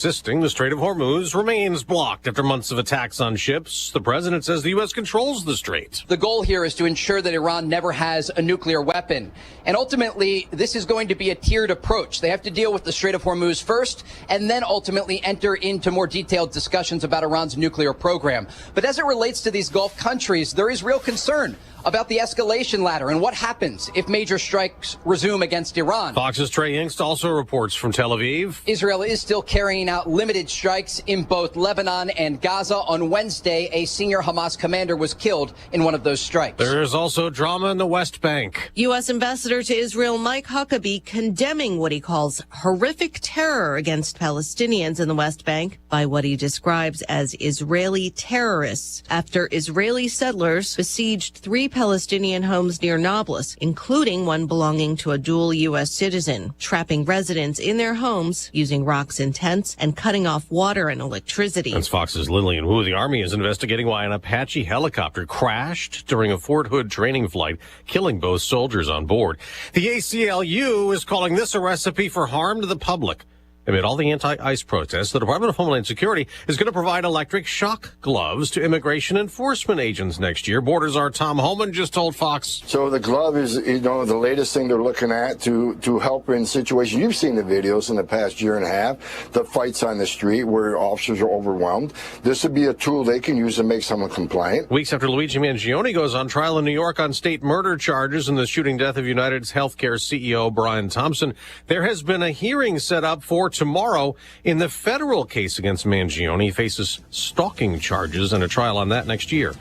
Insisting the Strait of Hormuz remains blocked after months of attacks on ships. The president says the U.S. controls the strait. The goal here is to ensure that Iran never has a nuclear weapon. And ultimately, this is going to be a tiered approach. They have to deal with the Strait of Hormuz first, and then ultimately enter into more detailed discussions about Iran's nuclear program. But as it relates to these Gulf countries, there is real concern about the escalation ladder and what happens if major strikes resume against Iran. Fox's Trey Yingst also reports from Tel Aviv. Israel is still carrying out limited strikes in both Lebanon and Gaza. On Wednesday, a senior Hamas commander was killed in one of those strikes. There is also drama in the West Bank. U.S. Ambassador to Israel Mike Huckabee condemning what he calls horrific terror against Palestinians in the West Bank by what he describes as Israeli terrorists after Israeli settlers besieged 3 Palestinian homes near Nablus, including one belonging to a dual U.S. citizen, trapping residents in their homes using rocks and tents and cutting off water and electricity. That's Fox's Lillian Wu. The Army is investigating why an Apache helicopter crashed during a Fort Hood training flight, killing both soldiers on board. The ACLU is calling this a recipe for harm to the public. Amid all the anti-ICE protests, the Department of Homeland Security is going to provide electric shock gloves to immigration enforcement agents next year. Border Czar Tom Homan just told Fox. So the glove is, the latest thing they're looking at to help in situations. You've seen the videos in the past year and a half, the fights on the street where officers are overwhelmed. This would be a tool they can use to make someone compliant. Weeks after Luigi Mangione goes on trial in New York on state murder charges in the shooting death of United's healthcare CEO Brian Thompson, there has been a hearing set up for tomorrow in the federal case against Mangione. He faces stalking charges and a trial on that next year.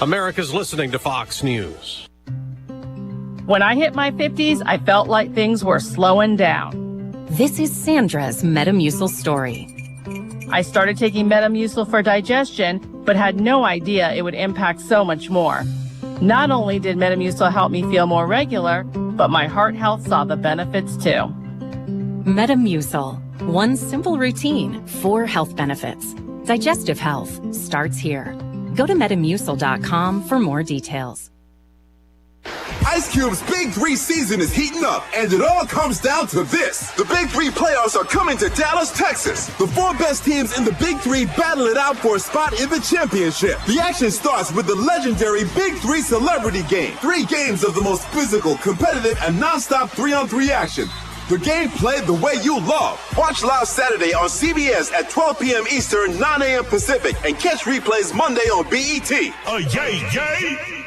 America's listening to Fox News. When I hit my 50s, I felt like things were slowing down. This is Sandra's Metamucil story. I started taking Metamucil for digestion, but had no idea it would impact so much more. Not only did Metamucil help me feel more regular, but my heart health saw the benefits too. Metamucil. One simple routine, 4 health benefits. Digestive health starts here. Go to Metamucil.com for more details. Ice Cube's Big 3 season is heating up, and it all comes down to this. The Big 3 playoffs are coming to Dallas, Texas. The 4 best teams in the Big 3 battle it out for a spot in the championship. The action starts with the legendary Big 3 Celebrity Game. 3 games of the most physical, competitive, and non-stop 3-on-3 action. The game played the way you love. Watch live Saturday on CBS at 12 p.m. Eastern, 9 a.m. Pacific, and catch replays Monday on BET. Yay!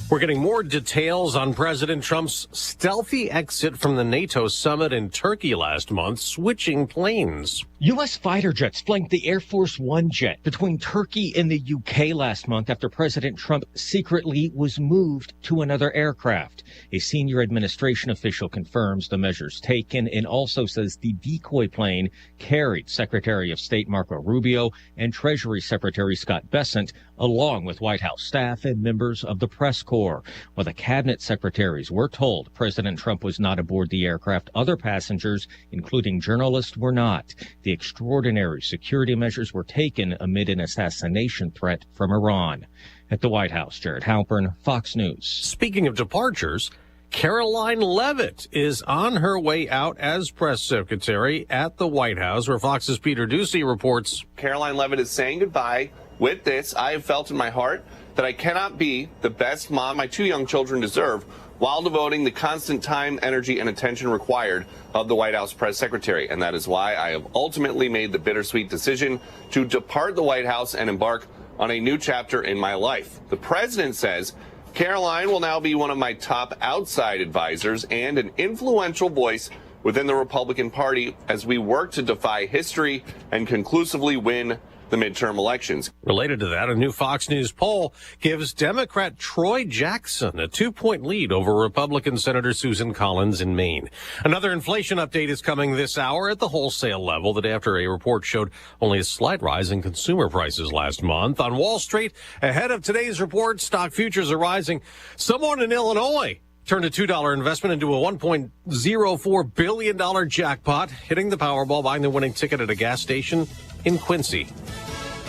We're getting more details on President Trump's stealthy exit from the NATO summit in Turkey last month, switching planes. U.S. fighter jets flanked the Air Force One jet between Turkey and the UK last month after President Trump secretly was moved to another aircraft. A senior administration official confirms the measures taken and also says the decoy plane carried Secretary of State Marco Rubio and Treasury Secretary Scott Bessent, along with White House staff and members of the press corps. While the cabinet secretaries were told President Trump was not aboard the aircraft, other passengers, including journalists, were not. The extraordinary security measures were taken amid an assassination threat from Iran. At the White House, Jared Halpern, Fox News. Speaking of departures, Caroline Leavitt is on her way out as press secretary at the White House, where Fox's Peter Ducey reports. Caroline Leavitt is saying goodbye. With this, I have felt in my heart that I cannot be the best mom my 2 young children deserve while devoting the constant time, energy, and attention required of the White House press secretary. And that is why I have ultimately made the bittersweet decision to depart the White House and embark on a new chapter in my life. The president says Caroline will now be one of my top outside advisors and an influential voice within the Republican Party as we work to defy history and conclusively win the midterm elections. Related to that, a new Fox News poll gives Democrat Troy Jackson a 2-point lead over Republican Senator Susan Collins in Maine. Another inflation update is coming this hour at the wholesale level, the day after a report showed only a slight rise in consumer prices last month. On Wall Street, ahead of today's report, stock futures are rising. Someone in Illinois turned a $2 investment into a $1.04 billion jackpot, hitting the Powerball, buying the winning ticket at a gas station in Quincy.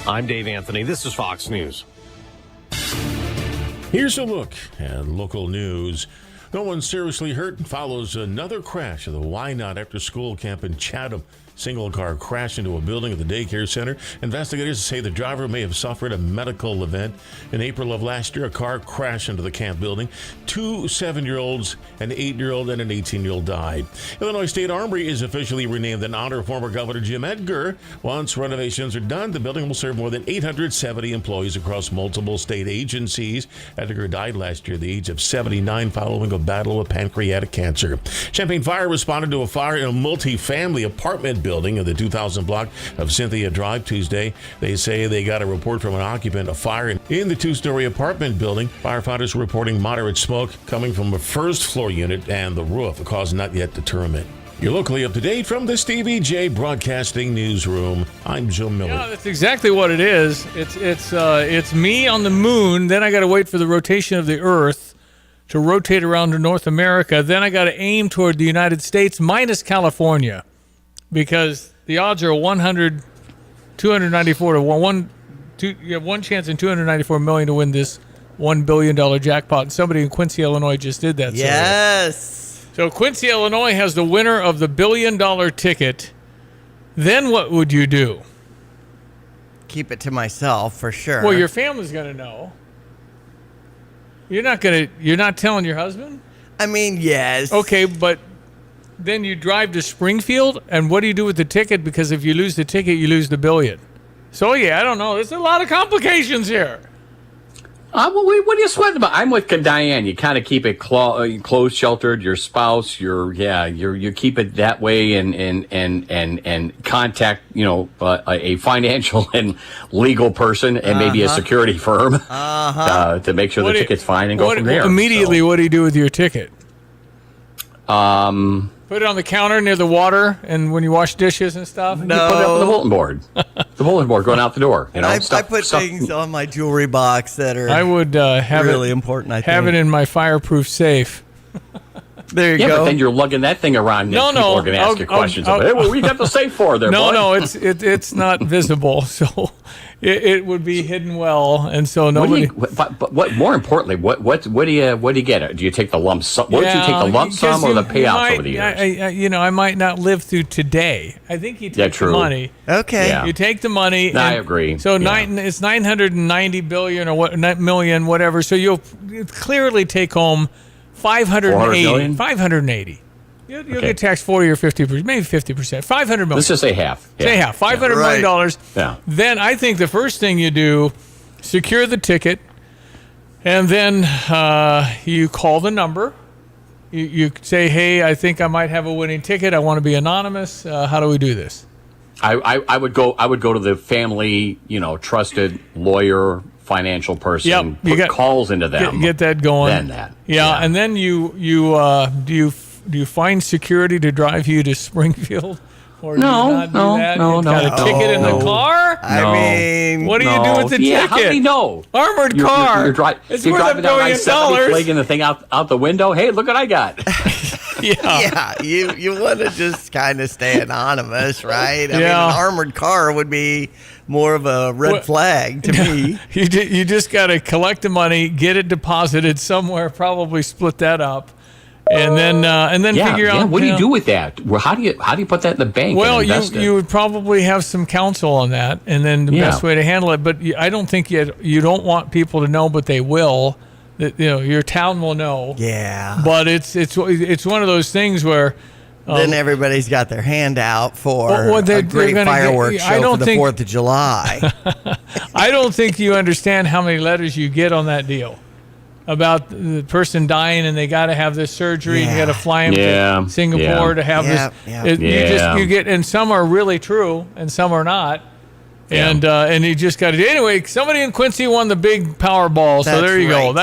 I'm Dave Anthony. This is Fox News. Here's a look at local news. No one seriously hurt. Follows another crash of the Why Not After School camp in Chatham. Single car crashed into a building at the daycare center. Investigators say the driver may have suffered a medical event. In April of last year, a car crashed into the camp building. 2 7-year-olds, an 8-year-old, and an 18-year-old died. Illinois State Armory is officially renamed in honor of former Governor Jim Edgar. Once renovations are done, the building will serve more than 870 employees across multiple state agencies. Edgar died last year at the age of 79 following a battle with pancreatic cancer. Champaign Fire responded to a fire in a multi-family apartment building in the 2000 block of Cynthia Drive Tuesday. They say they got a report from an occupant of fire in the 2-story apartment building. Firefighters were reporting moderate smoke coming from a first-floor unit and the roof. The cause not yet determined. You're locally up to date from the Stevie J Broadcasting Newsroom. I'm Joe Miller. Yeah, that's exactly what it is. It's me on the moon. Then I got to wait for the rotation of the Earth to rotate around to North America. Then I got to aim toward the United States minus California, because the odds are 294 to 1. You have one chance in 294 million to win this $1 billion jackpot. And somebody in Quincy, Illinois just did that. Yes. So Quincy, Illinois has the winner of the $1 billion ticket. Then what would you do? Keep it to myself for sure. Well, your family's going to know. You're not telling your husband? I mean, yes. Okay, but then you drive to Springfield, and what do you do with the ticket? Because if you lose the ticket, you lose the $1 billion. So, yeah, I don't know. There's a lot of complications here. Well, what are you sweating about? I'm with Diane. You kind of keep it closed, sheltered. Your spouse, you keep it that way, and contact, a financial and legal person, and maybe a security firm to make sure the ticket's fine, and go from there. Immediately, what do you do with your ticket? Put it on the counter near the water, and when you wash dishes and stuff? No. You put it up on the bulletin board. The bulletin board going out the door. I put things on my jewelry box that are I would have really important. I have think. it in my fireproof safe. There you go. Yeah, but then you're lugging that thing around. And people are going to ask you questions about it. Hey, what we got the safe for there, bud? No, it's not visible, so it would be hidden well, and so nobody. But what more importantly, what do you get? Do you take the lump sum? What did you take, the lump sum or the payouts over the years? I might not live through today. I think you take the money. Okay. Yeah. You take the money. I agree. So it's 990 billion or what million, whatever. So you'll clearly take home 580. 580. You'll get taxed 40 or 50%, maybe 50%. 500 million. Let's just say half. Say half. $500 million. Yeah. Then I think the first thing you do, secure the ticket, and then you call the number. You say, hey, I think I might have a winning ticket. I want to be anonymous. How do we do this? I would go to the family, trusted lawyer, financial person. Yep. Put calls into them. Get that going. Then that. Yeah, and then you do you find security to drive you to Springfield? Or do you not do that? No. Got a ticket in the car? I mean, what do you do with the ticket? How do you know? Armored car. You're driving down I-70, flagging the thing out the window. Hey, look what I got. Yeah, you want to just kind of stay anonymous, right? I mean, an armored car would be more of a red flag to me. You just got to collect the money, get it deposited somewhere, probably split that up, and then figure out. What do you do with that? Well, how do you put that in the bank? Well, and invest you would probably have some counsel on that, and then the best way to handle it. But I don't think you don't want people to know, but they will. Your town will know. Yeah. But it's one of those things where then everybody's got their hand out for a great fireworks show for the 4th of July. I don't think you understand how many letters you get on that deal about the person dying and they got to have this surgery. And you got to fly them to Singapore to have this. You get, and some are really true and some are not. And you just got to anyway. Somebody in Quincy won the big Powerball, so there you go.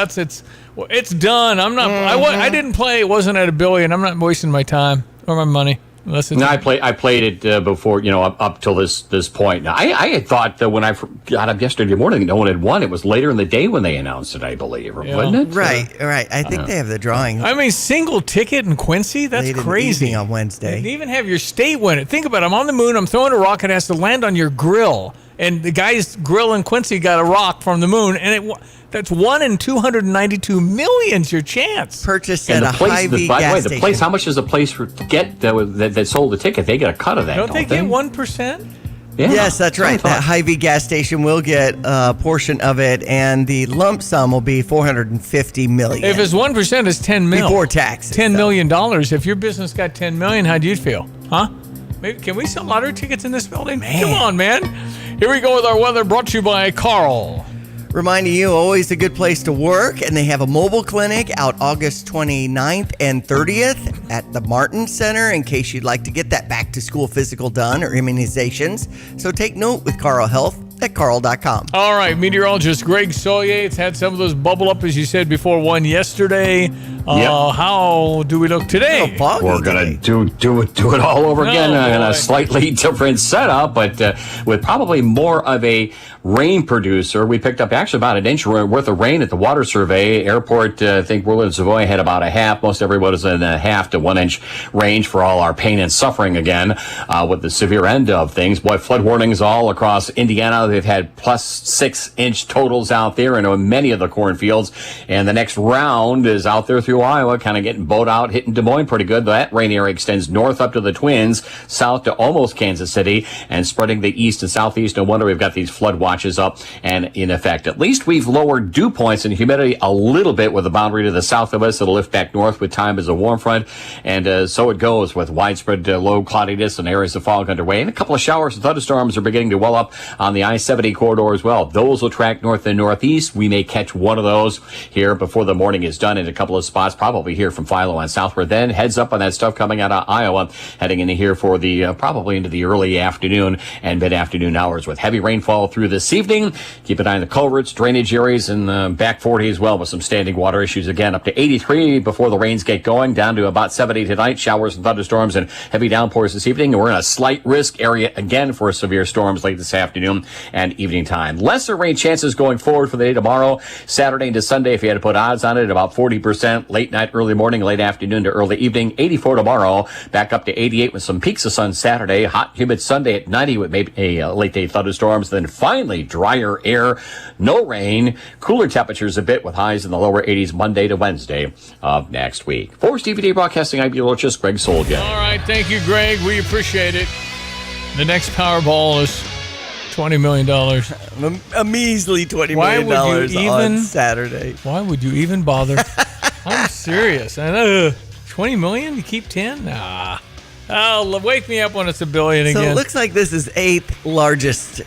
It's done. I'm not. I didn't play. It wasn't at $1 billion. I'm not wasting my time or my money. I played it before, up till this point. Now, I had thought that when I got up yesterday morning, no one had won. It was later in the day when they announced it, I believe, wasn't it? Right. I think they have the drawing. I mean, single ticket in Quincy? That's crazy. On Wednesday. They even have your state win it. Think about it. I'm on the moon. I'm throwing a rocket. It has to land on your grill. And the guy's grilling Quincy got a rock from the moon, and that's 1 in 292 million's your chance. Purchased at a Hy-Vee gas station. The place, how much does the place get that sold the ticket? They get a cut of that, don't they get 1%? Yeah, yes, that's right. That Hy-Vee gas station will get a portion of it, and the lump sum will be $450 million. If it's 1%, it's $10 million. Before taxes. $10 million. If your business got $10 million, how do you feel? Huh? Maybe, can we sell lottery tickets in this building? Man. Come on, man. Here we go with our weather, brought to you by Carl. Reminding you, always a good place to work, and they have a mobile clinic out August 29th and 30th at the Martin Center in case you'd like to get that back-to-school physical done or immunizations. So take note with Carl Health at carl.com. All right, meteorologist Greg Solier's had some of those bubble up, as you said before, one yesterday. How do we look today? We're going to do it all over again in a slightly different setup, but with probably more of a rain producer. We picked up actually about an inch worth of rain at the water survey. Airport, I think Willard Savoy had about a half. Most everybody was in a half to 1 inch range for all our pain and suffering again with the severe end of things. Boy, flood warnings all across Indiana. They've had plus 6 inch totals out there in many of the cornfields. And the next round is out there through Iowa, kind of getting bowed out, hitting Des Moines pretty good. That rain area extends north up to the Twins, south to almost Kansas City, and spreading the east and southeast. No wonder we've got these flood watches up and in effect. At least we've lowered dew points and humidity a little bit with the boundary to the south of us. It'll lift back north with time as a warm front. And so it goes with widespread low cloudiness and areas of fog underway. And a couple of showers and thunderstorms are beginning to well up on the I-70 corridor as well. Those will track north and northeast. We may catch one of those here before the morning is done in a couple of spots, probably here from Philo and southward. Then heads up on that stuff coming out of Iowa, heading into here for the probably into the early afternoon and mid-afternoon hours with heavy rainfall through this evening. Keep an eye on the culverts, drainage areas, and back 40 as well with some standing water issues again. Up to 83 before the rains get going, down to about 70 tonight. Showers and thunderstorms and heavy downpours this evening. And we're in a slight risk area again for severe storms late this afternoon and evening time. Lesser rain chances going forward for the day tomorrow, Saturday into Sunday. If you had to put odds on it, about 40%. Late night, early morning, late afternoon to early evening. 84 tomorrow, back up to 88 with some peaks of sun Saturday. Hot, humid Sunday at 90 with maybe a late day thunderstorms. Then finally drier air, no rain, cooler temperatures a bit with highs in the lower 80s Monday to Wednesday of next week. For Stevie Day Broadcasting, I'm meteorologist Greg Solga. All right, thank you, Greg. We appreciate it. The next Powerball is $20 million. A measly $20 million on Saturday. Why would you even bother? I'm serious. And $20 million? You keep 10? Nah. Oh, wake me up when it's $1 billion again. So it looks like this is 8th largest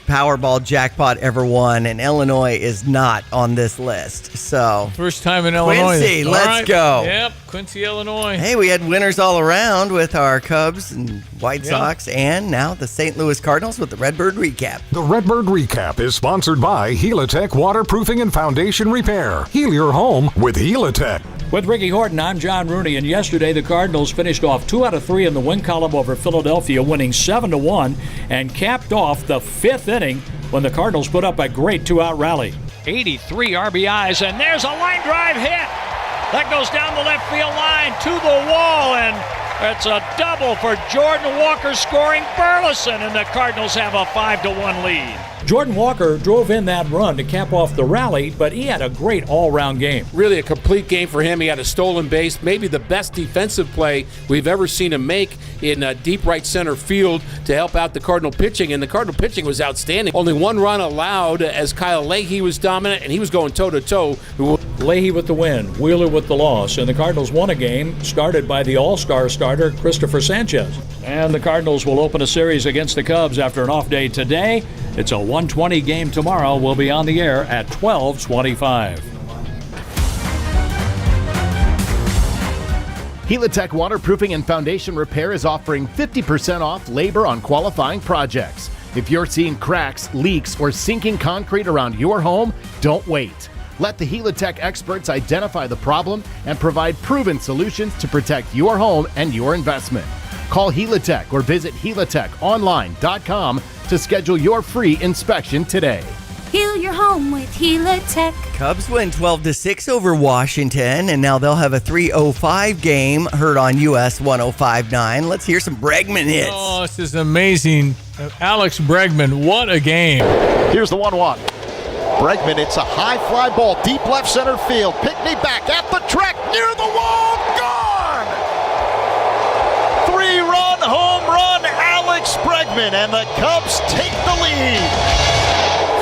Powerball jackpot ever won, and Illinois is not on this list. So first time in Illinois. Quincy, let's go. Yep, Quincy, Illinois. Hey, we had winners all around with our Cubs and White Sox, and now the St. Louis Cardinals with the Redbird Recap. The Redbird Recap is sponsored by Helitech Waterproofing and Foundation Repair. Heal your home with Helitech. With Ricky Horton, I'm John Rooney, and yesterday the Cardinals finished off 2 out of 3 in the win column over Philadelphia, winning 7-1, and capped off the 5th inning when the Cardinals put up a great 2-out rally. 83 RBIs, and there's a line drive hit. That goes down the left field line to the wall, and it's a double for Jordan Walker scoring Burleson, and the Cardinals have a 5-1 lead. Jordan Walker drove in that run to cap off the rally, but he had a great all-round game. Really a complete game for him. He had a stolen base, maybe the best defensive play we've ever seen him make in deep right center field to help out the Cardinal pitching, and the Cardinal pitching was outstanding. Only 1 run allowed as Kyle Leahy was dominant, and he was going toe-to-toe. Leahy with the win, Wheeler with the loss, and the Cardinals won a game started by the all-star starter Christopher Sanchez. And the Cardinals will open a series against the Cubs after an off day today. It's a 1:20 game tomorrow. We'll be on the air at 12:25. Helitech Waterproofing and Foundation Repair is offering 50% off labor on qualifying projects. If you're seeing cracks, leaks, or sinking concrete around your home, don't wait. Let the Helitech experts identify the problem and provide proven solutions to protect your home and your investment. Call Helitech or visit helitechonline.com to schedule your free inspection today. Heal your home with Helitech. Cubs win 12-6 over Washington, and now they'll have a 3:05 game heard on US 105.9. Let's hear some Bregman hits. Oh, this is amazing. Alex Bregman, what a game. Here's the 1-1. Bregman, it's a high fly ball, deep left center field. Pickney back at the track, near the wall, gone! 3-run home run, Alex Bregman, and the Cubs take the lead.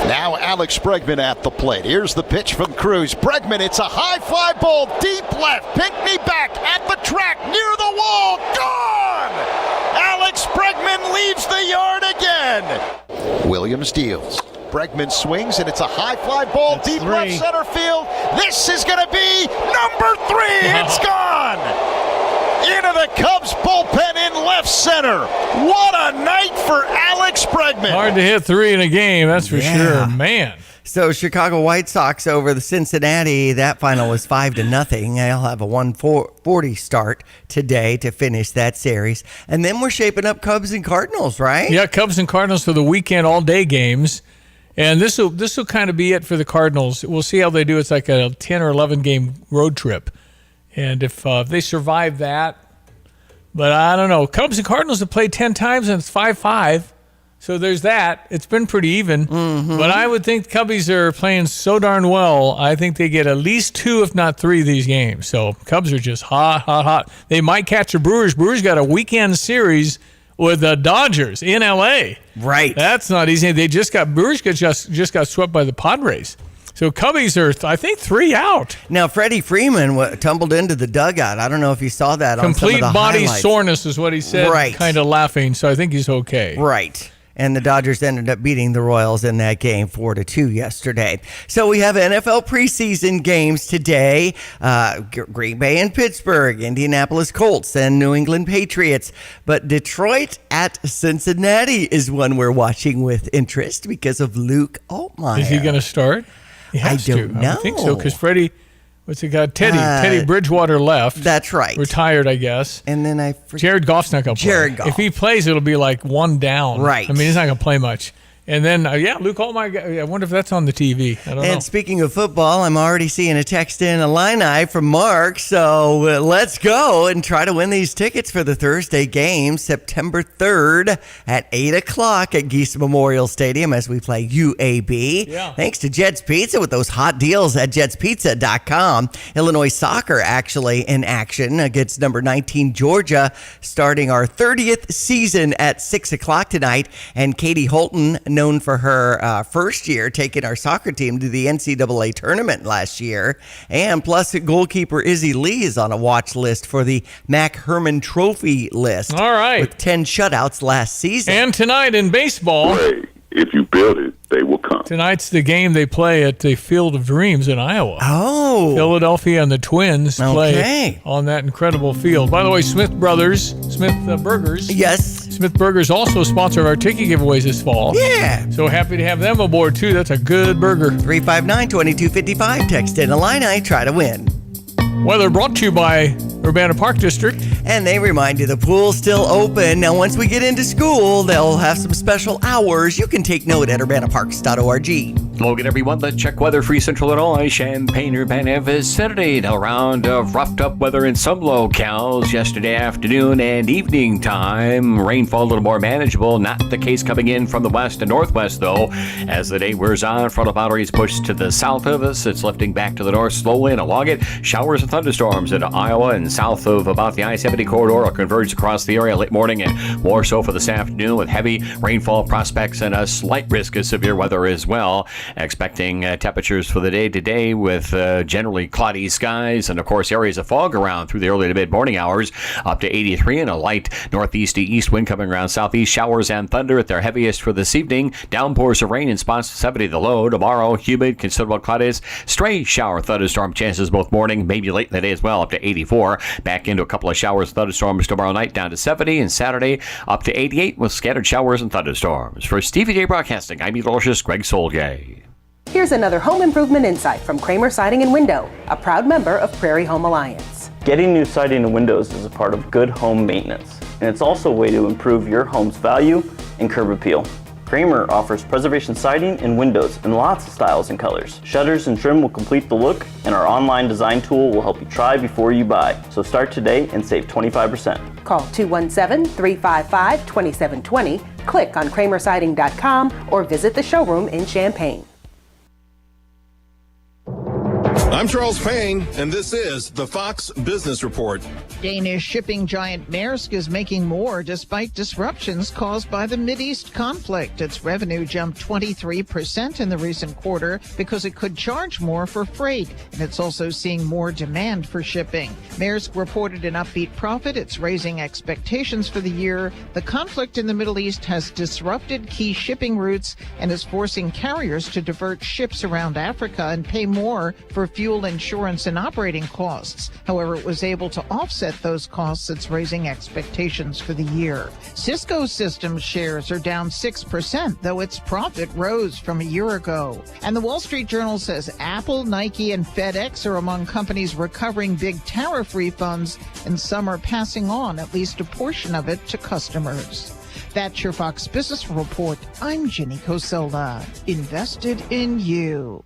Now Alex Bregman at the plate. Here's the pitch from Cruz. Bregman, it's a high fly ball, deep left. Pinkney back at the track, near the wall, gone! Alex Bregman leaves the yard again. Williams deals. Bregman swings, and it's a high fly ball, that's deep left center field. This is going to be number 3. It's gone! Into the Cubs bullpen in left center. What a night for Alex Bregman. Hard to hit 3 in a game, that's for sure. Man. So Chicago White Sox over the Cincinnati, that final was 5-0. They'll have a 140 start today to finish that series. And then we're shaping up Cubs and Cardinals, right? Yeah, Cubs and Cardinals for the weekend all-day games. And this will kind of be it for the Cardinals. We'll see how they do. It's like a 10 or 11 game road trip. And if they survive that, but I don't know. Cubs and Cardinals have played 10 times, and it's 5-5. So there's that. It's been pretty even. Mm-hmm. But I would think Cubbies are playing so darn well. I think they get at least 2, if not 3, of these games. So Cubs are just hot. They might catch the Brewers. Brewers got a weekend series with the Dodgers in L.A. Right. That's not easy. Brewers just got swept by the Padres. So Cubbies are, I think, 3 out. Now, Freddie Freeman tumbled into the dugout. I don't know if you saw that on some of the Complete body highlights. soreness is what he said, right. Kind of laughing, so I think he's okay. Right. And the Dodgers ended up beating the Royals in that game 4-2 yesterday. So we have NFL preseason games today. Green Bay and Pittsburgh, Indianapolis Colts and New England Patriots. But Detroit at Cincinnati is one we're watching with interest because of Luke Altmaier. Is he going to start? I don't know. I think so, because Freddie, what's the guy? Teddy Bridgewater left. That's right. Retired, I guess. And then Jared Goff's not going to play. Jared Goff. If he plays, it'll be like 1 down. Right. I mean, he's not going to play much. And then, Luke Altmaier, I wonder if that's on the TV. I don't know. And speaking of football, I'm already seeing a text in Illini from Mark. So let's go and try to win these tickets for the Thursday game, September 3rd at 8 o'clock at Geese Memorial Stadium as we play UAB. Yeah. Thanks to Jed's Pizza with those hot deals at jedspizza.com. Illinois soccer actually in action against number 19 Georgia, starting our 30th season at 6 o'clock tonight. And Katie Holton, known for her first year taking our soccer team to the NCAA tournament last year. And plus, goalkeeper Izzy Lee is on a watch list for the Mac Herman Trophy list. All right. With 10 shutouts last season. And tonight in baseball. If you build it, they will come. Tonight's the game they play at the Field of Dreams in Iowa. Oh. Philadelphia and the Twins play on that incredible field. By the way, Smith Burgers. Yes. Smith Burgers also sponsor our ticket giveaways this fall. Yeah. So happy to have them aboard, too. That's a good burger. 359-2255. Text in Illini. Try to win. Weather brought to you by Urbana Park District. And they remind you the pool's still open. Now, once we get into school, they'll have some special hours. You can take note at urbanaparks.org. Logan, everyone. Let's check weather. Free Central Illinois, Champaign-Urbana vicinity. A round of roughed up weather in some locales yesterday afternoon and evening time. Rainfall a little more manageable. Not the case coming in from the west and northwest, though. As the day wears on, frontal boundaries push to the south of us. It's lifting back to the north slowly and along it. Showers and thunderstorms into Iowa and south of about the I-70 corridor will converge across the area late morning and more so for this afternoon with heavy rainfall prospects and a slight risk of severe weather as well. Expecting temperatures for the day today with generally cloudy skies and, of course, areas of fog around through the early to mid-morning hours up to 83 and a light northeast to east wind coming around southeast. Showers and thunder at their heaviest for this evening. Downpours of rain in spots to 70 the low. Tomorrow, humid, considerable clouds. Stray shower thunderstorm chances both morning, maybe late in the day as well, up to 84. Back into a couple of showers and thunderstorms tomorrow night down to 70, and Saturday up to 88 with scattered showers and thunderstorms. For Stevie J Broadcasting, I'm meteorologist Greg Solgay. Here's another home improvement insight from Kramer Siding and Window, a proud member of Prairie Home Alliance. Getting new siding and windows is a part of good home maintenance, and it's also a way to improve your home's value and curb appeal. Kramer offers preservation siding and windows in lots of styles and colors. Shutters and trim will complete the look, and our online design tool will help you try before you buy. So start today and save 25%. Call 217-355-2720, click on kramersiding.com, or visit the showroom in Champaign. I'm Charles Payne, and this is the Fox Business Report. Danish shipping giant Maersk is making more despite disruptions caused by the Mideast conflict. Its revenue jumped 23% in the recent quarter because it could charge more for freight, and it's also seeing more demand for shipping. Maersk reported an upbeat profit. It's raising expectations for the year. The conflict in the Middle East has disrupted key shipping routes and is forcing carriers to divert ships around Africa and pay more for fuel, insurance, and operating costs. However, it was able to offset those costs. It's raising expectations for the year. Cisco Systems shares are down 6%, though its profit rose from a year ago. And the Wall Street Journal says Apple, Nike, and FedEx are among companies recovering big tariff refunds, and some are passing on at least a portion of it to customers. That's your Fox Business Report. I'm Ginny Cosola. Invested in you.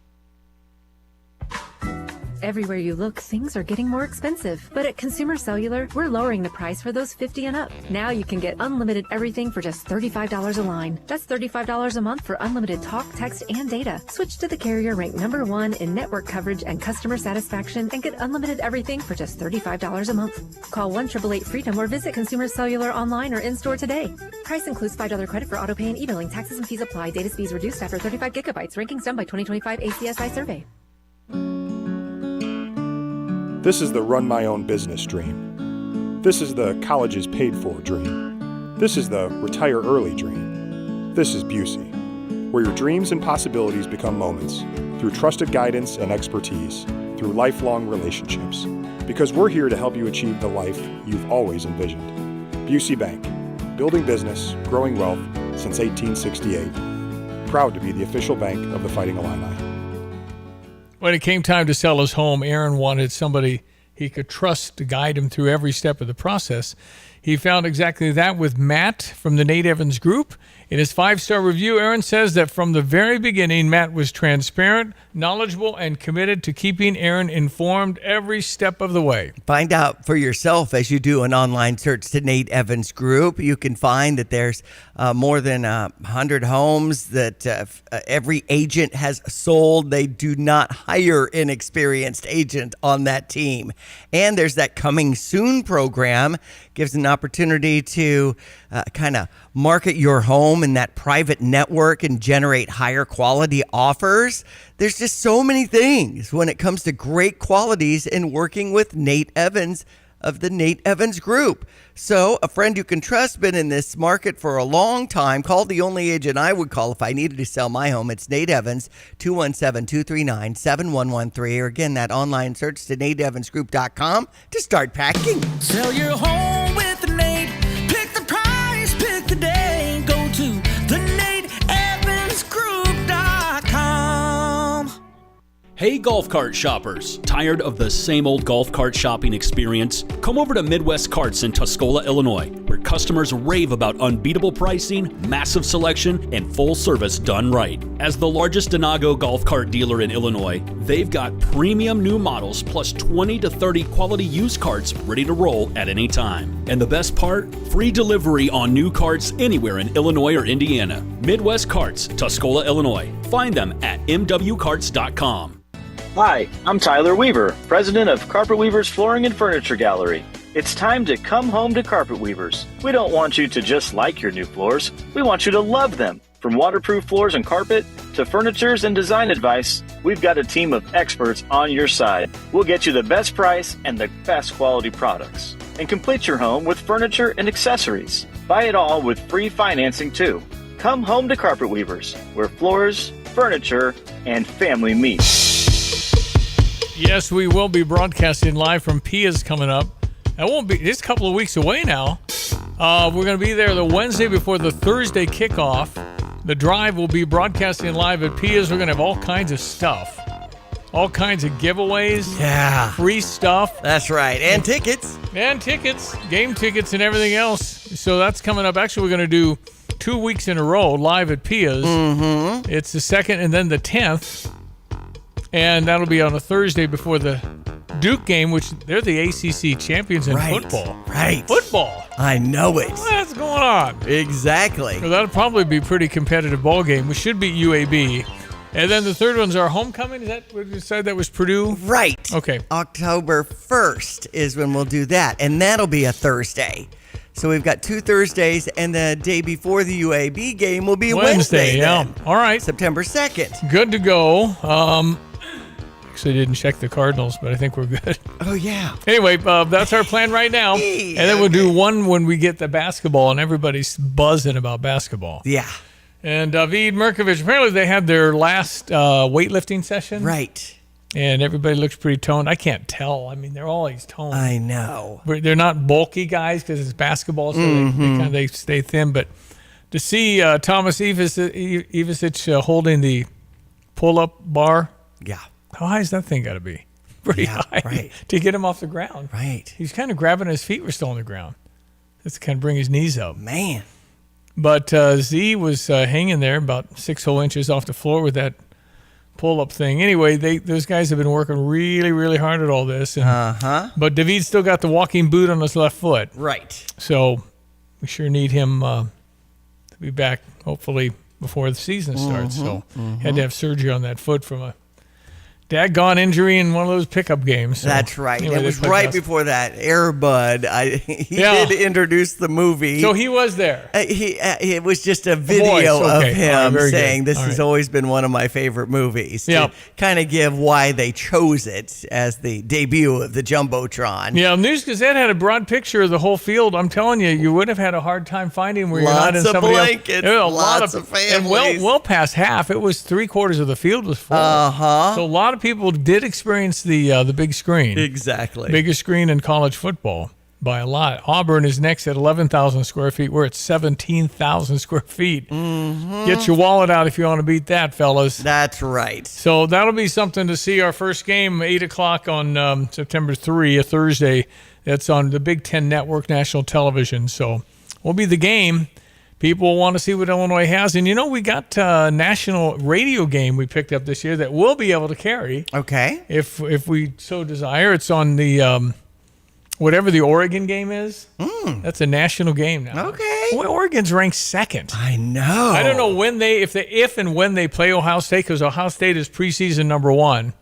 Everywhere you look, things are getting more expensive. But at Consumer Cellular, we're lowering the price for those 50 and up. Now you can get unlimited everything for just $35 a line. That's $35 a month for unlimited talk, text, and data. Switch to the carrier ranked #1 in network coverage and customer satisfaction and get unlimited everything for just $35 a month. Call 1-888-FREEDOM or visit Consumer Cellular online or in-store today. Price includes $5 credit for auto pay and e-billing. Taxes and fees apply. Data speeds reduced after 35 gigabytes. Rankings done by 2025 ACSI survey. This is the run my own business dream. This is the colleges paid for dream. This is the retire early dream. This is Busey, where your dreams and possibilities become moments through trusted guidance and expertise, through lifelong relationships. Because we're here to help you achieve the life you've always envisioned. Busey Bank, building business, growing wealth since 1868. Proud to be the official bank of the Fighting Illini. When it came time to sell his home, Aaron wanted somebody he could trust to guide him through every step of the process. He found exactly that with Matt from the Nate Evans Group. In his 5-star review, Aaron says that from the very beginning, Matt was transparent, knowledgeable, and committed to keeping Aaron informed every step of the way. Find out for yourself as you do an online search to Nate Evans Group. You can find that there's more than 100 homes that every agent has sold. They do not hire an experienced agent on that team. And there's that Coming Soon program. Gives an opportunity to kind of market your home in that private network and generate higher quality offers. There's just so many things when it comes to great qualities in working with Nate Evans of the Nate Evans Group. So a friend you can trust, been in this market for a long time. Call the only agent I would call if I needed to sell my home. It's Nate Evans, 217-239-7113. Or again, that online search to nateevansgroup.com to start packing. Sell your home with Nate. Pick the price, pick the day. Go to the nateevansgroup.com. Hey golf cart shoppers, tired of the same old golf cart shopping experience? Come over to Midwest Carts in Tuscola, Illinois, where customers rave about unbeatable pricing, massive selection, and full service done right. As the largest Denago golf cart dealer in Illinois, they've got premium new models plus 20 to 30 quality used carts ready to roll at any time. And the best part? Free delivery on new carts anywhere in Illinois or Indiana. Midwest Carts, Tuscola, Illinois. Find them at mwcarts.com. Hi, I'm Tyler Weaver, president of Carpet Weavers Flooring and Furniture Gallery. It's time to come home to Carpet Weavers. We don't want you to just like your new floors. We want you to love them. From waterproof floors and carpet to furnitures and design advice, we've got a team of experts on your side. We'll get you the best price and the best quality products. And complete your home with furniture and accessories. Buy it all with free financing too. Come home to Carpet Weavers, where floors, furniture, and family meet. Yes, we will be broadcasting live from Pia's coming up. That won't be, it's a couple of weeks away now. We're going to be there the Wednesday before the Thursday kickoff. The drive will be broadcasting live at Pia's. We're going to have all kinds of stuff. All kinds of giveaways. Yeah. Free stuff. That's right. And tickets. And tickets. Game tickets and everything else. So that's coming up. Actually, we're going to do 2 weeks in a row live at Pia's. Mm-hmm. It's the 2nd and then the 10th. And that'll be on a Thursday before the Duke game, which they're the ACC champions in football. Right. Football. I know it. What's going on? Exactly. So that'll probably be a pretty competitive ball game. We should beat UAB. And then the third one's our homecoming. Is that what you said? That was Purdue? Right. Okay. October 1st is when we'll do that. And that'll be a Thursday. So we've got 2 Thursdays, and the day before the UAB game will be a Wednesday. Yeah. All right. September 2nd. Good to go. Actually, didn't check the Cardinals, but I think we're good. Oh, yeah. Anyway, that's our plan right now. And then we'll do one when we get the basketball, and everybody's buzzing about basketball. Yeah. And David Mirkovich, apparently they had their last weightlifting session. Right. And everybody looks pretty toned. I can't tell. I mean, they're always toned. I know. But they're not bulky guys because it's basketball, so they stay thin. But to see Thomas Ivisic holding the pull-up bar. Yeah. How high is that thing got to be? Pretty high. Right. To get him off the ground. Right. He's kind of grabbing his feet were still on the ground. Just to kind of bring his knees up. Man. But Z was hanging there about 6 whole inches off the floor with that pull-up thing. Anyway, those guys have been working really, really hard at all this. But David's still got the walking boot on his left foot. Right. So we sure need him to be back, hopefully, before the season starts. So had to have surgery on that foot from a daggone injury in one of those pickup games. So, that's right. Anyway, it was right before that. Air Bud. He did introduce the movie. So he was there. It was just a video of him saying this has always been one of my favorite movies. To kind of give why they chose it as the debut of the Jumbotron. Yeah, News Gazette had a broad picture of the whole field. I'm telling you, you would have had a hard time finding where you're not in somebody else. There were a lot of families. And well past half. It was 3/4 of the field was full. So a lot of people did experience the big screen. Exactly. Biggest screen in college football by a lot. Auburn is next at 11,000 square feet. We're at 17,000 square feet. Get your wallet out if you want to beat that, fellas. That's right. So that'll be something to see. Our first game, 8 o'clock on September 3, a Thursday. That's on the Big Ten Network, national television. So we'll be the game. People want to see what Illinois has. And, we got a national radio game we picked up this year that we'll be able to carry. Okay. If we so desire. It's on the whatever the Oregon game is. That's a national game now. Okay. Well, Oregon's ranked 2nd. I know. I don't know if and when they play Ohio State, because Ohio State is preseason number 1.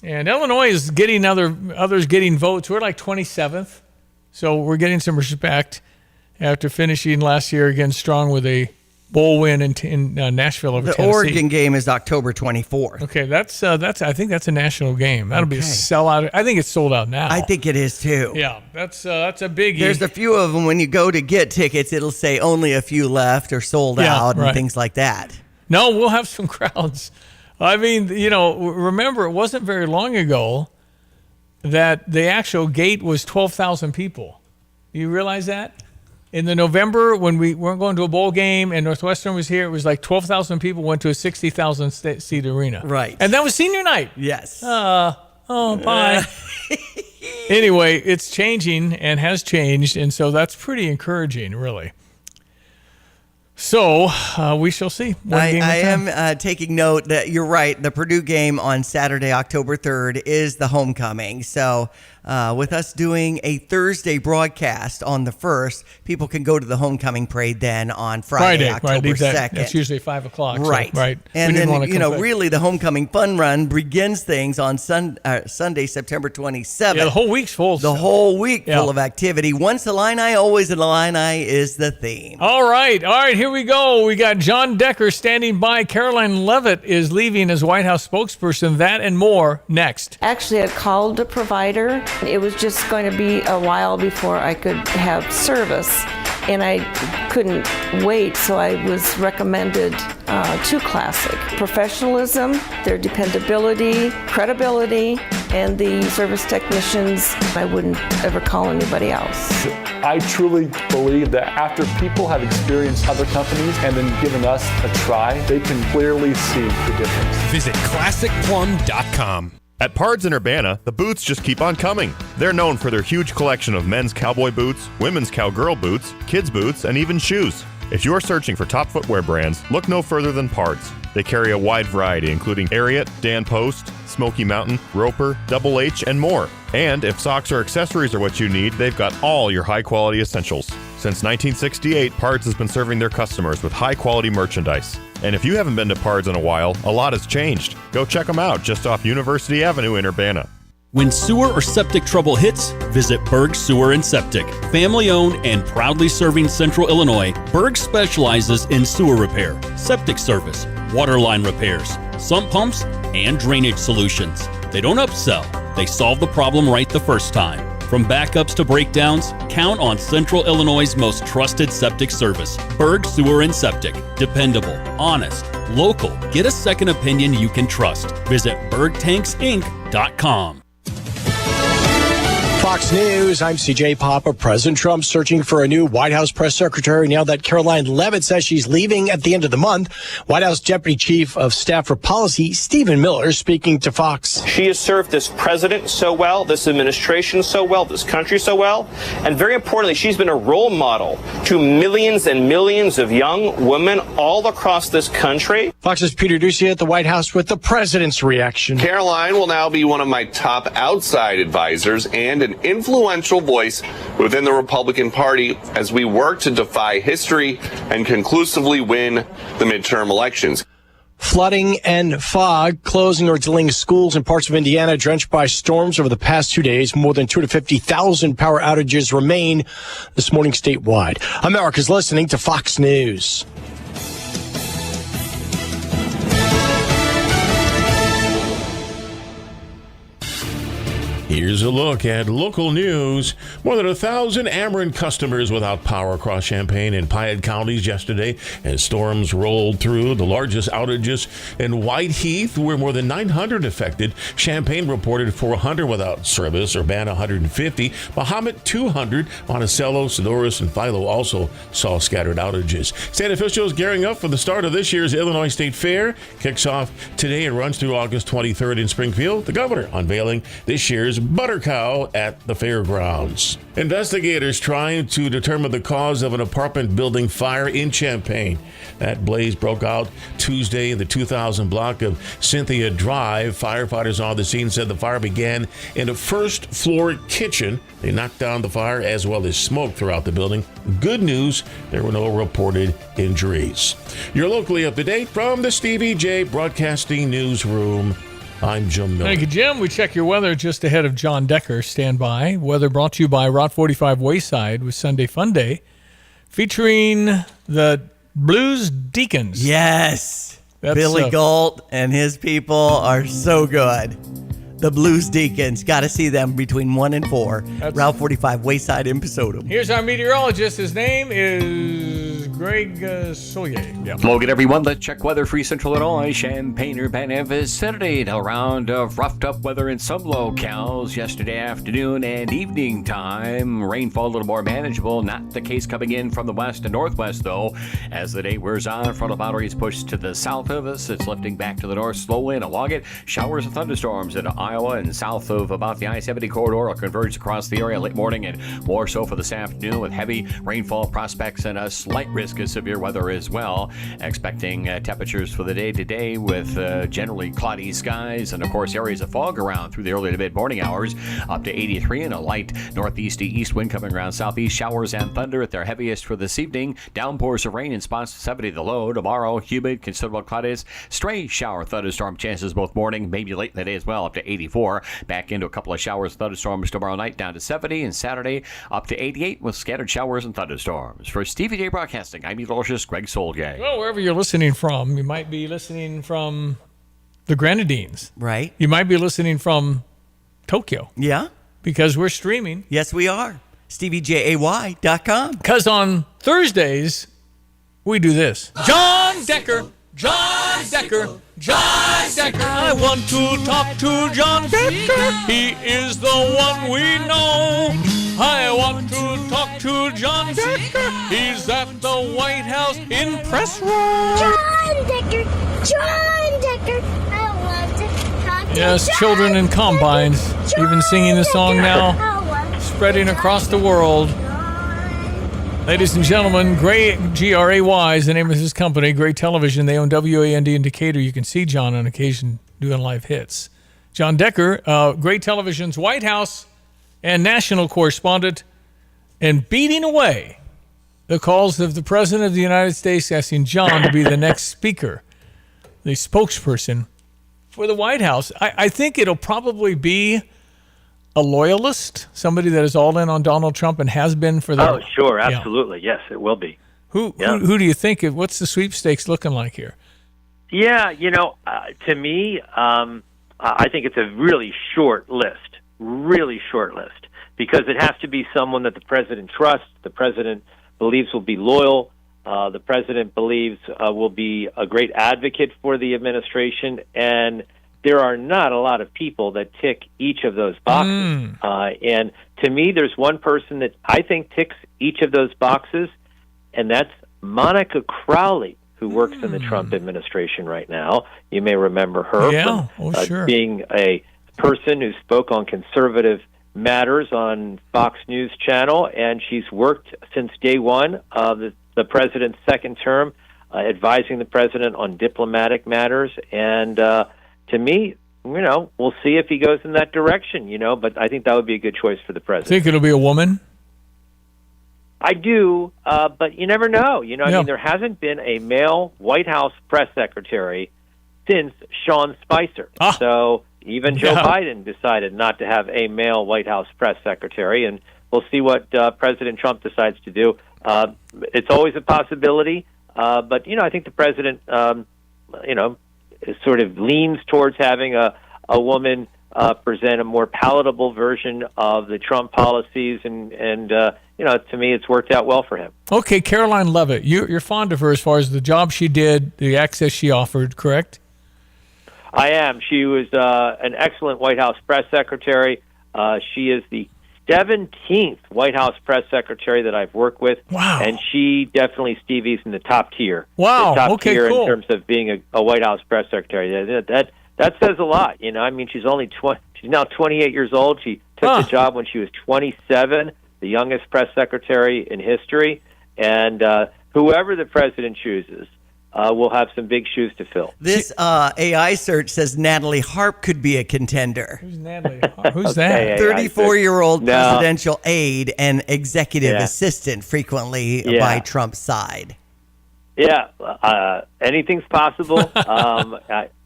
And Illinois is getting others getting votes. We're like 27th. So we're getting some respect. After finishing last year again strong with a bowl win in Nashville over Tennessee. The Oregon game is October 24th. Okay, that's I think that's a national game. That'll be a sellout. I think it's sold out now. I think it is too. Yeah, that's a biggie. There's a few of them when you go to get tickets, it'll say only a few left or sold out and things like that. No, we'll have some crowds. I mean, remember it wasn't very long ago that the actual gate was 12,000 people. Do you realize that? In the November, when we weren't going to a bowl game and Northwestern was here, it was like 12,000 people went to a 60,000 seat arena. Right. And that was senior night. Yes. Bye. Anyway, it's changing and has changed, and so that's pretty encouraging, really. So we shall see. I am taking note that you're right. The Purdue game on Saturday, October 3rd, is the homecoming. So with us doing a Thursday broadcast on the 1st, people can go to the homecoming parade then on Friday October 2nd. That's usually 5 o'clock. Right. So, right. And then, really the homecoming fun run begins things on Sunday, September 27th. Yeah, the whole week's full. The whole week full of activity. Once Illini, always Illini is the theme. All right. Here we go. We got John Decker standing by. Caroline Levitt is leaving as White House spokesperson. That and more next. Actually, I called a provider. It was just going to be a while before I could have service, and I couldn't wait, so I was recommended to Classic. Professionalism, their dependability, credibility, and the service technicians. I wouldn't ever call anybody else. I truly believe that after people have experienced other companies and then given us a try, they can clearly see the difference. Visit ClassicPlum.com. At Pards and Urbana, the boots just keep on coming. They're known for their huge collection of men's cowboy boots, women's cowgirl boots, kids' boots, and even shoes. If you're searching for top footwear brands, look no further than Pards. They carry a wide variety, including Ariat, Dan Post, Smoky Mountain, Roper, Double H, and more. And if socks or accessories are what you need, they've got all your high-quality essentials. Since 1968, Pards has been serving their customers with high-quality merchandise. And if you haven't been to Pards in a while, a lot has changed. Go check them out just off University Avenue in Urbana. When sewer or septic trouble hits, visit Berg Sewer and Septic. Family owned and proudly serving Central Illinois, Berg specializes in sewer repair, septic service, water line repairs, sump pumps, and drainage solutions. They don't upsell, they solve the problem right the first time. From backups to breakdowns, count on Central Illinois' most trusted septic service. Berg Sewer and Septic. Dependable, honest, local. Get a second opinion you can trust. Visit bergtanksinc.com. Fox News, I'm CJ Papa. President Trump searching for a new White House press secretary now that Caroline Leavitt says she's leaving at the end of the month. White House Deputy Chief of Staff for Policy, Stephen Miller, speaking to Fox. She has served this president so well, this administration so well, this country so well, and very importantly, she's been a role model to millions and millions of young women all across this country. Fox's Peter Ducey at the White House with the president's reaction. Caroline will now be one of my top outside advisors and an influential voice within the Republican Party as we work to defy history and conclusively win the midterm elections. Flooding and fog closing or delaying schools in parts of Indiana drenched by storms over the past 2 days. More than 250,000 power outages remain this morning statewide. America's listening to Fox News. Here's a look at local news. More than 1,000 Ameren customers without power across Champaign and Piatt counties yesterday as storms rolled through. The largest outages in Whiteheath were more than 900 affected. Champaign reported 400 without service, Urbana 150, Mahomet 200, Monticello, Sonoras, and Philo also saw scattered outages. State officials gearing up for the start of this year's Illinois State Fair. Kicks off today and runs through August 23rd in Springfield. The governor unveiling this year's Butter Cow at the fairgrounds. Investigators trying to determine the cause of an apartment building fire in Champaign. That blaze broke out Tuesday in the 2000 block of Cynthia Drive. Firefighters on the scene said the fire began in a first floor kitchen. They knocked down the fire as well as smoke throughout the building. Good news, there were no reported injuries. You're locally up to date from the Stevie J Broadcasting Newsroom. I'm Jim Miller. Thank you, Jim. We check your weather just ahead of John Decker. Stand by. Weather brought to you by Route 45 Wayside with Sunday Fun Day, featuring the Blues Deacons. Yes. That's, Billy Galt and his people are so good. The Blues Deacons. Got to see them between 1 and 4. Route 45 Wayside in Pasotum. Here's our meteorologist. His name is Greg Solier. Yeah. Hello again, everyone. Let's check weather for Central Illinois. Champaign, Urbana vicinity. A round of roughed up weather in some locales yesterday afternoon and evening time. Rainfall a little more manageable. Not the case coming in from the west and northwest, though. As the day wears on, frontal boundaries push to the south of us. It's lifting back to the north slowly and along it. Showers and thunderstorms into Iowa and south of about the I-70 corridor will converge across the area late morning and more so for this afternoon with heavy rainfall prospects and a slight risk of severe weather as well. Expecting temperatures for the day today with generally cloudy skies and, of course, areas of fog around through the early to mid-morning hours up to 83 and a light northeast to east wind coming around southeast. Showers and thunder at their heaviest for this evening. Downpours of rain in spots to 70 the low. Tomorrow, humid, considerable cloudiness. Stray shower thunderstorm chances both morning, maybe late in the day as well, up to 84. Back into a couple of showers and thunderstorms tomorrow night down to 70, and Saturday up to 88 with scattered showers and thunderstorms. For Stevie J Broadcasting, I'm meteorologist Greg Solgay. Well, wherever you're listening from, you might be listening from the Grenadines. Right. You might be listening from Tokyo. Yeah. Because we're streaming. Yes, we are. StevieJay.com. Because on Thursdays, we do this. John Decker. John Decker. John Decker. I want to talk to John Decker. He is the one we know. I want to talk to John Decker. He's at the White House in press room. John Decker. John Decker. I want to talk to Yes, John children and combines, John even singing the song Decker. now, spreading across the world. Ladies and gentlemen, Gray, Gray is the name of his company, Gray Television. They own WAND in Decatur. You can see John on occasion doing live hits. John Decker, Gray Television's White House and national correspondent, and beating away the calls of the President of the United States asking John to be the next speaker, the spokesperson for the White House. I think it'll probably be a loyalist, somebody that is all in on Donald Trump and has been for the... Oh, sure, absolutely. Yes, it will be. Who do you think, what's the sweepstakes looking like here? Yeah, to me, I think it's a really short list, because it has to be someone that the president trusts, the president believes will be loyal, the president believes will be a great advocate for the administration, and there are not a lot of people that tick each of those boxes. And to me, there's one person that I think ticks each of those boxes, and that's Monica Crowley, who works in the Trump administration right now. You may remember her from being a person who spoke on conservative matters on Fox News Channel, and she's worked since day one of the president's second term, advising the president on diplomatic matters. And to me, we'll see if he goes in that direction, but I think that would be a good choice for the president. Think it'll be a woman? I do, but you never know. I mean, there hasn't been a male White House press secretary since Sean Spicer. So even Joe Biden decided not to have a male White House press secretary, and we'll see what President Trump decides to do. It's always a possibility, but, I think the president, sort of leans towards having a woman present a more palatable version of the Trump policies, and to me, it's worked out well for him. Okay, Caroline Leavitt, you're fond of her as far as the job she did, the access she offered, correct? I am. She was an excellent White House press secretary. She is the 17th White House press secretary that I've worked with. Wow. And she definitely, Stevie's in the top tier. Wow. The top tier cool. in terms of being a White House press secretary. That says a lot. I mean, she's only she's now 28 years old. She took the job when she was 27, the youngest press secretary in history. And whoever the president chooses will have some big shoes to fill. This AI search says Natalie Harp could be a contender. Who's Natalie Harp? Who's that? 34-year-old presidential aide and executive assistant, frequently by Trump's side. Yeah, anything's possible.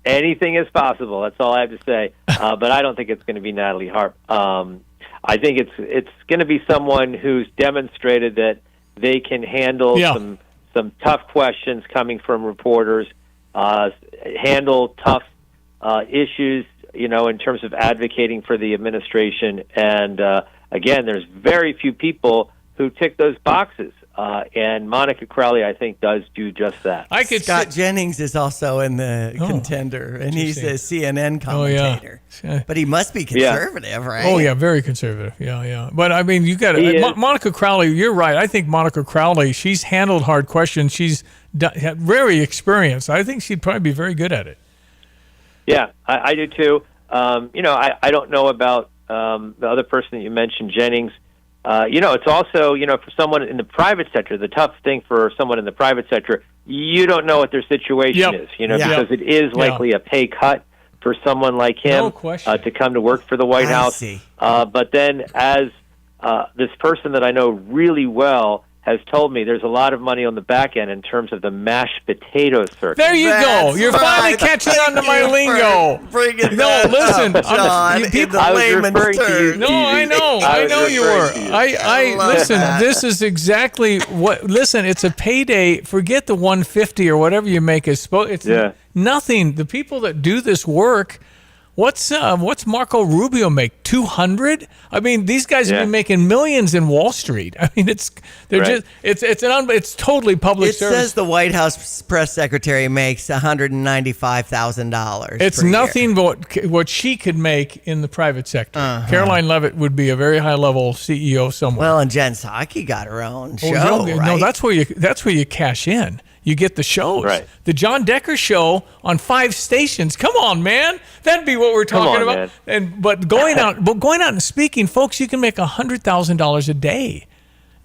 Anything is possible. That's all I have to say. But I don't think it's going to be Natalie Harp. I think it's going to be someone who's demonstrated that they can handle some tough questions coming from reporters, handle tough issues, in terms of advocating for the administration. And again, there's very few people who tick those boxes. And Monica Crowley, I think, does do just that. Scott Jennings is also in the contender, and he's a CNN commentator. But he must be conservative, right? Oh, yeah, very conservative. Yeah. But, I mean, you got Monica Crowley, you're right. I think Monica Crowley, she's handled hard questions. She's very experienced. I think she'd probably be very good at it. Yeah, I do, too. I don't know about the other person that you mentioned, Jennings. It's also, for someone in the private sector, the tough thing for someone in the private sector, you don't know what their situation is, because it is likely a pay cut for someone like him to come to work for the White House. But then as this person that I know really well has told me, there's a lot of money on the back end in terms of the mashed potato circuit. There you go. You're finally catching on to my lingo. Listen, John, people, I know you were. Listen, this is exactly what. Listen, it's a payday. Forget the $150 or whatever you make. It's nothing. The people that do this work. What's Marco Rubio make? $200? I mean, these guys have been making millions in Wall Street. I mean, it's totally public service. It says the White House press secretary makes $195,000. It's nothing but what she could make in the private sector. Caroline Leavitt would be a very high level CEO somewhere. Well, and Jen Psaki got her own show. Right? No, that's where you cash in. You get the shows. Right. The John Decker show on 5 stations. Come on, man. That'd be what we're talking about. Man. But going out and speaking, folks, you can make $100,000 a day.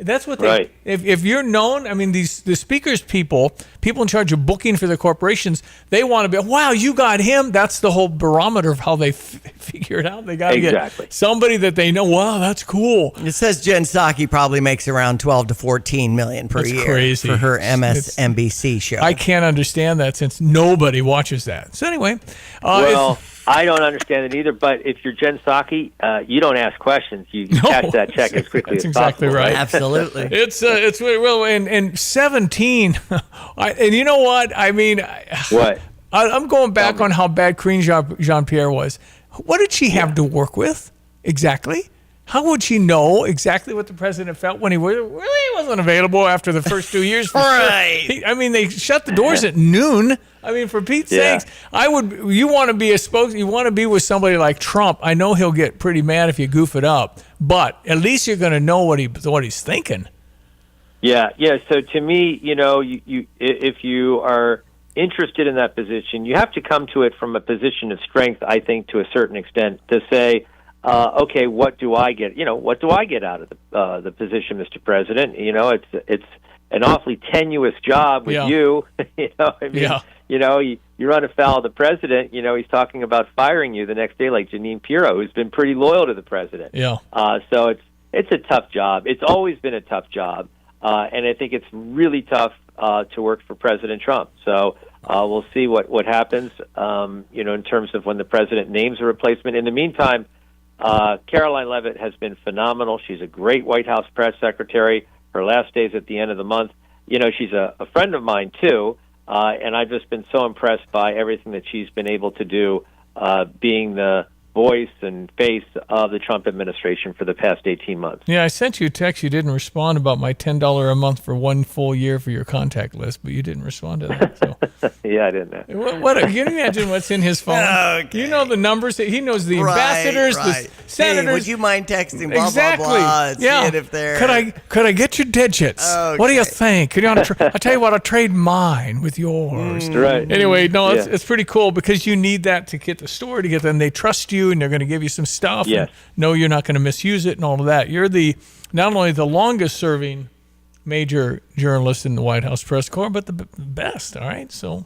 That's what they. Right. If you're known, I mean, the speakers people in charge of booking for the corporations, they want to be. Wow, you got him. That's the whole barometer of how they figure it out. They got to Exactly. get somebody that they know. Wow, that's cool. It says Jen Psaki probably makes around 12 to 14 million per year crazy. for her MSNBC show. I can't understand that since nobody watches that. So anyway, well, I don't understand it either. But if you're Jen Psaki, you don't ask questions. You cash that check as quickly as exactly possible. right. Absolutely. It's well, and 17. And you know what? I mean, what? I'm going back on how bad Queen Jean-Pierre was. What did she have to work with exactly? How would she know exactly what the president felt when he really wasn't available after the first 2 years? Right. I mean, they shut the doors at noon. I mean, for Pete's sakes, you want to be you want to be with somebody like Trump. I know he'll get pretty mad if you goof it up, but at least you're going to know what he's thinking. Yeah. So to me, you if you are interested in that position, you have to come to it from a position of strength, I think, to a certain extent, to say, okay, what do I get? What do I get out of the position, Mr. President? It's an awfully tenuous job with you. You run afoul of the president. He's talking about firing you the next day, like Jeanine Pirro, who's been pretty loyal to the president. Yeah. So it's a tough job. It's always been a tough job, and I think it's really tough to work for President Trump. So we'll see what happens. In terms of when the president names a replacement. In the meantime, Caroline Leavitt has been phenomenal. She's a great White House press secretary. Her last day's at the end of the month. She's a friend of mine, too, and I've just been so impressed by everything that she's been able to do, being the voice and face of the Trump administration for the past 18 months. Yeah, I sent you a text. You didn't respond about my $10 a month for 1 full year for your contact list, but you didn't respond to that. So. Yeah, I didn't know. Can you imagine what's in his phone? Okay. You know the numbers. He knows the ambassadors, the senators. Hey, would you mind texting blah, exactly. blah, blah, and yeah. seeing if they're... Could I get your digits? Okay. What do you think? I tell you what, I'll trade mine with yours. Right. Anyway, no, it's pretty cool because you need that to get the story to get them. They trust you, and they're going to give you some stuff. Yes. And know you're not going to misuse it and all of that. You're not only the longest serving major journalist in the White House press corps, but the best. All right. So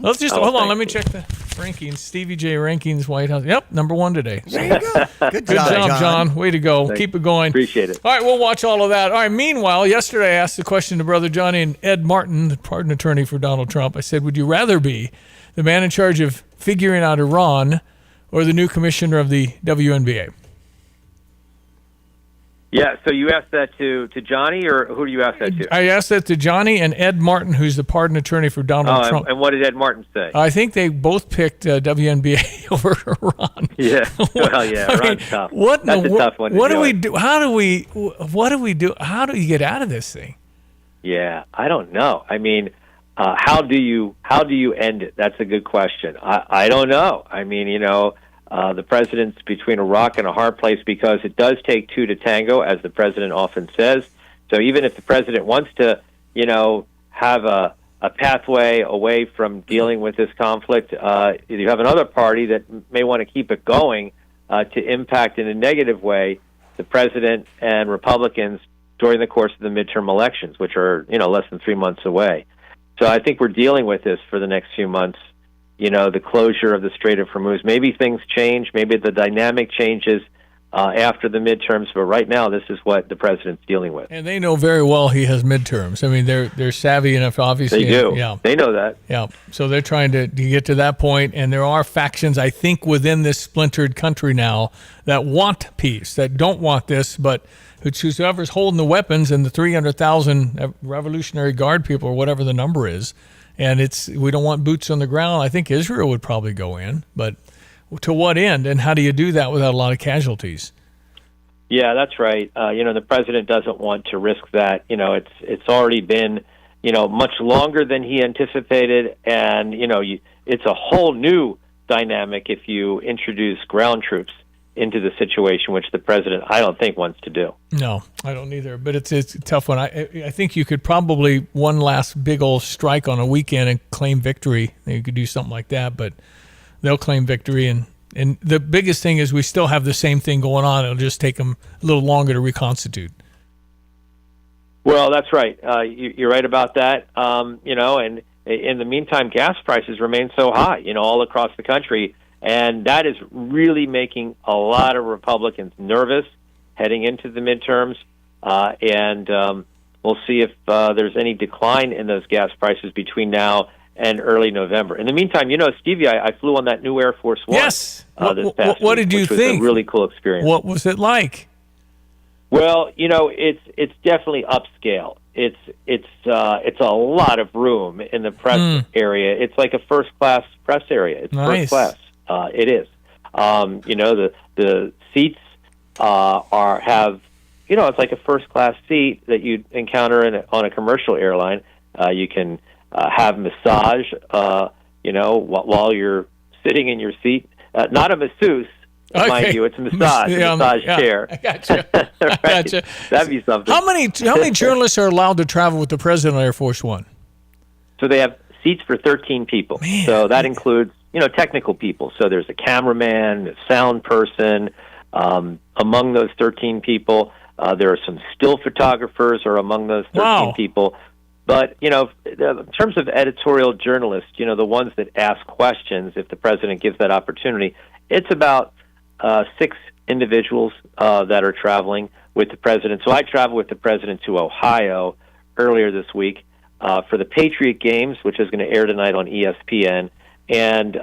let's just hold on. Let me check the rankings. Stevie J rankings, White House. Yep. #1 today. So, there you go. Good job, John. Way to go. Thanks. Keep it going. Appreciate it. All right. We'll watch all of that. All right. Meanwhile, yesterday I asked the question to Brother Johnny and Ed Martin, the pardon attorney for Donald Trump. I said, would you rather be the man in charge of figuring out Iran or the new commissioner of the WNBA? Yeah, so you asked that to Johnny, or who do you ask that to? I asked that to Johnny and Ed Martin, who's the pardon attorney for Donald Trump. And what did Ed Martin say? I think they both picked WNBA over Iran. Yeah, well, yeah, Iran's tough. That's a tough one. What do we do? What do we do? How do you get out of this thing? Yeah, I don't know. I mean, how do you end it? That's a good question. I don't know. I mean, the president's between a rock and a hard place because it does take two to tango, as the president often says. So even if the president wants to, have a pathway away from dealing with this conflict, you have another party that may want to keep it going to impact in a negative way the president and Republicans during the course of the midterm elections, which are, less than 3 months away. So I think we're dealing with this for the next few months. The closure of the Strait of Hormuz. Maybe things change. Maybe the dynamic changes after the midterms. But right now, this is what the president's dealing with. And they know very well he has midterms. I mean, they're savvy enough, obviously. They do. Yeah. They know that. Yeah. So they're trying to get to that point. And there are factions, I think, within this splintered country now that want peace, that don't want this, but whoever's holding the weapons and the 300,000 Revolutionary Guard people or whatever the number is. And we don't want boots on the ground. I think Israel would probably go in, but to what end? And how do you do that without a lot of casualties? Yeah, that's right. The president doesn't want to risk that. It's already been, much longer than he anticipated, and it's a whole new dynamic if you introduce ground troops into the situation, which the president, I don't think, wants to do. No, I don't either. But it's a tough one. I think you could probably one last big old strike on a weekend and claim victory. You could do something like that, but they'll claim victory. And the biggest thing is we still have the same thing going on. It'll just take them a little longer to reconstitute. Well, that's right. You're right about that. And in the meantime, gas prices remain so high, all across the country. And that is really making a lot of Republicans nervous heading into the midterms. We'll see if there's any decline in those gas prices between now and early November. In the meantime, Stevie, I flew on that new Air Force One. Yes. This past what week, did you which was think? a really cool experience. What was it like? Well, it's definitely upscale. It's a lot of room in the press area. It's like a first class press area. It's Nice. first class. It is. The seats have it's like a first class seat that you'd encounter on a commercial airline. You can have massage, while you're sitting in your seat. Not a masseuse. Okay. Mind you, it's a massage, chair. I gotcha. Right? Gotcha. That'd be something. How many journalists are allowed to travel with the president on Air Force One? So they have seats for 13 people. Man. So that includes, technical people. So there's a cameraman, a sound person. Among those 13 people, there are some still photographers are among those 13 people. But, in terms of editorial journalists, the ones that ask questions, if the president gives that opportunity, it's about 6 individuals that are traveling with the president. So I traveled with the president to Ohio earlier this week for the Patriot Games, which is going to air tonight on ESPN. And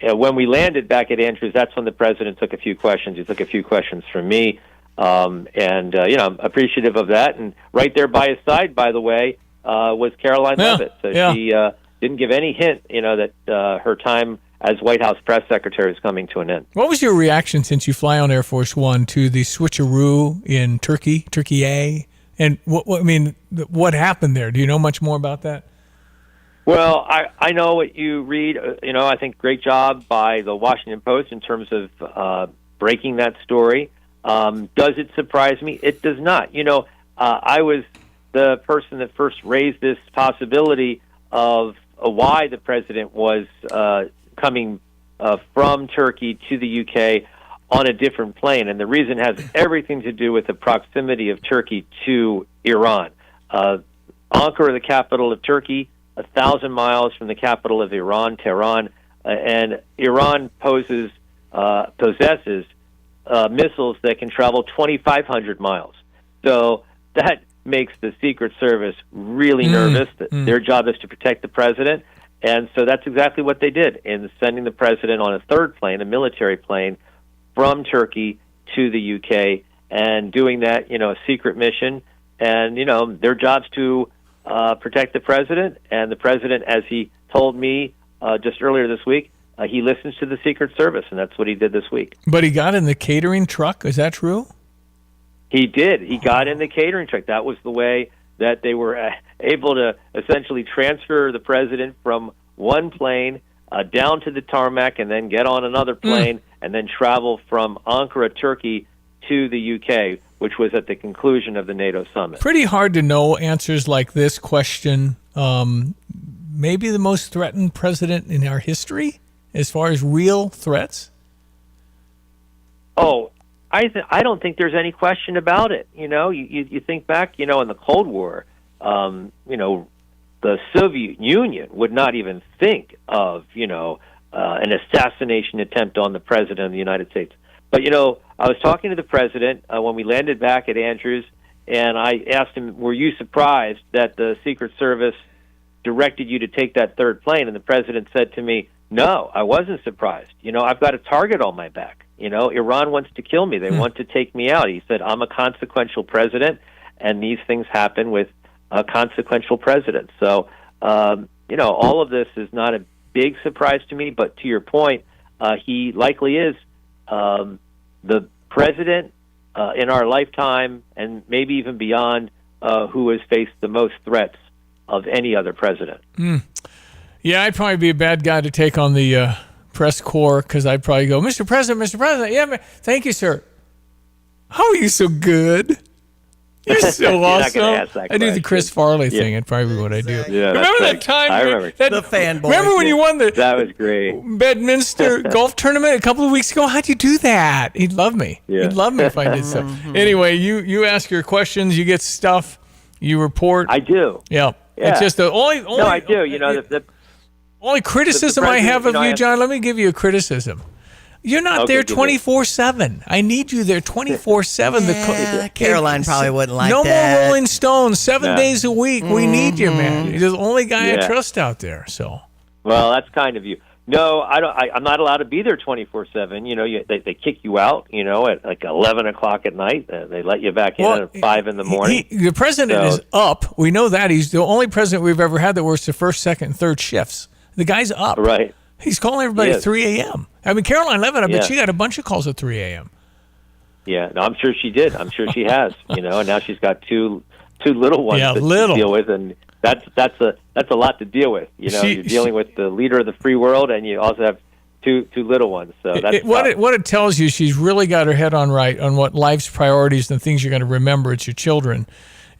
when we landed back at Andrews, that's when the president took a few questions. He took a few questions from me, I'm appreciative of that. And right there by his side, by the way, was Caroline Leavitt. So she didn't give any hint, that her time as White House press secretary is coming to an end. What was your reaction, since you fly on Air Force One, to the switcheroo in Turkey, and what happened there? Do you know much more about that? Well, I know what you read. I think great job by the Washington Post in terms of breaking that story. Does it surprise me? It does not. I was the person that first raised this possibility of why the president was coming from Turkey to the UK on a different plane. And the reason has everything to do with the proximity of Turkey to Iran. Ankara, the capital of Turkey, 1,000 miles from the capital of Iran, Tehran, and Iran possesses missiles that can travel 2,500 miles. So that makes the Secret Service really nervous. Their job is to protect the president. And so that's exactly what they did in sending the president on a third plane, a military plane, from Turkey to the UK, and doing that, a secret mission. And, their job's to protect the president. And the president, as he told me just earlier this week, he listens to the Secret Service, and that's what he did this week. But he got in the catering truck. Is that true? He did. He got in the catering truck. That was the way that they were able to essentially transfer the president from one plane down to the tarmac and then get on another plane and then travel from Ankara, Turkey, to the UK, which was at the conclusion of the NATO summit. Pretty hard to know answers like this question. Maybe the most threatened president in our history as far as real threats? Oh, I don't think there's any question about it. You think back, in the Cold War, the Soviet Union would not even think of, an assassination attempt on the president of the United States. But, I was talking to the president when we landed back at Andrews, and I asked him, were you surprised that the Secret Service directed you to take that third plane? And the president said to me, no, I wasn't surprised. I've got a target on my back. Iran wants to kill me. They want to take me out. He said, I'm a consequential president, and these things happen with consequential presidents. So, all of this is not a big surprise to me, but to your point, he likely is the president in our lifetime, and maybe even beyond, who has faced the most threats of any other president. Yeah, I'd probably be a bad guy to take on the press corps, because I'd probably go, Mr. President, yeah, thank you, sir. How are you so good? You're so awesome. I do the Chris Farley thing. That's probably what I do. Yeah, remember that time? I remember. The fanboy. Remember when you won the That was great. Bedminster golf tournament a couple of weeks ago? How'd you do that? He'd love me. Yeah. He'd love me if I did so. Anyway, you ask your questions, you get stuff. You report. I do. Yeah. Yeah. It's just the only. No, I do. You know, the only criticism I have of you, John, let me give you a criticism. You're not there 24/7. I need you there 24/7. Yeah, Caroline probably wouldn't like that. No more Rolling Stones. 7 days a week. We need you, man. You're the only guy I trust out there. So. Well, that's kind of you. No, I don't. I'm not allowed to be there 24/7. You know, they kick you out. You know, at like 11 o'clock at night. They let you back in at 5 in the morning. The president is up. We know that. He's the only president we've ever had that works the first, second, and third shifts. The guy's up. Right. He's calling everybody at 3 a.m. I mean, Caroline Levitt, I bet she got a bunch of calls at 3 a.m. Yeah, no, I'm sure she did. I'm sure she has. You know, and now she's got two little ones to deal with, and that's a lot to deal with. You know, you're dealing with the leader of the free world, and you also have two little ones. So that's what it tells you. She's really got her head on right on what life's priorities and things you're going to remember. It's your children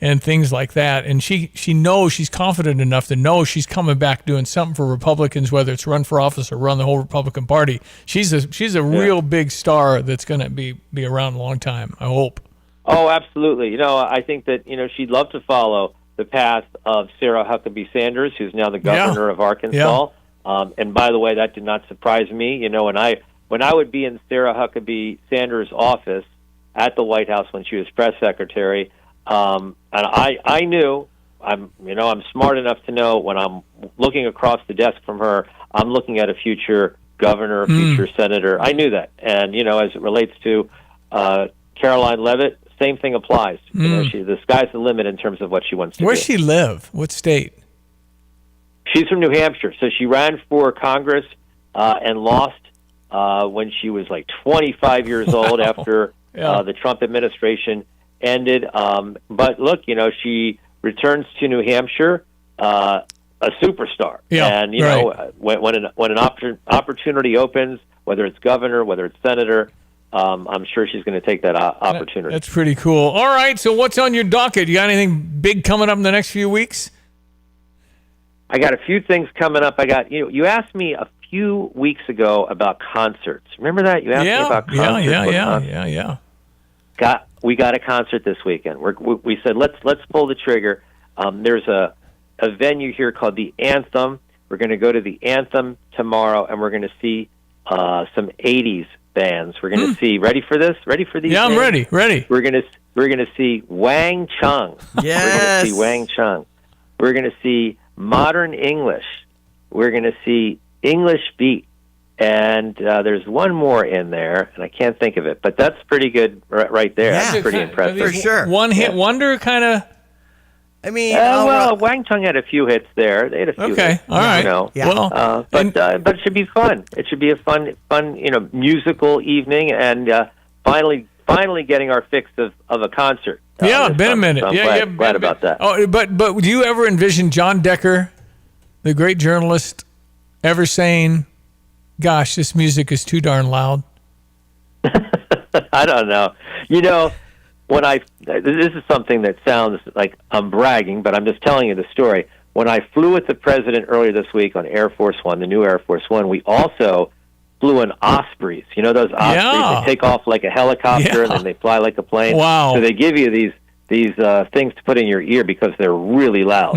and things like that. And she knows, she's confident enough to know she's coming back doing something for Republicans, whether it's run for office or run the whole Republican Party. She's a real big star that's going to be around a long time, I hope. Oh, absolutely. You know, I think that, you know, she'd love to follow the path of Sarah Huckabee Sanders, who's now the governor of Arkansas. Yeah. And by the way, that did not surprise me. You know, when I would be in Sarah Huckabee Sanders' office at the White House when she was press secretary, and I knew, I'm smart enough to know when I'm looking across the desk from her, I'm looking at a future governor, future senator. I knew that. And, you know, as it relates to Caroline Levitt, same thing applies. You know, the sky's the limit in terms of what she wants to do. Where's she live? What state? She's from New Hampshire. So she ran for Congress and lost when she was like 25 years old after the Trump administration ended. But look, you know, she returns to New Hampshire a superstar. Yeah, and, you know, when an opportunity opens, whether it's governor, whether it's senator, I'm sure she's going to take that opportunity. That's pretty cool. All right, so what's on your docket? You got anything big coming up in the next few weeks? I got a few things coming up. You asked me a few weeks ago about concerts. Remember that? You asked me about concerts. Yeah. We got a concert this weekend. We said let's pull the trigger. There's a venue here called the Anthem. We're going to go to the Anthem tomorrow, and we're going to see some 80s bands. We're going to see. Ready for this? Ready for these? Yeah, I'm ready. We're going to see Wang Chung. Yes. We're going to see Wang Chung. We're going to see Modern English. We're going to see English Beat. And there's one more in there, and I can't think of it, but that's pretty good right there. Yeah, that's pretty impressive. For sure. One-hit wonder kind of? I mean, Wang Chung had a few hits there. They had a few hits. Okay, all right. You know. Yeah. Well, but it should be fun. It should be a fun, musical evening, and finally getting our fix of a concert. Been a minute. So I'm glad about that. Oh, but do you ever envision John Decker, the great journalist, ever saying, "Gosh, this music is too darn loud"? I don't know. You know, this is something that sounds like I'm bragging, but I'm just telling you the story. When I flew with the president earlier this week on Air Force One, the new Air Force One, we also flew in Ospreys. You know those Ospreys? They take off like a helicopter and then they fly like a plane. Wow. So they give you these things to put in your ear because they're really loud.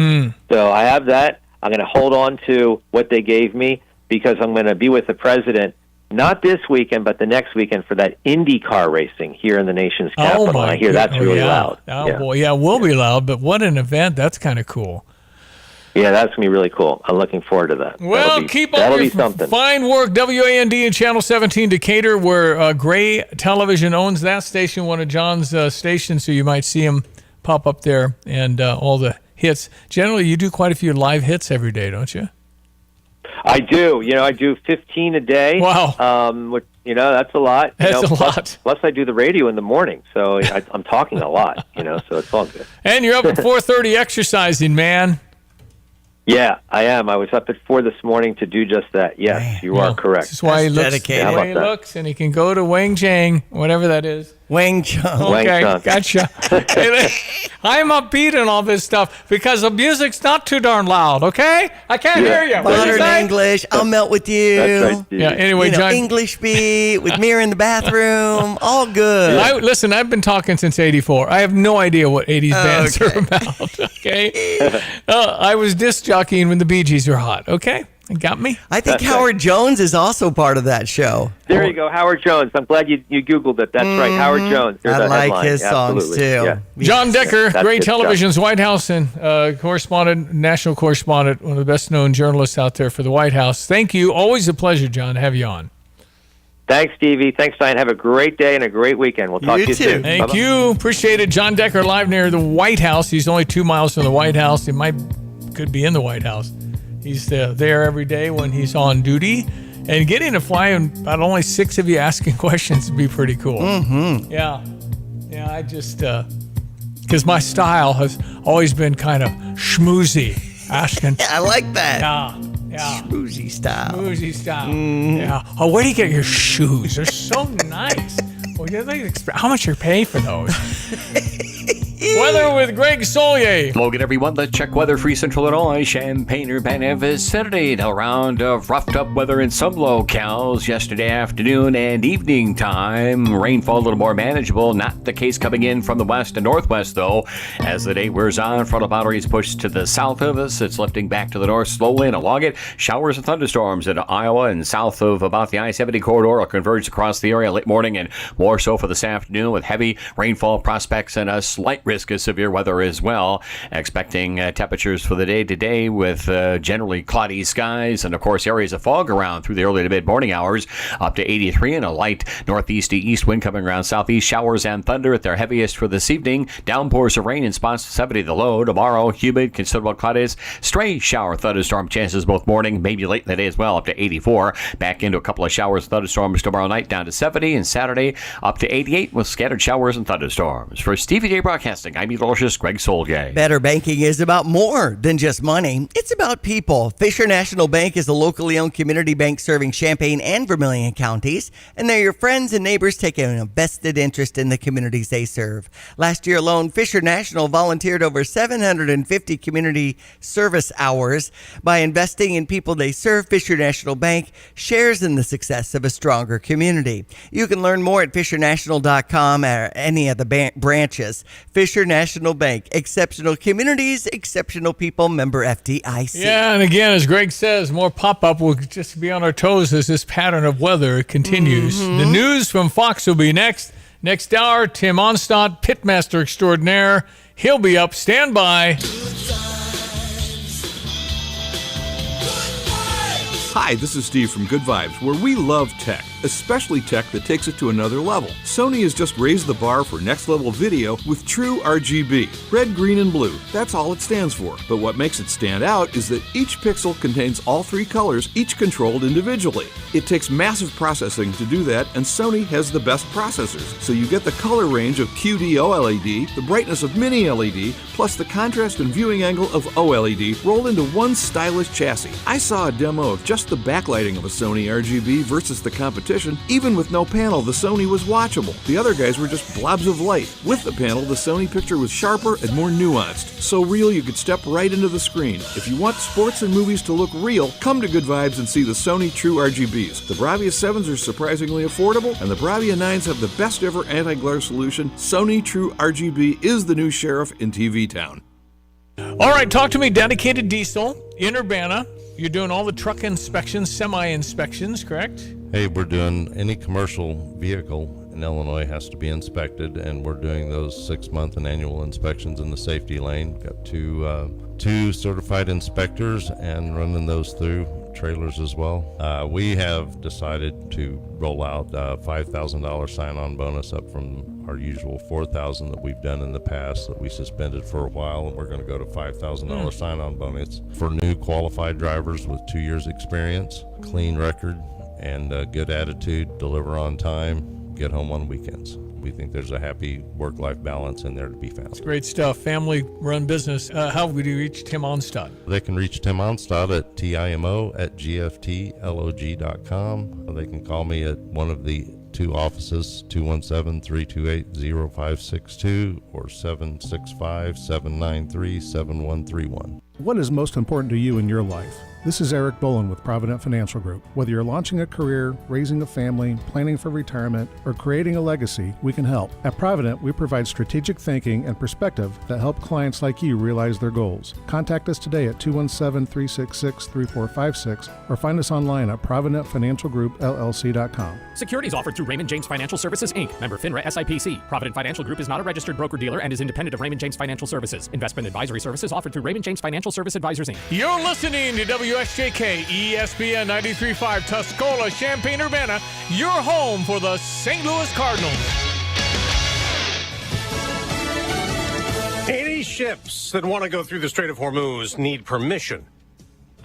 So I have that. I'm going to hold on to what they gave me because I'm going to be with the president, not this weekend, but the next weekend for that IndyCar racing here in the nation's capital. I hear that's really loud. Oh, boy. Yeah, it will be loud, but what an event. That's kind of cool. Yeah, that's going to be really cool. I'm looking forward to that. Well, keep up your fine work. WAND and Channel 17 Decatur, where Gray Television owns that station, one of John's stations, so you might see him pop up there and all the hits. Generally, you do quite a few live hits every day, don't you? I do. You know, I do 15 a day. Wow. Which, you know, that's a lot. That's a lot. Plus, I do the radio in the morning, so I'm talking a lot, you know, so it's all good. And you're up at 4:30 exercising, man. Yeah, I am. I was up at 4 this morning to do just that. Yes, you are correct. That's why he looks the way he looks, and he can go to Wang Chang, whatever that is. Wang Chung. Okay, Wang Chung. gotcha. I'm upbeat and all this stuff because the music's not too darn loud, okay? I can't hear you. Modern English. I'll melt with you. That's right, Steve. Yeah, anyway, John. English beat with mirror in the bathroom. All good. Listen, I've been talking since '84. I have no idea what '80s bands are about, okay? I was disc jockeying when the Bee Gees were hot, okay? You got me? I think Howard Jones is also part of that show. There you go, Howard Jones. I'm glad you Googled it. That's right, Howard Jones. There's I that like headline. his songs, Absolutely. too. Yeah. John Decker, That's great good stuff. television's White House and correspondent, national correspondent, one of the best-known journalists out there for the White House. Thank you. Always a pleasure, John, to have you on. Thanks, Stevie. Thanks, Diane. Have a great day and a great weekend. We'll talk to you soon. Thank Bye-bye. you. Appreciate it. John Decker live near the White House. He's only 2 miles from the White House. He could be in the White House. He's there every day when he's on duty. And getting to fly and about only 6 of you asking questions would be pretty cool. Mm-hmm. Yeah. Yeah, I just, because my style has always been kind of schmoozy, asking. I like that. Yeah. Schmoozy style. Schmoozy style. Yeah. Oh, where do you get your shoes? They're so nice. Well, how much you pay for those? Weather with Greg Solier. Logan, everyone. Let's check weather for Central Illinois. Champaign-Urbana vicinity. A round of roughed up weather in some locales yesterday afternoon and evening time. Rainfall a little more manageable. Not the case coming in from the west and northwest, though. As the day wears on, frontal boundaries push to the south of us. It's lifting back to the north slowly and along it. Showers and thunderstorms in Iowa and south of about the I-70 corridor will converge across the area late morning and more so for this afternoon with heavy rainfall prospects and a slight risk of severe weather as well. Expecting temperatures for the day today with generally cloudy skies and, of course, areas of fog around through the early to mid-morning hours up to 83 and a light northeast to east wind coming around southeast. Showers and thunder at their heaviest for this evening. Downpours of rain in spots to 70 the low. Tomorrow, humid, considerable clouds. Stray shower thunderstorm chances both morning, maybe late in the day as well, up to 84. Back into a couple of showers and thunderstorms tomorrow night down to 70 and Saturday up to 88 with scattered showers and thunderstorms. For Stevie J Broadcasting, I'm meteorologist Greg Solgay. Better banking is about more than just money. It's about people. Fisher National Bank is a locally owned community bank serving Champaign and Vermilion counties, and they're your friends and neighbors taking a vested interest in the communities they serve. Last year alone, Fisher National volunteered over 750 community service hours. By investing in people they serve, Fisher National Bank shares in the success of a stronger community. You can learn more at fishernational.com or any of the branches. Fisher National Bank, exceptional communities, exceptional people, member FDIC. Yeah, and again, as Greg says, more pop-up. We'll just be on our toes as this pattern of weather continues. The news from Fox will be next. Next hour, Tim Onstadt, pitmaster extraordinaire. He'll be up. Stand by. Hi, this is Steve from Good Vibes, where we love tech, especially tech that takes it to another level. Sony has just raised the bar for next-level video with true RGB. Red, green, and blue. That's all it stands for. But what makes it stand out is that each pixel contains all 3 colors, each controlled individually. It takes massive processing to do that, and Sony has the best processors. So you get the color range of QD OLED, the brightness of Mini LED, plus the contrast and viewing angle of OLED rolled into one stylish chassis. I saw a demo of just the backlighting of a Sony RGB versus the competition. Even with no panel, the Sony was watchable. The other guys were just blobs of light. With the panel, the Sony picture was sharper and more nuanced. So real you could step right into the screen. If you want sports and movies to look real, come to Good Vibes and see the Sony True RGBs. The Bravia 7s are surprisingly affordable, and the Bravia 9s have the best ever anti-glare solution. Sony True RGB is the new sheriff in TV Town. All right, talk to me. Dedicated Diesel in Urbana. You're doing all the truck inspections, semi-inspections, correct? Hey, we're doing any commercial vehicle in Illinois has to be inspected, and we're doing those 6-month and annual inspections in the safety lane. Got two certified inspectors and running those through trailers as well. We have decided to roll out a $5,000 sign-on bonus up from our usual $4,000 that we've done in the past that we suspended for a while, and we're going to go to $5,000 sign-on bonus for new qualified drivers with 2 years experience, clean record, and a good attitude, deliver on time, get home on weekends. We think there's a happy work-life balance in there to be found. Great stuff. Family-run business. How would you reach Tim Onstadt? They can reach Tim Onstadt at TIMO@GFTLOG.com. They can call me at one of the 2 offices, 217-328-0562 or 765-793-7131. What is most important to you in your life? This is Eric Bolin with Provident Financial Group. Whether you're launching a career, raising a family, planning for retirement, or creating a legacy, we can help. At Provident, we provide strategic thinking and perspective that help clients like you realize their goals. Contact us today at 217-366-3456 or find us online at providentfinancialgroupllc.com. Securities offered through Raymond James Financial Services, Inc., member FINRA SIPC. Provident Financial Group is not a registered broker-dealer and is independent of Raymond James Financial Services. Investment advisory services offered through Raymond James Financial Service Advisors, Inc. You're listening to WSJK ESPN 93.5 Tuscola, Champaign-Urbana, your home for the St. Louis Cardinals. 80 ships that want to go through the Strait of Hormuz need permission.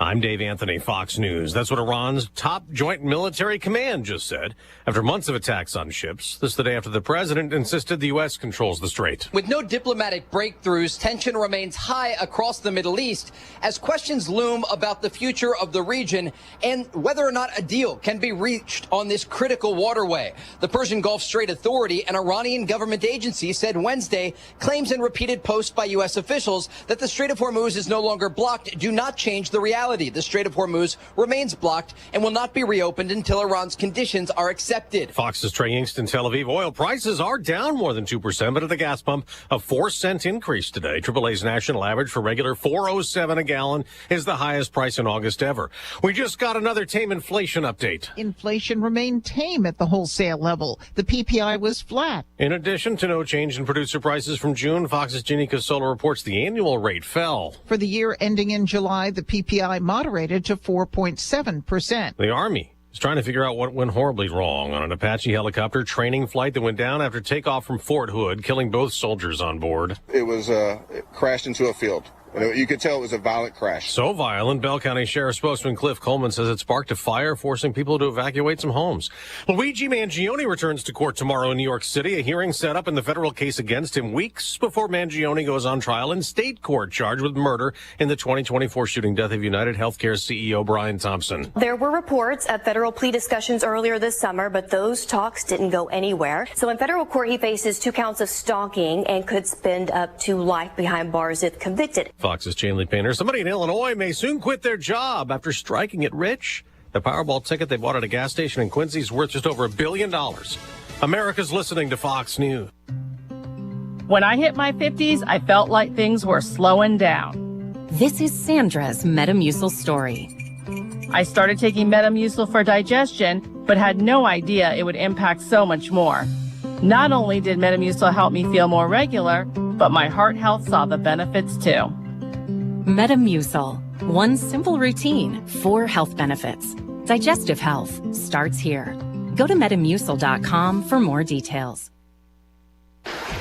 I'm Dave Anthony, Fox News. That's what Iran's top joint military command just said after months of attacks on ships. This the day after the president insisted the U.S. controls the strait. With no diplomatic breakthroughs, tension remains high across the Middle East as questions loom about the future of the region and whether or not a deal can be reached on this critical waterway. The Persian Gulf Strait Authority, an Iranian government agency, said Wednesday claims and repeated posts by U.S. officials that the Strait of Hormuz is no longer blocked do not change the reality. The Strait of Hormuz remains blocked and will not be reopened until Iran's conditions are accepted. Fox's Trey Yingst in Tel Aviv. Oil prices are down more than 2%, but at the gas pump, a 4-cent increase today. AAA's national average for regular $4.07 a gallon is the highest price in August ever. We just got another tame inflation update. Inflation remained tame at the wholesale level. The PPI was flat. In addition to no change in producer prices from June, Fox's Ginny Casola reports the annual rate fell. For the year ending in July, the PPI moderated to 4.7%. The Army is trying to figure out what went horribly wrong on an Apache helicopter training flight that went down after takeoff from Fort Hood, killing both soldiers on board. It crashed into a field. You could tell it was a violent crash. So violent, Bell County Sheriff spokesman Cliff Coleman says it sparked a fire, forcing people to evacuate some homes. Luigi Mangione returns to court tomorrow in New York City. A hearing set up in the federal case against him weeks before Mangione goes on trial in state court, charged with murder in the 2024 shooting death of United Healthcare CEO Brian Thompson. There were reports of federal plea discussions earlier this summer, but those talks didn't go anywhere. So in federal court, he faces 2 counts of stalking and could spend up to life behind bars if convicted. Fox's Chainley Painter. Somebody in Illinois may soon quit their job after striking it rich. The Powerball ticket they bought at a gas station in Quincy is worth just over $1 billion. America's listening to Fox News. When I hit my 50s, I felt like things were slowing down. This is Sandra's Metamucil story. I started taking Metamucil for digestion, but had no idea it would impact so much more. Not only did Metamucil help me feel more regular, but my heart health saw the benefits too. Metamucil. One simple routine, 4 health benefits. Digestive health starts here. Go to Metamucil.com for more details.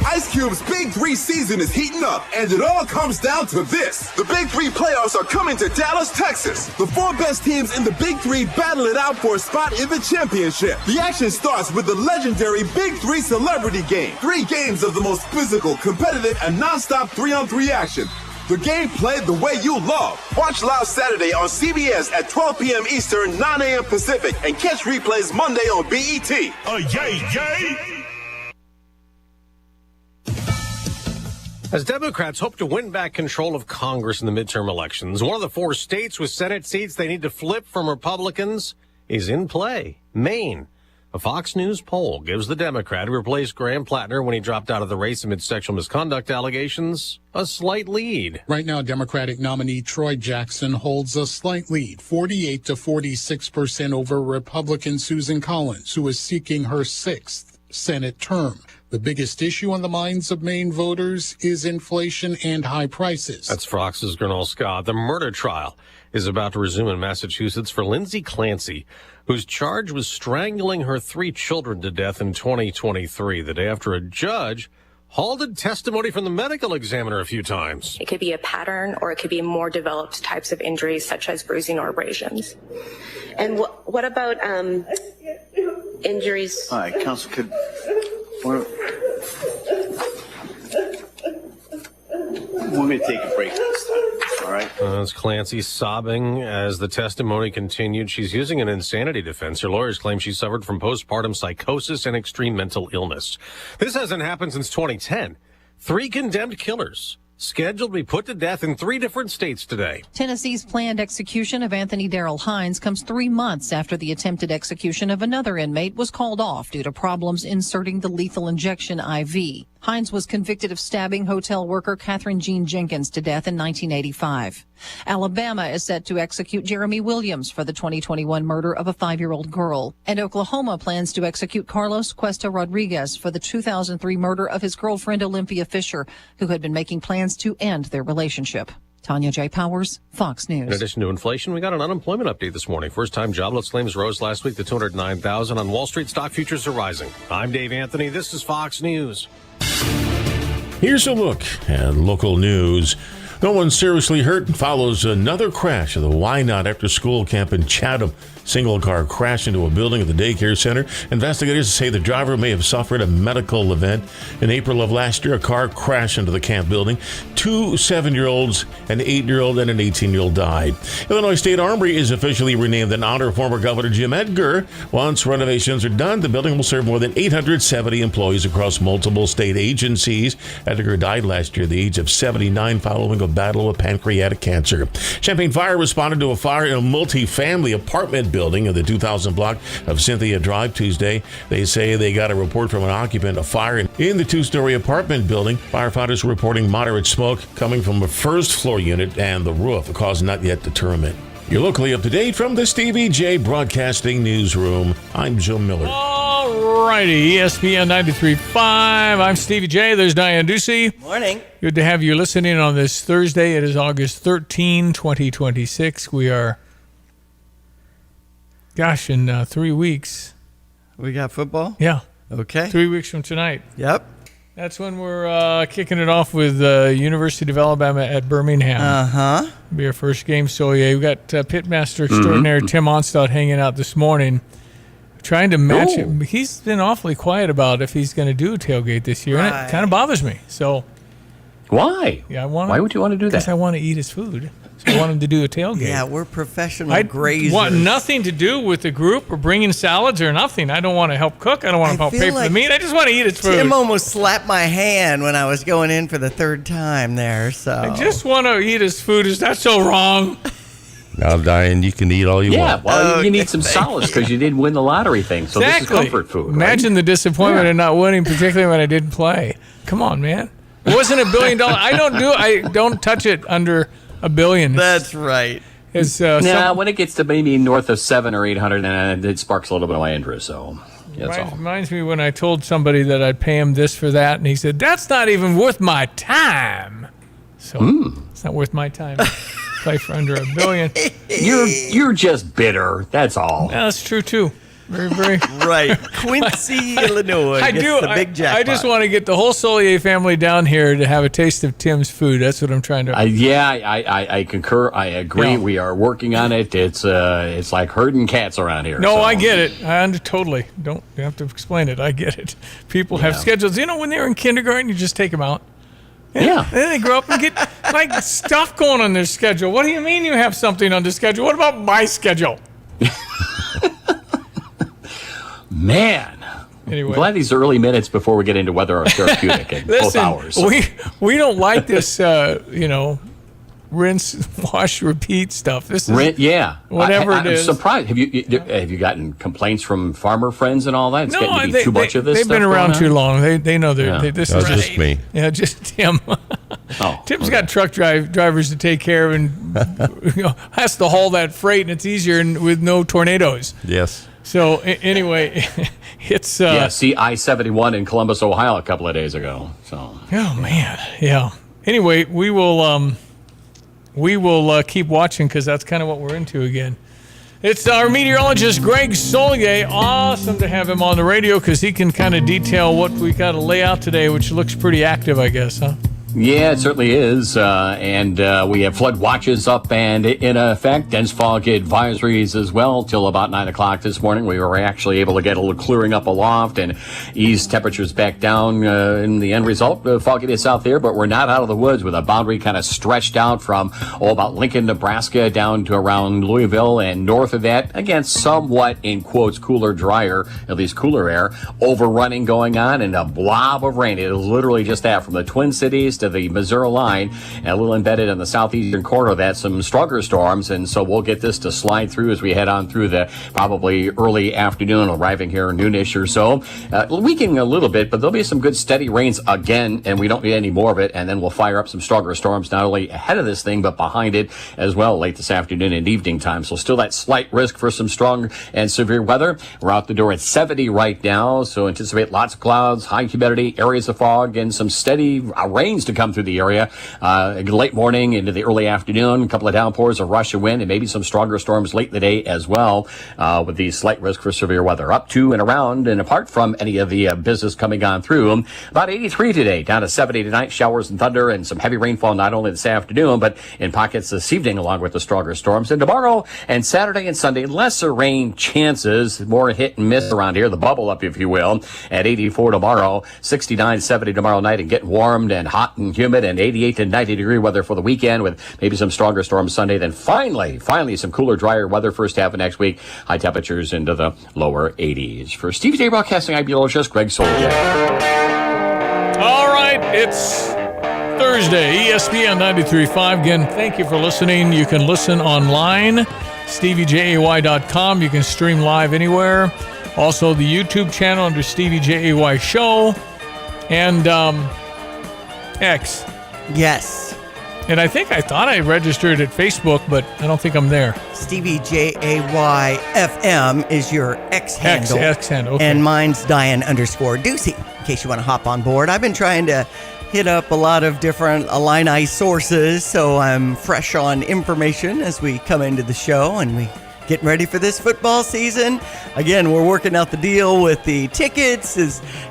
Ice Cube's Big 3 season is heating up, and it all comes down to this. The Big 3 playoffs are coming to Dallas, Texas. The 4 best teams in the Big 3 battle it out for a spot in the championship. The action starts with the legendary Big 3 Celebrity Game. 3 games of the most physical, competitive, and non-stop 3-on-3 action. The game played the way you love. Watch live Saturday on CBS at 12 p.m. Eastern, 9 a.m. Pacific, and catch replays Monday on BET. Yay! As Democrats hope to win back control of Congress in the midterm elections, one of the 4 states with Senate seats they need to flip from Republicans is in play, Maine. A Fox News poll gives the Democrat who replaced Graham Plattner when he dropped out of the race amid sexual misconduct allegations a slight lead. Right now, Democratic nominee Troy Jackson holds a slight lead, 48 to 46% over Republican Susan Collins, who is seeking her 6th Senate term. The biggest issue on the minds of Maine voters is inflation and high prices. That's Fox's Gernal Scott. The murder trial is about to resume in Massachusetts for Lindsay Clancy, who's charged with strangling her 3 children to death in 2023, the day after a judge halted testimony from the medical examiner a few times. It could be a pattern, or it could be more developed types of injuries, such as bruising or abrasions. And what about injuries? All right, Counsel, could... We're going to take a break this time. all right? That's Clancy sobbing as the testimony continued. She's using an insanity defense. Her lawyers claim she suffered from postpartum psychosis and extreme mental illness. This hasn't happened since 2010. 3 condemned killers scheduled to be put to death in 3 different states today. Tennessee's planned execution of Anthony Darrell Hines comes 3 months after the attempted execution of another inmate was called off due to problems inserting the lethal injection IV. Hines was convicted of stabbing hotel worker Catherine Jean Jenkins to death in 1985. Alabama is set to execute Jeremy Williams for the 2021 murder of a 5-year-old girl. And Oklahoma plans to execute Carlos Cuesta Rodriguez for the 2003 murder of his girlfriend Olympia Fisher, who had been making plans to end their relationship. Tanya J. Powers, Fox News. In addition to inflation, we got an unemployment update this morning. First-time jobless claims rose last week to 209,000. On Wall Street, stock futures are rising. I'm Dave Anthony. This is Fox News. Here's a look at local news. No one seriously hurt follows another crash of the Why Not After School camp in Chatham. Single car crashed into a building at the daycare center. Investigators say the driver may have suffered a medical event. In April of last year, a car crashed into the camp building. 2 7-year-olds, an 8-year-old, and an 18-year-old died. Illinois State Armory is officially renamed in honor of former Governor Jim Edgar. Once renovations are done, the building will serve more than 870 employees across multiple state agencies. Edgar died last year at the age of 79 following a battle with pancreatic cancer. Champaign Fire responded to a fire in a multi-family apartment building in the 2000 block of Cynthia Drive Tuesday. They say they got a report from an occupant of fire in the 2-story apartment building. Firefighters were reporting moderate smoke coming from a first-floor unit and the roof. The cause not yet determined. You're locally up to date from the Stevie J Broadcasting Newsroom. I'm Joe Miller. All righty, ESPN 93.5. I'm Stevie J. There's Diane Ducey. Morning. Good to have you listening on this Thursday. It is August 13, 2026. We are, in 3 weeks. We got football? Yeah. Okay. 3 weeks from tonight. Yep. That's when we're kicking it off with University of Alabama at Birmingham. Uh-huh. Be our first game. So, yeah, we've got Pitmaster extraordinaire Tim Onstad hanging out this morning, trying to match it. He's been awfully quiet about if he's going to do a tailgate this year, and it kind of bothers me. So, why? Yeah, why would you want to do that? Because I want to eat his food. So I want him to do a tailgate. Yeah, we're professional I grazers. want nothing to do with the group or bringing salads or nothing. I don't want to help cook. I don't want to help pay for the meat. I just want to eat its food. Tim almost slapped my hand when I was going in for the 3rd time there. So I just want to eat his food. Is that so wrong? Now, Diane, you can eat all you want. Yeah, well, you can eat some solids because you didn't win the lottery thing. So this is comfort food. Right? Imagine the disappointment of not winning, particularly when I didn't play. Come on, man. It wasn't $1 billion. I don't touch it under $1 billion. That's right. When it gets to maybe north of 700 or 800, then it sparks a little bit of my interest. So that's all. Reminds me when I told somebody that I'd pay him this for that, and he said, "That's not even worth my time." So it's not worth my time. Play for under $1 billion. You're just bitter. That's all. Yeah, that's true too. Very, very right. Quincy, Illinois. The big jackpot. I just want to get the whole Solier family down here to have a taste of Tim's food. That's what I'm trying to. I concur. I agree. Yeah. We are working on it. It's like herding cats around here. No, I get it. I totally don't. You have to explain it. I get it. People have schedules. You know, when they were in kindergarten, you just take them out. Yeah. Then they grow up and get like stuff going on their schedule. What do you mean you have something on the schedule? What about my schedule? Man. Anyway. I'm glad these early minutes before we get into whether our therapeutic in both hours. We don't like this, rinse, wash, repeat stuff. This is whatever it is. I'm surprised. Have you gotten complaints from farmer friends and all that? It's getting to be too much of this. They've been around too long. They know this is just me. Yeah, just Tim. Tim's got truck drivers to take care of and has to haul that freight, and it's easier with no tornadoes. Yes. So anyway, it's see I-71 in Columbus, Ohio, a couple of days ago. So oh man, yeah. Anyway, we will keep watching because that's kind of what we're into again. It's our meteorologist Greg Solier. Awesome to have him on the radio because he can kind of detail what we got to lay out today, which looks pretty active, I guess, huh? Yeah, it certainly is. And we have flood watches up and in effect. Dense fog advisories as well till about 9 o'clock this morning. We were actually able to get a little clearing up aloft and ease temperatures back down in the end result. Fogginess out there, but we're not out of the woods with a boundary kind of stretched out from about Lincoln, Nebraska down to around Louisville and north of that. Again, somewhat in quotes cooler, drier, at least cooler air, overrunning going on and a blob of rain. It is literally just that from the Twin Cities to the Missouri line, and a little embedded in the southeastern corner of that, some stronger storms, and so we'll get this to slide through as we head on through the probably early afternoon, arriving here noonish or so. Weakening a little bit, but there'll be some good steady rains again, and we don't need any more of it, and then we'll fire up some stronger storms not only ahead of this thing, but behind it as well late this afternoon and evening time. So still that slight risk for some strong and severe weather. We're out the door at 70 right now, so anticipate lots of clouds, high humidity, areas of fog, and some steady rains to come through the area late morning into the early afternoon. A couple of downpours, a rush of wind, and maybe some stronger storms late in the day as well, with the slight risk for severe weather. Up to and around and apart from any of the business coming on through. About 83 today, down to 70 tonight. Showers and thunder and some heavy rainfall not only this afternoon, but in pockets this evening along with the stronger storms. And tomorrow and Saturday and Sunday, lesser rain chances, more hit and miss around here, the bubble up, if you will, at 84 tomorrow, 69, 70 tomorrow night, and getting warmed and hot and humid, and 88 to 90 degree weather for the weekend with maybe some stronger storms Sunday. Then finally some cooler, drier weather first half of next week. High temperatures into the lower 80s. For Steve J. Broadcasting, I'm meteorologist Greg Soldier. All right, it's Thursday, ESPN 93.5. Again, thank you for listening. You can listen online, StevieJAY.com. You can stream live anywhere. Also, the YouTube channel under Stevie J.A.Y. Show. And X. Yes. And I thought I registered at Facebook, but I don't think I'm there. Stevie J.A.Y. FM is your X handle. X handle, okay. And mine's Diane_Ducey, in case you want to hop on board. I've been trying to hit up a lot of different Illini sources, so I'm fresh on information as we come into the show and we getting ready for this football season. Again, we're working out the deal with the tickets.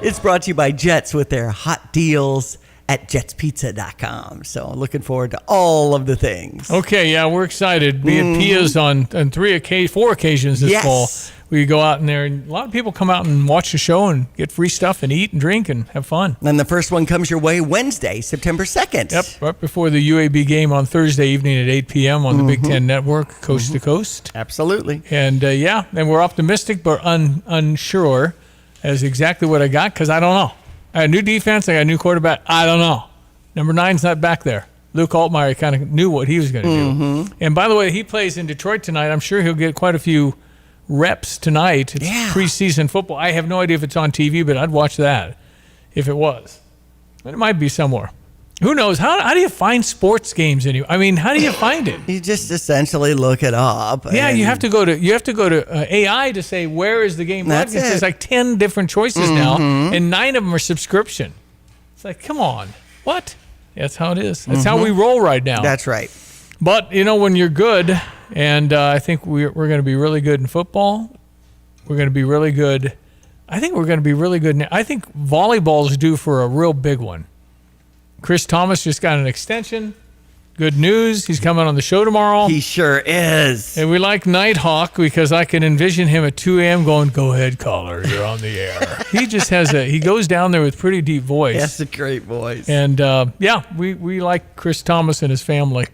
It's brought to you by Jets with their hot deals at jetspizza.com. So looking forward to all of the things. Okay, yeah, we're excited. Be at Pia's on 4 occasions this fall. We go out in there, and a lot of people come out and watch the show and get free stuff and eat and drink and have fun. And the first one comes your way Wednesday, September 2nd. Yep, right before the UAB game on Thursday evening at 8 p.m. on the Big Ten Network, coast to coast. Absolutely. And and we're optimistic but unsure as exactly what I got, because I don't know. I got a new defense, I got a new quarterback. I don't know. Number 9's not back there. Luke Altmaier kind of knew what he was going to do. And by the way, he plays in Detroit tonight. I'm sure he'll get quite a few reps tonight. It's preseason football. I have no idea if it's on TV, but I'd watch that if it was. And it might be somewhere. Who knows? How do you find sports games anyway? I mean, how do you find it? You just essentially look it up. Yeah, you have to go to AI to say where is the game broadcast. There's like 10 different choices now, and 9 of them are subscription. It's like, come on, what? That's how it is. That's how we roll right now. That's right. But when you're good, and I think we're going to be really good in football. We're going to be really good. I think we're going to be really good. I think volleyball is due for a real big one. Chris Thomas just got an extension. Good news. He's coming on the show tomorrow. He sure is. And we like Nighthawk because I can envision him at 2 a.m. going, "Go ahead, caller. You're on the air." He just has he goes down there with pretty deep voice. He has a great voice. And, we like Chris Thomas and his family.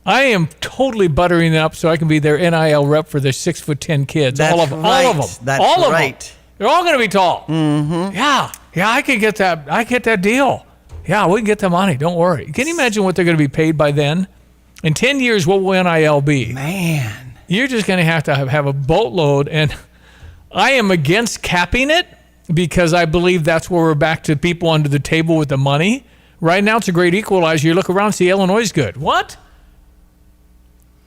I am totally buttering it up so I can be their NIL rep for their 6'10" kids. That's all of them. Right. All of them. That's all right. Of them. They're all going to be tall. Yeah, I can get that. I get that deal. Yeah, we can get the money. Don't worry. Can you imagine what they're going to be paid by then? In 10 years, what will NIL be? Man. You're just going to have a boatload. And I am against capping it because I believe that's where we're back to people under the table with the money. Right now, it's a great equalizer. You look around and see Illinois is good. What?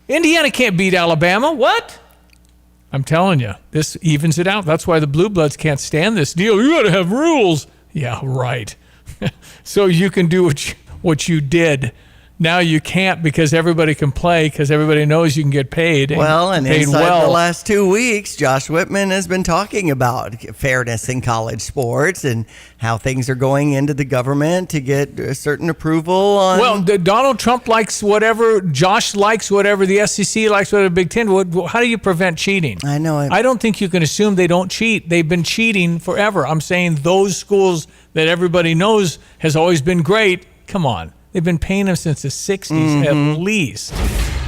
Indiana can't beat Alabama. What? I'm telling you, this evens it out. That's why the Blue Bloods can't stand this deal. You got to have rules. Yeah, right. So you can do what you did Now you can't because everybody can play because everybody knows you can get paid. Well, and paid inside the last 2 weeks, Josh Whitman has been talking about fairness in college sports and how things are going into the government to get a certain approval on. Well, Donald Trump likes whatever, Josh likes whatever, the SEC likes whatever, Big Ten. How do you prevent cheating? I know it. I don't think you can assume they don't cheat. They've been cheating forever. I'm saying those schools that everybody knows has always been great. Come on. They've been paying them since the 60s at least.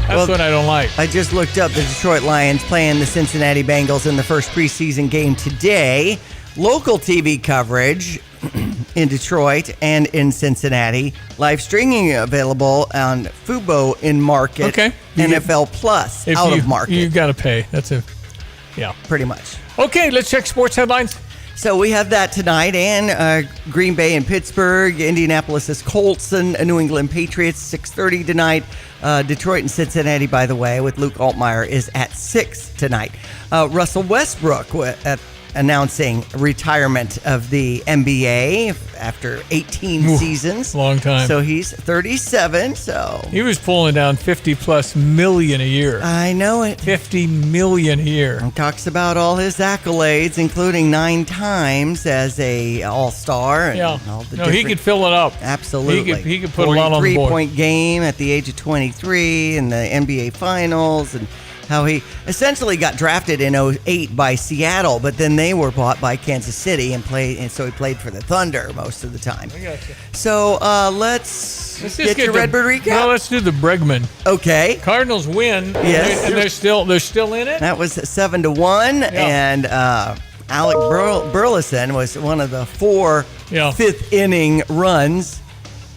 That's what I don't like. I just looked up the Detroit Lions playing the Cincinnati Bengals in the first preseason game today. Local TV coverage in Detroit and in Cincinnati. Live streaming available on Fubo in market. Okay. NFL Plus out of market. You got to pay. That's it. Yeah. Pretty much. Okay, let's check sports headlines. So we have that tonight, and Green Bay and Pittsburgh, Indianapolis' Colts and New England Patriots, 6:30 tonight. Detroit and Cincinnati, by the way, with Luke Altmaier, is at 6 tonight. Russell Westbrook announcing retirement of the NBA after 18 seasons. Long time. So he's 37. So he was pulling down $50+ million a year. I know it. $50 million a year. And talks about all his accolades, including 9 times as a All-Star. And all the he could fill it up. Absolutely. He could put a lot on the board. 43-point game at the age of 23 in the NBA Finals, and how he essentially got drafted in 2008 by Seattle, but then they were bought by Kansas City and so he played for the Thunder most of the time. I gotcha. So let's get your Redbird recap. No, let's do the Bregman. Okay. Cardinals win. Yes. And they're still in it? That was 7-1, and Alec Burleson was one of the 4 fifth inning runs.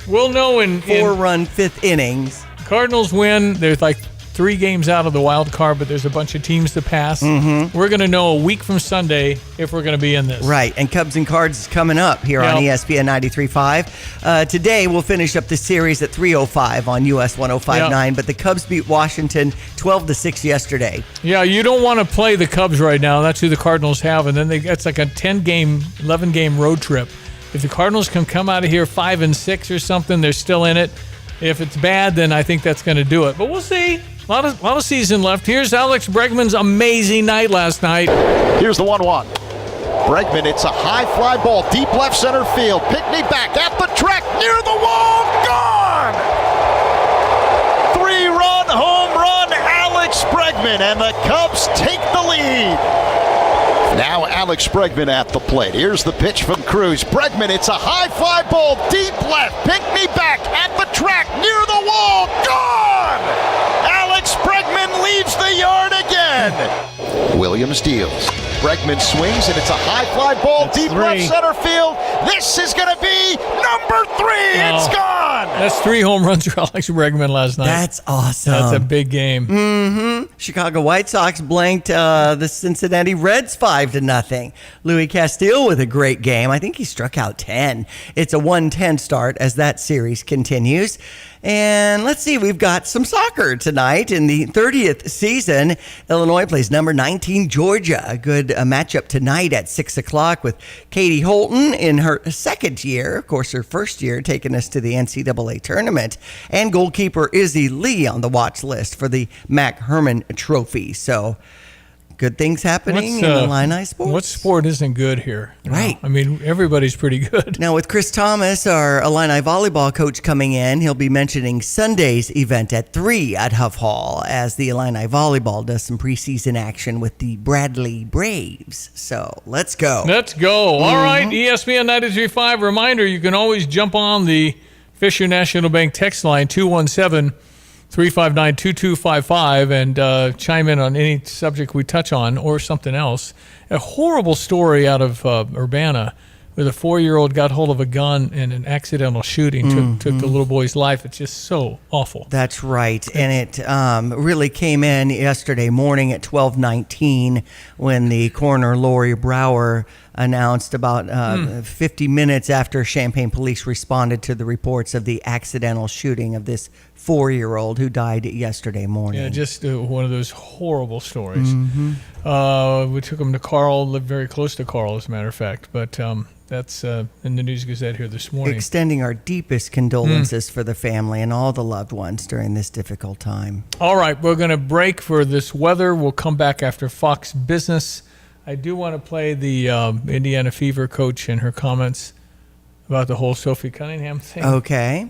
We'll know in 4-run fifth innings. Cardinals win. There's like 3 games out of the wild card, but there's a bunch of teams to pass. Mm-hmm. We're going to know a week from Sunday if we're going to be in this. Right, and Cubs and Cards is coming up here on ESPN 93.5. Today, we'll finish up the series at 3:05 on US 105.9, but the Cubs beat Washington 12-6 yesterday. Yeah, you don't want to play the Cubs right now. That's who the Cardinals have, and then it's like a 10-game, 11-game road trip. If the Cardinals can come out of here 5-6 or something, they're still in it. If it's bad, then I think that's going to do it. But we'll see. A lot of season left. Here's Alex Bregman's amazing night last night. Here's the 1-1. Bregman, it's a high fly ball, deep left center field. Pickney back at the track, near the wall, gone! 3-run home run, Alex Bregman, and the Cubs take the lead. Now Alex Bregman at the plate. Here's the pitch from Cruz. Bregman, it's a high fly ball, deep left. Pickney back at the track, near the wall, gone! Alex Bregman leaves the yard again. Williams deals. Bregman swings, and it's a high fly ball, deep left center field. This is going to be number 3. It's gone. That's 3 home runs for Alex Bregman last night. That's awesome. That's a big game. Mm-hmm. Chicago White Sox blanked the Cincinnati Reds 5-0. Louis Castillo with a great game. I think he struck out 10. It's a 1-10 start as that series continues. And let's see, we've got some soccer tonight in the 30th season. Illinois plays number 19 Georgia. A good matchup tonight at 6 o'clock with Katie Holton in her second year. Of course, her first year taking us to the NCAA tournament. And goalkeeper Izzy Lee on the watch list for the Mac Herman Trophy. So good things happening in Illini sports. What sport isn't good here? Right. I mean, everybody's pretty good. Now, with Chris Thomas, our Illini volleyball coach, coming in, he'll be mentioning Sunday's event at 3 at Huff Hall as the Illini volleyball does some preseason action with the Bradley Braves. So let's go. Let's go. All right, ESPN 93.5. Reminder, you can always jump on the Fisher National Bank text line, 217-359-2255, and chime in on any subject we touch on or something else. A horrible story out of Urbana where the 4-year-old got hold of a gun and an accidental shooting took the little boy's life. It's just so awful. That's right. And it really came in yesterday morning at 12:19 when the coroner, Lori Brower, announced about 50 minutes after Champaign police responded to the reports of the accidental shooting of this 4-year-old who died yesterday morning. Yeah, just one of those horrible stories. We took him to Carl, lived very close to Carl, as a matter of fact. But that's in the News Gazette here this morning. Extending our deepest condolences for the family and all the loved ones during this difficult time. All right, we're going to break for this weather. We'll come back after Fox Business. I do want to play the Indiana Fever coach and her comments about the whole Sophie Cunningham thing. Okay.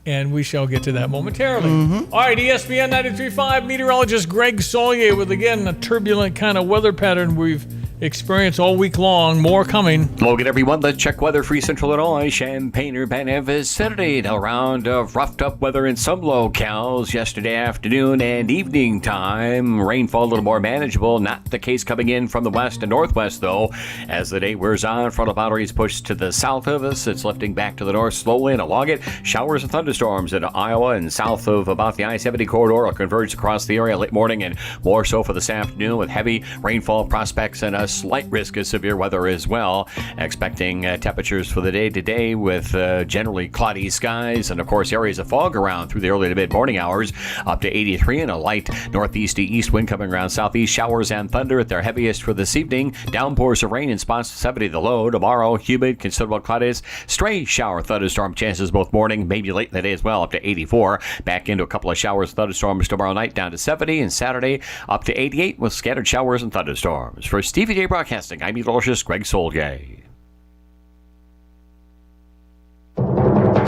And we shall get to that momentarily. All right, ESPN 93.5 meteorologist Greg Solier with, again, a turbulent kind of weather pattern we've experienced all week long. More coming. Hello again, everyone. Let's check weather. Free Central Illinois, Champaign-Urbana, Saturday. A round of roughed up weather in some locales yesterday afternoon and evening time. Rainfall a little more manageable. Not the case coming in from the west and northwest, though. As the day wears on, frontal boundaries push to the south of us. It's lifting back to the north slowly and along it. Showers and thunderstorms in Iowa and south of about the I-70 corridor will converge across the area late morning and more so for this afternoon with heavy rainfall prospects and a slight risk of severe weather as well. Expecting temperatures for the day today with generally cloudy skies and, of course, areas of fog around through the early to mid-morning hours up to 83 and a light northeast to east wind coming around southeast. Showers and thunder at their heaviest for this evening. Downpours of rain in spots to 70 the low. Tomorrow, humid, considerable cloudiness. Stray shower thunderstorm chances both morning, maybe late in the day as well, up to 84. Back into a couple of showers and thunderstorms tomorrow night down to 70, and Saturday up to 88 with scattered showers and thunderstorms. For Stevie J Broadcasting, I'm meteorologist Greg Solgay.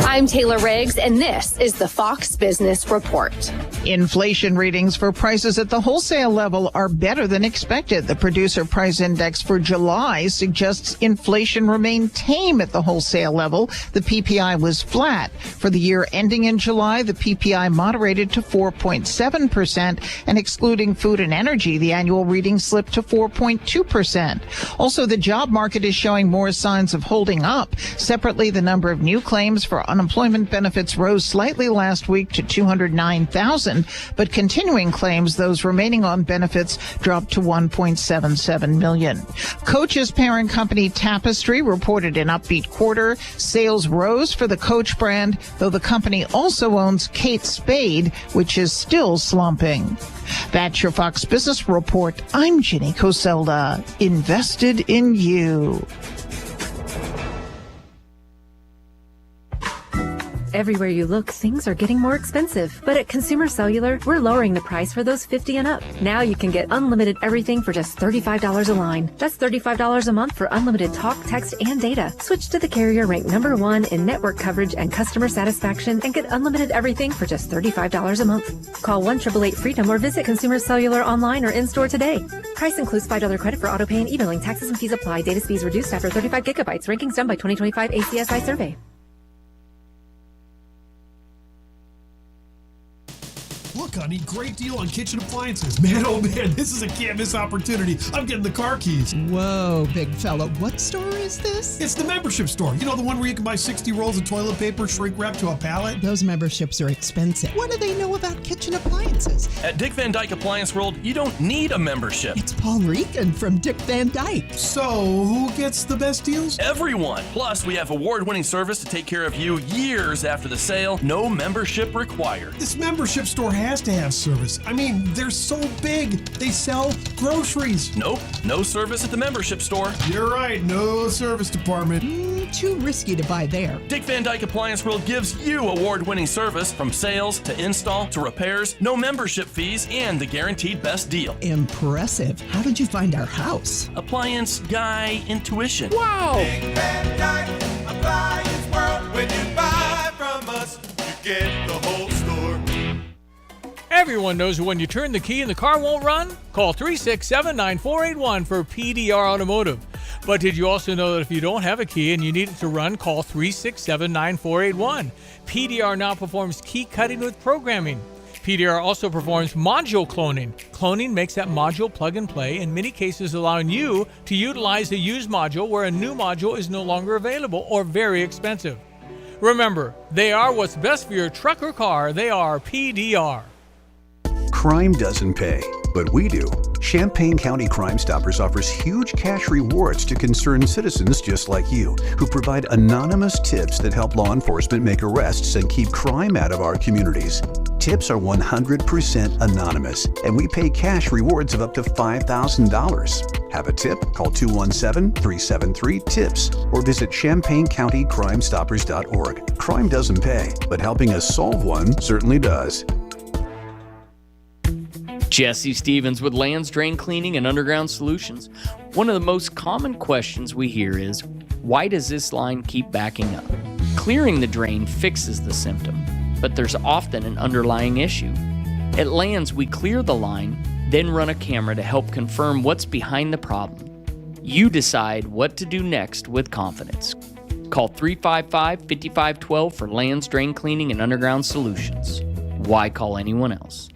I'm Taylor Riggs, and this is the Fox Business Report. Inflation readings for prices at the wholesale level are better than expected. The Producer Price Index for July suggests inflation remained tame at the wholesale level. The PPI was flat. For the year ending in July, the PPI moderated to 4.7%, and excluding food and energy, the annual reading slipped to 4.2%. Also, the job market is showing more signs of holding up. Separately, the number of new claims for unemployment benefits rose slightly last week to 209,000, but continuing claims, those remaining on benefits, dropped to 1.77 million. Coach's parent company Tapestry reported an upbeat quarter. Sales rose for the Coach brand, though the company also owns Kate Spade, which is still slumping. That's your Fox Business Report. I'm Ginny Coselda. Invested in you. Everywhere you look, things are getting more expensive. But at Consumer Cellular, we're lowering the price for those 50 and up. Now you can get unlimited everything for just $35 a line. That's $35 a month for unlimited talk, text, and data. Switch to the carrier ranked #1 in network coverage and customer satisfaction and get unlimited everything for just $35 a month. Call 1-888-FREEDOM or visit Consumer Cellular online or in-store today. Price includes $5 credit for auto pay and e-billing. Taxes and fees apply. Data speeds reduced after 35 gigabytes. Rankings done by 2025 ACSI survey. Look, honey, great deal on kitchen appliances. Man, oh man, this is a can't miss opportunity. I'm getting the car keys. Whoa, big fella. What store is this? It's the membership store. You know, the one where you can buy 60 rolls of toilet paper shrink wrapped to a pallet? Those memberships are expensive. What do they know about kitchen appliances? At Dick Van Dyke Appliance World, you don't need a membership. It's Paul Regan from Dick Van Dyke. So, who gets the best deals? Everyone. Plus, we have award-winning service to take care of you years after the sale. No membership required. This membership store has to have service. I mean, they're so big. They sell groceries. Nope, no service at the membership store. You're right, no service department. Too risky to buy there. Dick Van Dyke Appliance World gives you award-winning service from sales to install to repairs, no membership fees, and the guaranteed best deal. Impressive. How did you find our house? Appliance Guy Intuition. Wow! Dick Van Dyke Appliance World. When you buy from us, you get the whole store. Everyone knows when you turn the key and the car won't run? Call 367-9481 for PDR Automotive. But did you also know that if you don't have a key and you need it to run, call 367-9481. PDR now performs key cutting with programming. PDR also performs module cloning. Cloning makes that module plug and play, in many cases allowing you to utilize a used module where a new module is no longer available or very expensive. Remember, they are what's best for your truck or car. They are PDR. Crime doesn't pay, but we do. Champaign County Crime Stoppers offers huge cash rewards to concerned citizens just like you, who provide anonymous tips that help law enforcement make arrests and keep crime out of our communities. Tips are 100% anonymous, and we pay cash rewards of up to $5,000. Have a tip? Call 217-373-TIPS or visit ChampaignCountyCrimeStoppers.org. Crime doesn't pay, but helping us solve one certainly does. Jesse Stevens with Lands Drain Cleaning and Underground Solutions. One of the most common questions we hear is, why does this line keep backing up? Clearing the drain fixes the symptom, but there's often an underlying issue. At Lands, we clear the line, then run a camera to help confirm what's behind the problem. You decide what to do next with confidence. Call 355-5512 for Lands Drain Cleaning and Underground Solutions. Why call anyone else?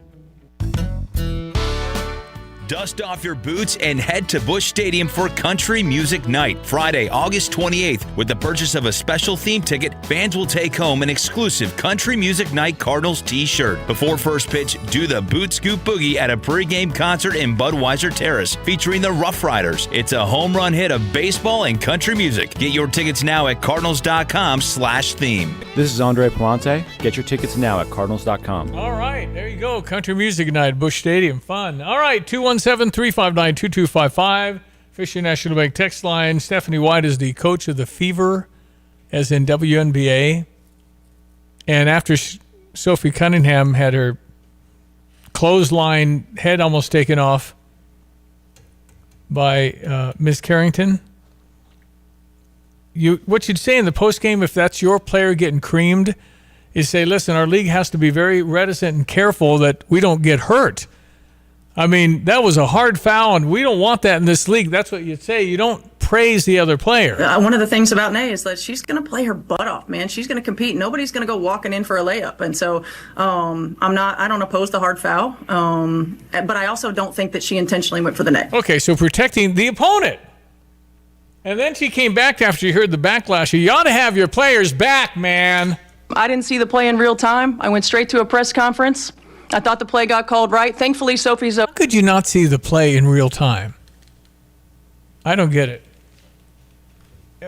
Dust off your boots and head to Busch Stadium for Country Music Night, Friday, August 28th. With the purchase of a special theme ticket, fans will take home an exclusive Country Music Night Cardinals t-shirt. Before first pitch, do the Boot Scoop Boogie at a pregame concert in Budweiser Terrace, featuring the Rough Riders. It's a home run hit of baseball and country music. Get your tickets now at cardinals.com/theme. This is Andre Palante. Get your tickets now at cardinals.com. All right, there you go. Country Music Night, Busch Stadium. Fun. All right, 217-359-2255. Fisher National Bank text line. Stephanie White is the coach of the Fever, as in WNBA. And after Sophie Cunningham had her clothesline head almost taken off by Miss Carrington, what you'd say in the postgame, if that's your player getting creamed, is say, listen, our league has to be very reticent and careful that we don't get hurt. I mean, that was a hard foul, and we don't want that in this league. That's what you'd say. You don't praise the other player. One of the things about Nay is that she's going to play her butt off, man. She's going to compete. Nobody's going to go walking in for a layup. And so I don't oppose the hard foul, but I also don't think that she intentionally went for the net. Okay, so protecting the opponent. And then she came back after she heard the backlash. You ought to have your players back, man. I didn't see the play in real time. I went straight to a press conference. I thought the play got called right. Thankfully, Sophie's up. How could you not see the play in real time? I don't get it.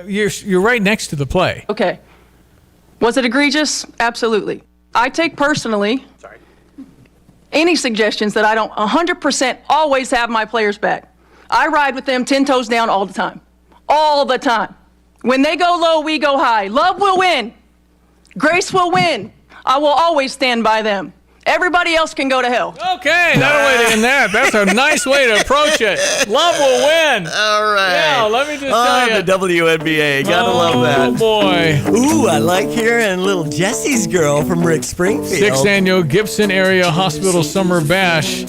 You're right next to the play. Okay. Was it egregious? Absolutely. I take personally any suggestions that I don't 100% always have my players back. I ride with them 10 toes down all the time. All the time. When they go low, we go high. Love will win. Grace will win. I will always stand by them. Everybody else can go to hell. Okay, that'll way to end that. That's a nice way to approach it. Love will win. All right. Yeah, let me just tell you. The WNBA. Gotta love that. Oh, boy. Ooh, I like hearing little Jesse's girl from Rick Springfield. 6th Annual Gibson Area Hospital Summer Bash,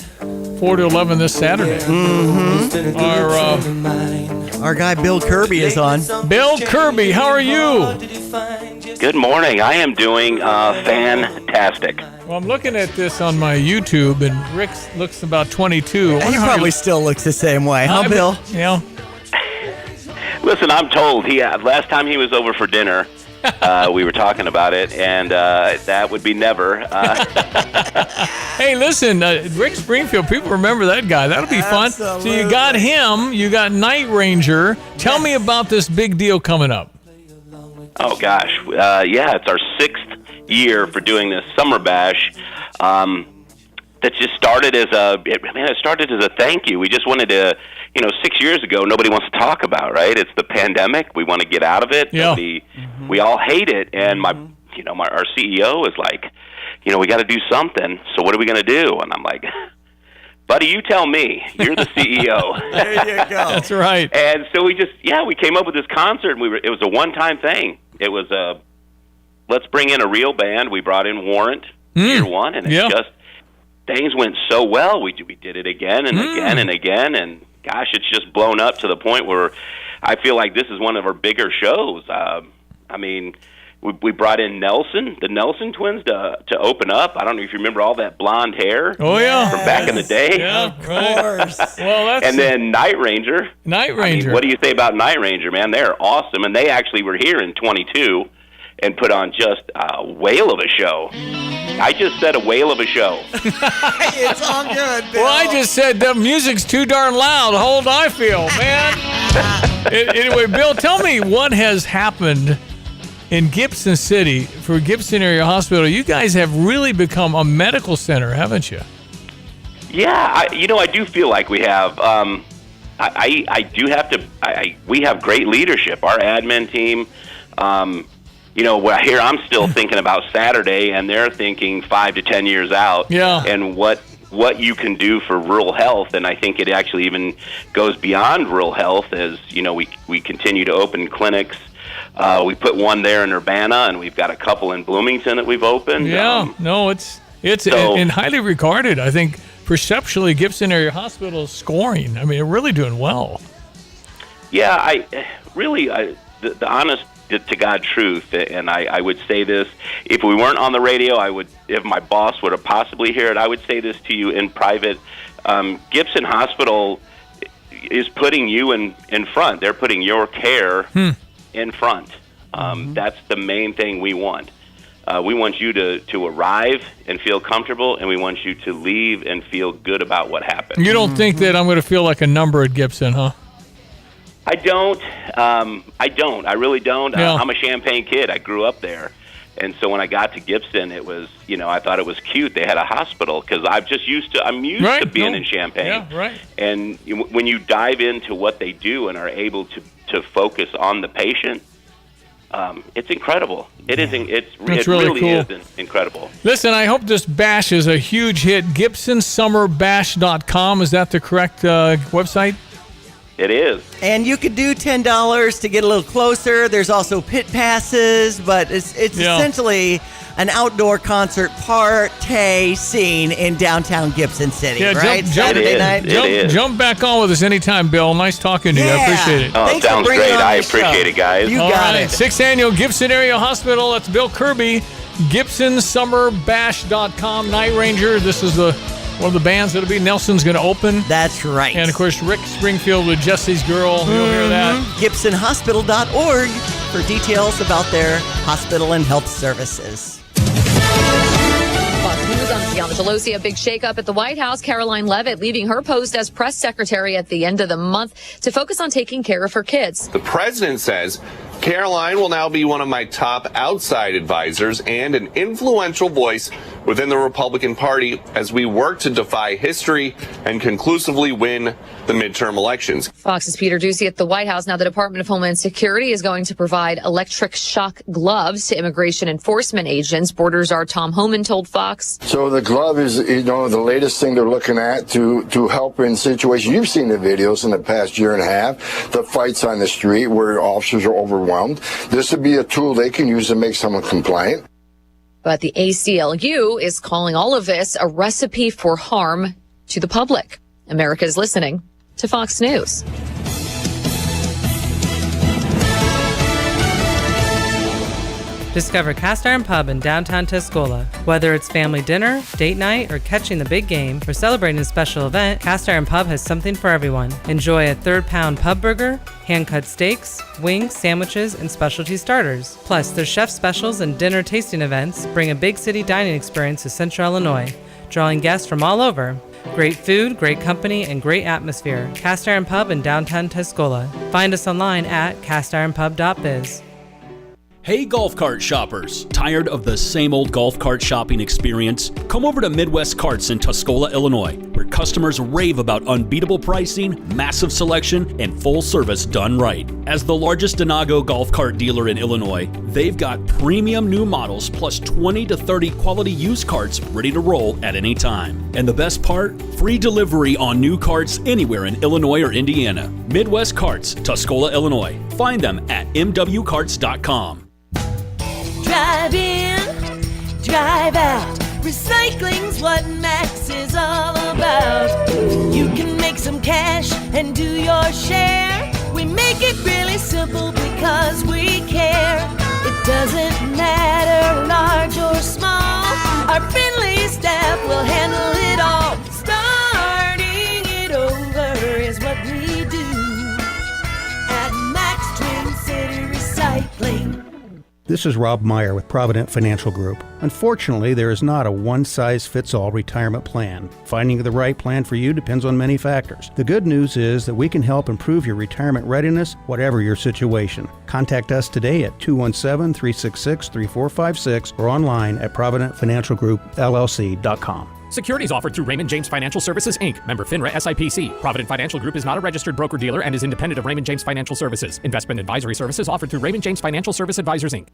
4 to 11 this Saturday. Mm-hmm. Our guy Bill Kirby is on. Bill Kirby, how are you? Good morning. I am doing fantastic. Well, I'm looking at this on my YouTube, and Rick looks about 22. He probably still looks the same way, huh, Bill? Yeah. Listen, I'm told last time he was over for dinner, we were talking about it, and that would be never. Hey, listen, Rick Springfield, people remember that guy. That'll be fun. So you got him, you got Night Ranger. Tell me about this big deal coming up. Oh, gosh. It's our 6th year for doing this summer bash. That just started as a thank you. We just wanted to, 6 years ago, nobody wants to talk about, right? It's the pandemic. We want to get out of it. Yeah. We all hate it. And our CEO is like, we got to do something. So what are we going to do? And I'm like, buddy, you tell me. You're the CEO. There you go. That's right. And so we came up with this concert, and it was a one-time thing. It was let's bring in a real band. We brought in Warrant year one, and things went so well. We did it again and again and again, and gosh, it's just blown up to the point where I feel like this is one of our bigger shows. We brought in the Nelson twins to open up. I don't know if you remember all that blonde hair. Oh, yeah. From back in the day. Yeah, of course. Well, and then Night Ranger. Night Ranger. What do you say about Night Ranger, man? They're awesome, and they actually were here in 22. and put on just a whale of a show. I just said a whale of a show. It's all good, Bill. Well, I just said the music's too darn loud. How old I feel, man. Anyway, Bill, tell me what has happened in Gibson City for Gibson Area Hospital. You guys have really become a medical center, haven't you? Yeah, I do feel like we have. I do have to. We have great leadership. Our admin team. Here I'm still thinking about Saturday, and they're thinking 5 to 10 years out. Yeah. And what you can do for rural health, and I think it actually even goes beyond rural health. As we continue to open clinics. We put one there in Urbana, and we've got a couple in Bloomington that we've opened. Yeah, it's and highly regarded. I think perceptually, Gibson Area Hospital is scoring. I mean, they're really doing well. Yeah, the honest to God truth, and I would say this, if we weren't on the radio, if my boss would have possibly heard it, I would say this to you in private. Gibson Hospital is putting you in front. They're putting your care in front. That's the main thing we want. We want you to arrive and feel comfortable, and we want you to leave and feel good about what happened. You don't think that I'm going to feel like a number at Gibson, huh? I don't. I really don't. Yeah. I'm a Champaign kid. I grew up there. And so when I got to Gibson, it was, I thought it was cute. They had a hospital because I'm used to being in Champaign. Yeah, right. And when you dive into what they do and are able to focus on the patient, it's incredible. It really cool. is incredible. Listen, I hope this bash is a huge hit. GibsonSummerBash.com. Is that the correct website? It is. And you could do $10 to get a little closer. There's also pit passes, but it's essentially an outdoor concert party scene in downtown Gibson City, right? Saturday night. Jump back on with us anytime, Bill. Nice talking to you. I appreciate it. Oh, sounds great. I appreciate it, guys. You got it. 6th Annual Gibson Area Hospital. That's Bill Kirby. GibsonSummerBash.com. Night Ranger. This is one of the bands that'll be. Nelson's going to open. That's right. And, of course, Rick Springfield with Jesse's Girl. You'll hear that. GibsonHospital.org for details about their hospital and health services. Fox News, I'm Gianna Gelosi. A big shakeup at the White House. Caroline Leavitt leaving her post as press secretary at the end of the month to focus on taking care of her kids. The president says Caroline will now be one of my top outside advisors and an influential voice within the Republican Party as we work to defy history and conclusively win the midterm elections. Fox's Peter Ducey at the White House. Now the Department of Homeland Security is going to provide electric shock gloves to immigration enforcement agents. Border Czar Tom Homan told Fox. So the glove is, the latest thing they're looking at to help in situations. You've seen the videos in the past year and a half, the fights on the street where officers are overwhelmed. This would be a tool they can use to make someone compliant. But the ACLU is calling all of this a recipe for harm to the public. America is listening to Fox News. Discover Cast Iron Pub in downtown Tuscola. Whether it's family dinner, date night, or catching the big game, or celebrating a special event, Cast Iron Pub has something for everyone. Enjoy a third-pound pub burger, hand-cut steaks, wings, sandwiches, and specialty starters. Plus, their chef specials and dinner tasting events bring a big city dining experience to Central Illinois, drawing guests from all over. Great food, great company, and great atmosphere. Cast Iron Pub in downtown Tuscola. Find us online at castironpub.biz. Hey golf cart shoppers, tired of the same old golf cart shopping experience? Come over to Midwest Carts in Tuscola, Illinois, where customers rave about unbeatable pricing, massive selection, and full service done right. As the largest Denago golf cart dealer in Illinois, they've got premium new models plus 20 to 30 quality used carts ready to roll at any time. And the best part? Free delivery on new carts anywhere in Illinois or Indiana. Midwest Carts, Tuscola, Illinois. Find them at mwcarts.com. Drive in, drive out. Recycling's what Max is all about. You can make some cash and do your share. We make it really simple because we care. It doesn't matter large or small. Our friendly staff will handle it all. Starting it over is what we do at Max Twin City Recycling. This is Rob Meyer with Provident Financial Group. Unfortunately, there is not a one-size-fits-all retirement plan. Finding the right plan for you depends on many factors. The good news is that we can help improve your retirement readiness, whatever your situation. Contact us today at 217-366-3456 or online at providentfinancialgroupllc.com. Securities offered through Raymond James Financial Services, Inc., member FINRA SIPC. Provident Financial Group is not a registered broker-dealer and is independent of Raymond James Financial Services. Investment advisory services offered through Raymond James Financial Service Advisors, Inc.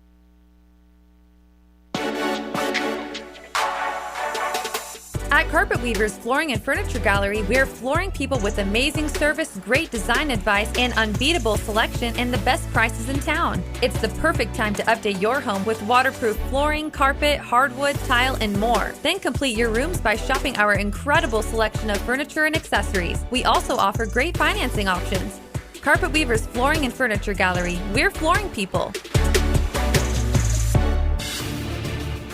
At Carpet Weavers Flooring and Furniture Gallery, we're flooring people with amazing service, great design advice, and unbeatable selection and the best prices in town. It's the perfect time to update your home with waterproof flooring, carpet, hardwood, tile, and more. Then complete your rooms by shopping our incredible selection of furniture and accessories. We also offer great financing options. Carpet Weavers Flooring and Furniture Gallery, we're flooring people.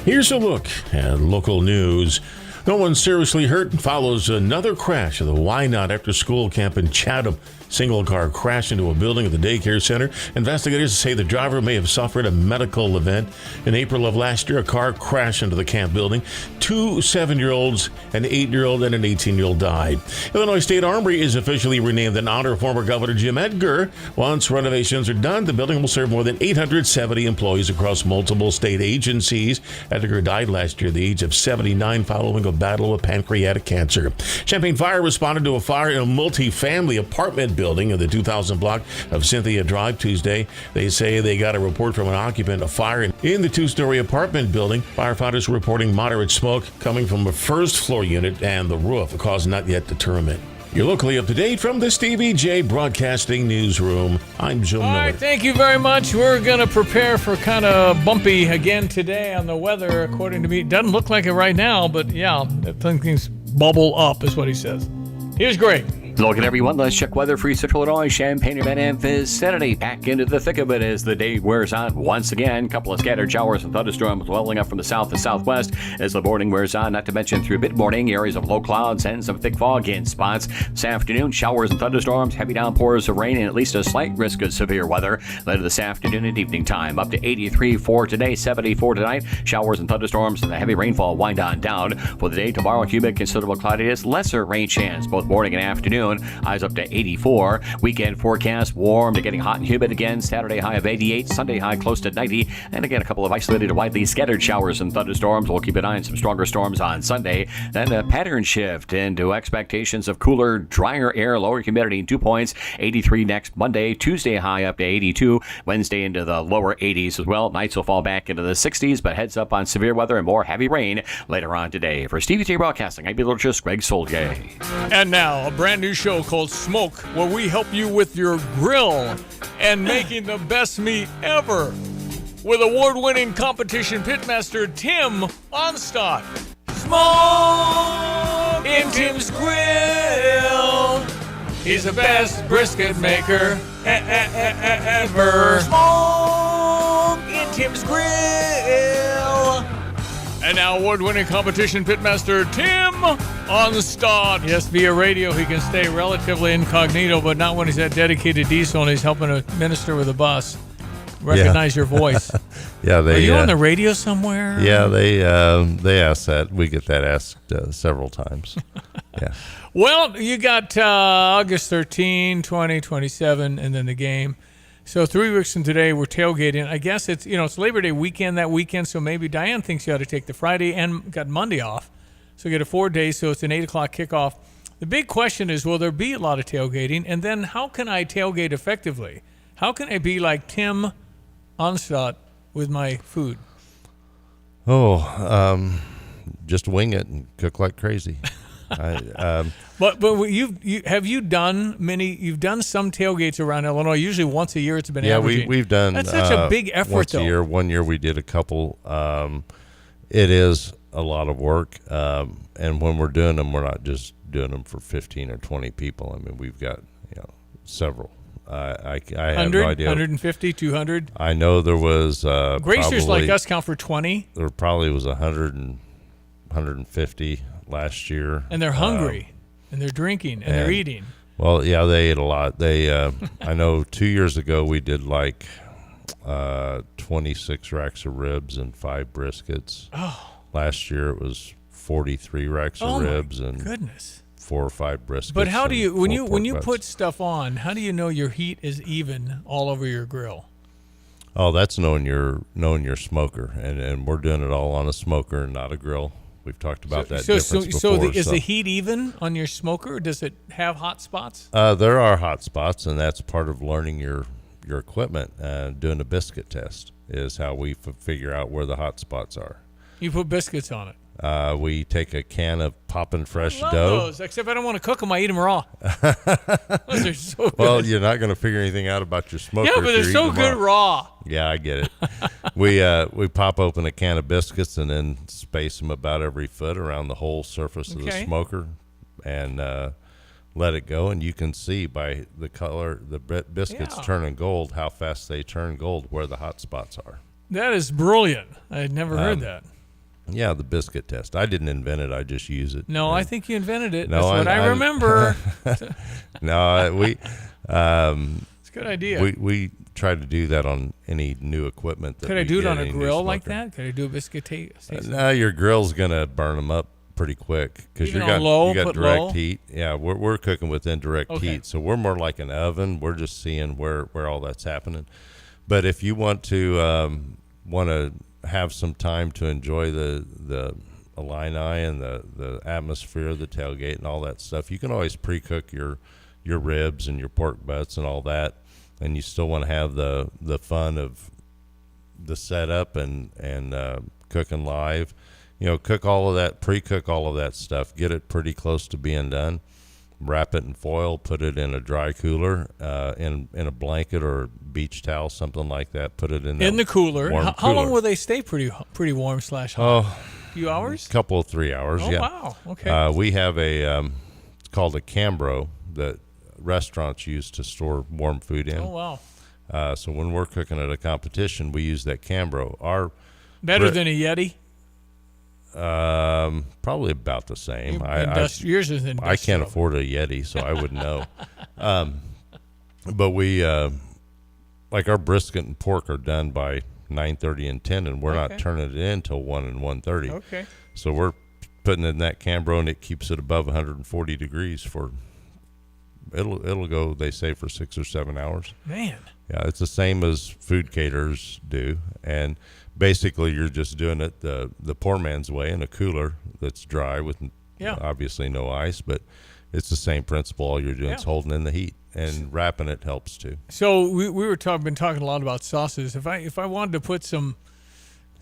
Here's a look at local news. No one seriously hurt follows another crash of the Why Not After School camp in Chatham. Single car crashed into a building at the daycare center. Investigators say the driver may have suffered a medical event. In April of last year, a car crashed into the camp building. 2 7-year-olds, an 8-year-old, and an 18-year-old died. Illinois State Armory is officially renamed in honor of former Governor Jim Edgar. Once renovations are done, the building will serve more than 870 employees across multiple state agencies. Edgar died last year at the age of 79 following a battle with pancreatic cancer. Champaign Fire responded to a fire in a multi-family apartment building in the 2000 block of Cynthia Drive Tuesday. They say they got a report from an occupant of fire in the 2-story apartment building. Firefighters were reporting moderate smoke coming from a first-floor unit and the roof. A cause not yet determined. You're locally up to date from the Stevie J Broadcasting Newsroom. I'm Joe Miller. All right, thank you very much. We're going to prepare for kind of bumpy again today on the weather, according to me. It doesn't look like it right now, but yeah, things bubble up is what he says. Here's Greg. Looking everyone, let's check weather for Central Illinois, Champaign, and vicinity. Back into the thick of it as the day wears on once again. A couple of scattered showers and thunderstorms welling up from the south to southwest as the morning wears on. Not to mention through mid-morning, areas of low clouds and some thick fog in spots. This afternoon, showers and thunderstorms, heavy downpours of rain, and at least a slight risk of severe weather. Later this afternoon and evening time, up to 83 for today, 74 tonight. Showers and thunderstorms and the heavy rainfall wind on down. For the day tomorrow, humid, considerable cloudiness, lesser rain chance both morning and afternoon. Highs up to 84. Weekend forecast warm to getting hot and humid again. Saturday high of 88. Sunday high close to 90. And again, a couple of isolated widely scattered showers and thunderstorms. We'll keep an eye on some stronger storms on Sunday. Then a pattern shift into expectations of cooler, drier air, lower humidity, 2 points. 83 next Monday. Tuesday high up to 82. Wednesday into the lower 80s as well. Nights will fall back into the 60s, but heads up on severe weather and more heavy rain later on today. For Stevie J Broadcasting, I'm meteorologist Greg Solgay. And now, a brand new show called Smoke, where we help you with your grill and making the best meat ever with award-winning competition pitmaster Tim Onstadt. Smoke in Tim's Grill. He's the best brisket maker ever. Smoke in Tim's Grill. And now award-winning competition pitmaster Tim Onstadt. Yes, via radio he can stay relatively incognito, but not when he's at dedicated diesel and he's helping a minister with a bus. Recognize your voice. Yeah, Are you on the radio somewhere? Yeah, they ask that. We get that asked several times. Yeah. Well, you got August 13, 20, 27, and then the game. So 3 weeks from today, we're tailgating. I guess it's Labor Day weekend that weekend, so maybe Diane thinks you ought to take the Friday and got Monday off. So get a 4 days, so it's an 8 o'clock kickoff. The big question is, will there be a lot of tailgating? And then how can I tailgate effectively? How can I be like Tim Onstadt with my food? Just wing it and cook like crazy. But you've done some tailgates around Illinois. Usually once a year it's been averaging. we've done that's such a big effort once though. A year. 1 year we did a couple. It is a lot of work, and when we're doing them, we're not just doing them for 15 or 20 people. I mean, we've got several. I have no idea. 150, 200. I know there was Gracers like us count for 20. There probably was 100 and 150 last year. And they're hungry, and they're drinking, and they're eating. Well, yeah, they ate a lot. They, I know 2 years ago we did like 26 racks of ribs and 5 briskets. Oh. Last year it was 43 racks of ribs and goodness. 4 or 5 briskets. But how do you, when you butts. put stuff on, how do you know your heat is even all over your grill? Oh, that's knowing your smoker, and we're doing it all on a smoker, not a grill. We've talked about that difference before. Is the heat even on your smoker? Or does it have hot spots? There are hot spots, and that's part of learning your equipment. Doing a biscuit test is how we figure out where the hot spots are. You put biscuits on it. We take a can of poppin' fresh I love dough. those, except I don't want to cook them. I eat them raw. Those are so good. Well, you're not going to figure anything out about your smoker. Yeah, but they're so good raw. Yeah, I get it. We pop open a can of biscuits and then space them about every foot around the whole surface of the smoker, and let it go. And you can see by the color the biscuits turning gold how fast they turn gold, where the hot spots are. That is brilliant. I had never heard that. Yeah, the biscuit test. I didn't invent it. I just use it. No, I think you invented it. No, That's what I remember. No, we. It's a good idea. We try to do that on any new equipment. Could I do it on a grill like that? Could I do a biscuit taste? No, your grill's gonna burn them up pretty quick because you got direct low? heat. Yeah, we're cooking with indirect heat, so we're more like an oven. We're just seeing where all that's happening. But if you want to have some time to enjoy the Illini and the atmosphere of the tailgate and all that stuff, you can always pre-cook your ribs and your pork butts and all that, and you still want to have the fun of the setup and cooking live. Cook all of that, pre-cook all of that stuff, get it pretty close to being done, wrap it in foil, put it in a dry cooler, in a blanket or beach towel, something like that. Put it in the cooler. How long will they stay pretty warm / hot? A few hours? Couple of 3 hours. Oh, yeah. Wow. Okay. We have it's called a Cambro that restaurants use to store warm food in. Oh wow. So when we're cooking at a competition, we use that Cambro. Better than a Yeti? Probably about the same. Yours is industrial. I can't afford a Yeti, so I wouldn't know. But we like our brisket and pork are done by 9:30 and 10, and we're not turning it in till 1 and 1:30. Okay. So we're putting it in that Cambro, and it keeps it above 140 degrees for. It'll go, they say, for 6 or 7 hours. Man. Yeah, it's the same as food caterers do, and basically you're just doing it the poor man's way in a cooler that's dry with obviously no ice, but it's the same principle. All you're doing is holding in the heat, and wrapping it helps too. So we were been talking a lot about sauces. If I wanted to put some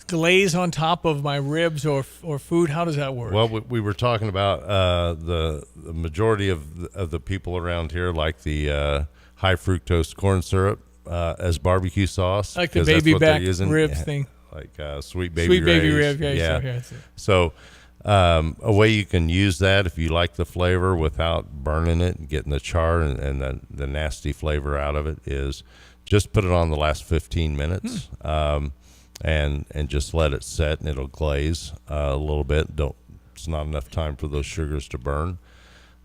glaze on top of my ribs or food, how does that work? Well, we were talking about the majority of the people around here like the high fructose corn syrup as barbecue sauce, like the baby back ribs thing, like sweet baby rib. Yeah. So a way you can use that if you like the flavor without burning it and getting the char and the nasty flavor out of it is just put it on the last 15 minutes. And just let it set, and it'll glaze a little bit. It's not enough time for those sugars to burn.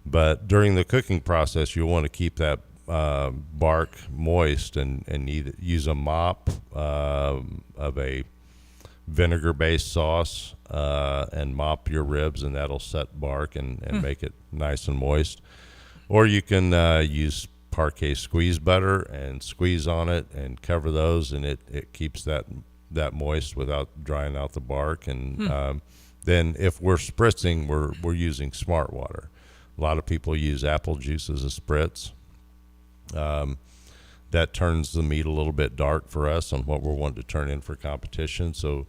But during the cooking process, you'll want to keep that bark moist and use a mop of a vinegar-based sauce and mop your ribs, and that'll set bark and make it nice and moist. Or you can use Parquet squeeze butter and squeeze on it and cover those, and it keeps that moist without drying out the bark. And then if we're spritzing, we're using smart water. A lot of people use apple juice as a spritz. That turns the meat a little bit dark for us on what we're wanting to turn in for competition. So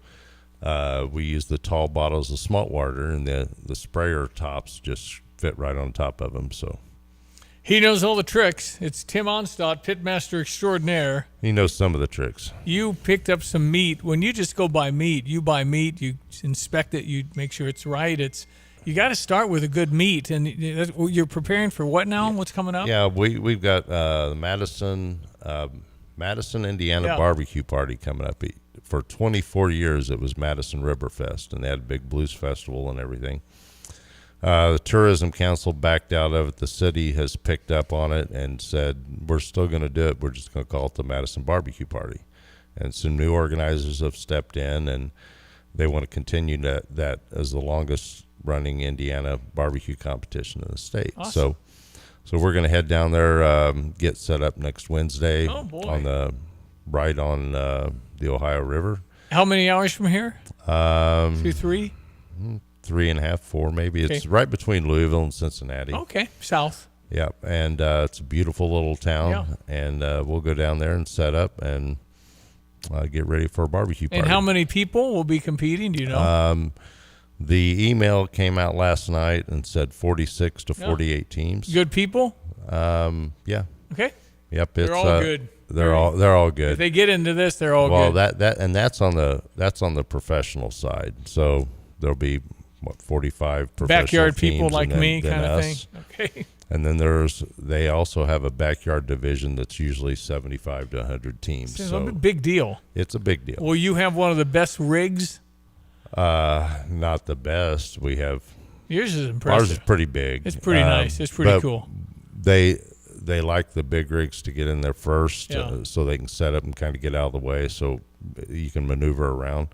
we use the tall bottles of smart water, and the sprayer tops just fit right on top of them. So he knows all the tricks. It's Tim Onstadt, pitmaster extraordinaire. He knows some of the tricks. You picked up some meat. When you just go buy meat, you inspect it, you make sure it's right. You got to start with a good meat, and you're preparing for what now? What's coming up? Yeah, we've got the Madison, Indiana barbecue party coming up. For 24 years, it was Madison Riverfest, and they had a big blues festival and everything. The Tourism Council backed out of it. The city has picked up on it and said, we're still going to do it. We're just going to call it the Madison Barbecue Party. and some new organizers have stepped in, and they want to continue that as the longest running Indiana barbecue competition in the state. Awesome. So we're going to head down there, get set up next Wednesday on the Ohio River. How many hours from here? 2, 3? 3.5, 4 maybe. Okay. It's right between Louisville and Cincinnati. Okay, south. Yeah, and it's a beautiful little town, and we'll go down there and set up and get ready for a barbecue party. And how many people will be competing? Do you know? The email came out last night and said 46 to 48 teams. Good people? Yeah. Okay. Yep. They're all good. They're all good. If they get into this, they're all good. Well, that's on the professional side. So there'll be 45 professional backyard teams people like me, then kind of us. thing. Okay. And then they also have a backyard division that's usually 75 to 100 teams. It's so a big deal. It's a big deal. Will you have one of the best rigs? Not the best. We have. Yours is impressive. Ours is pretty big. It's pretty nice. It's pretty cool. They like the big rigs to get in there first, Yeah. so they can set up and kind of get out of the way, so you can maneuver around.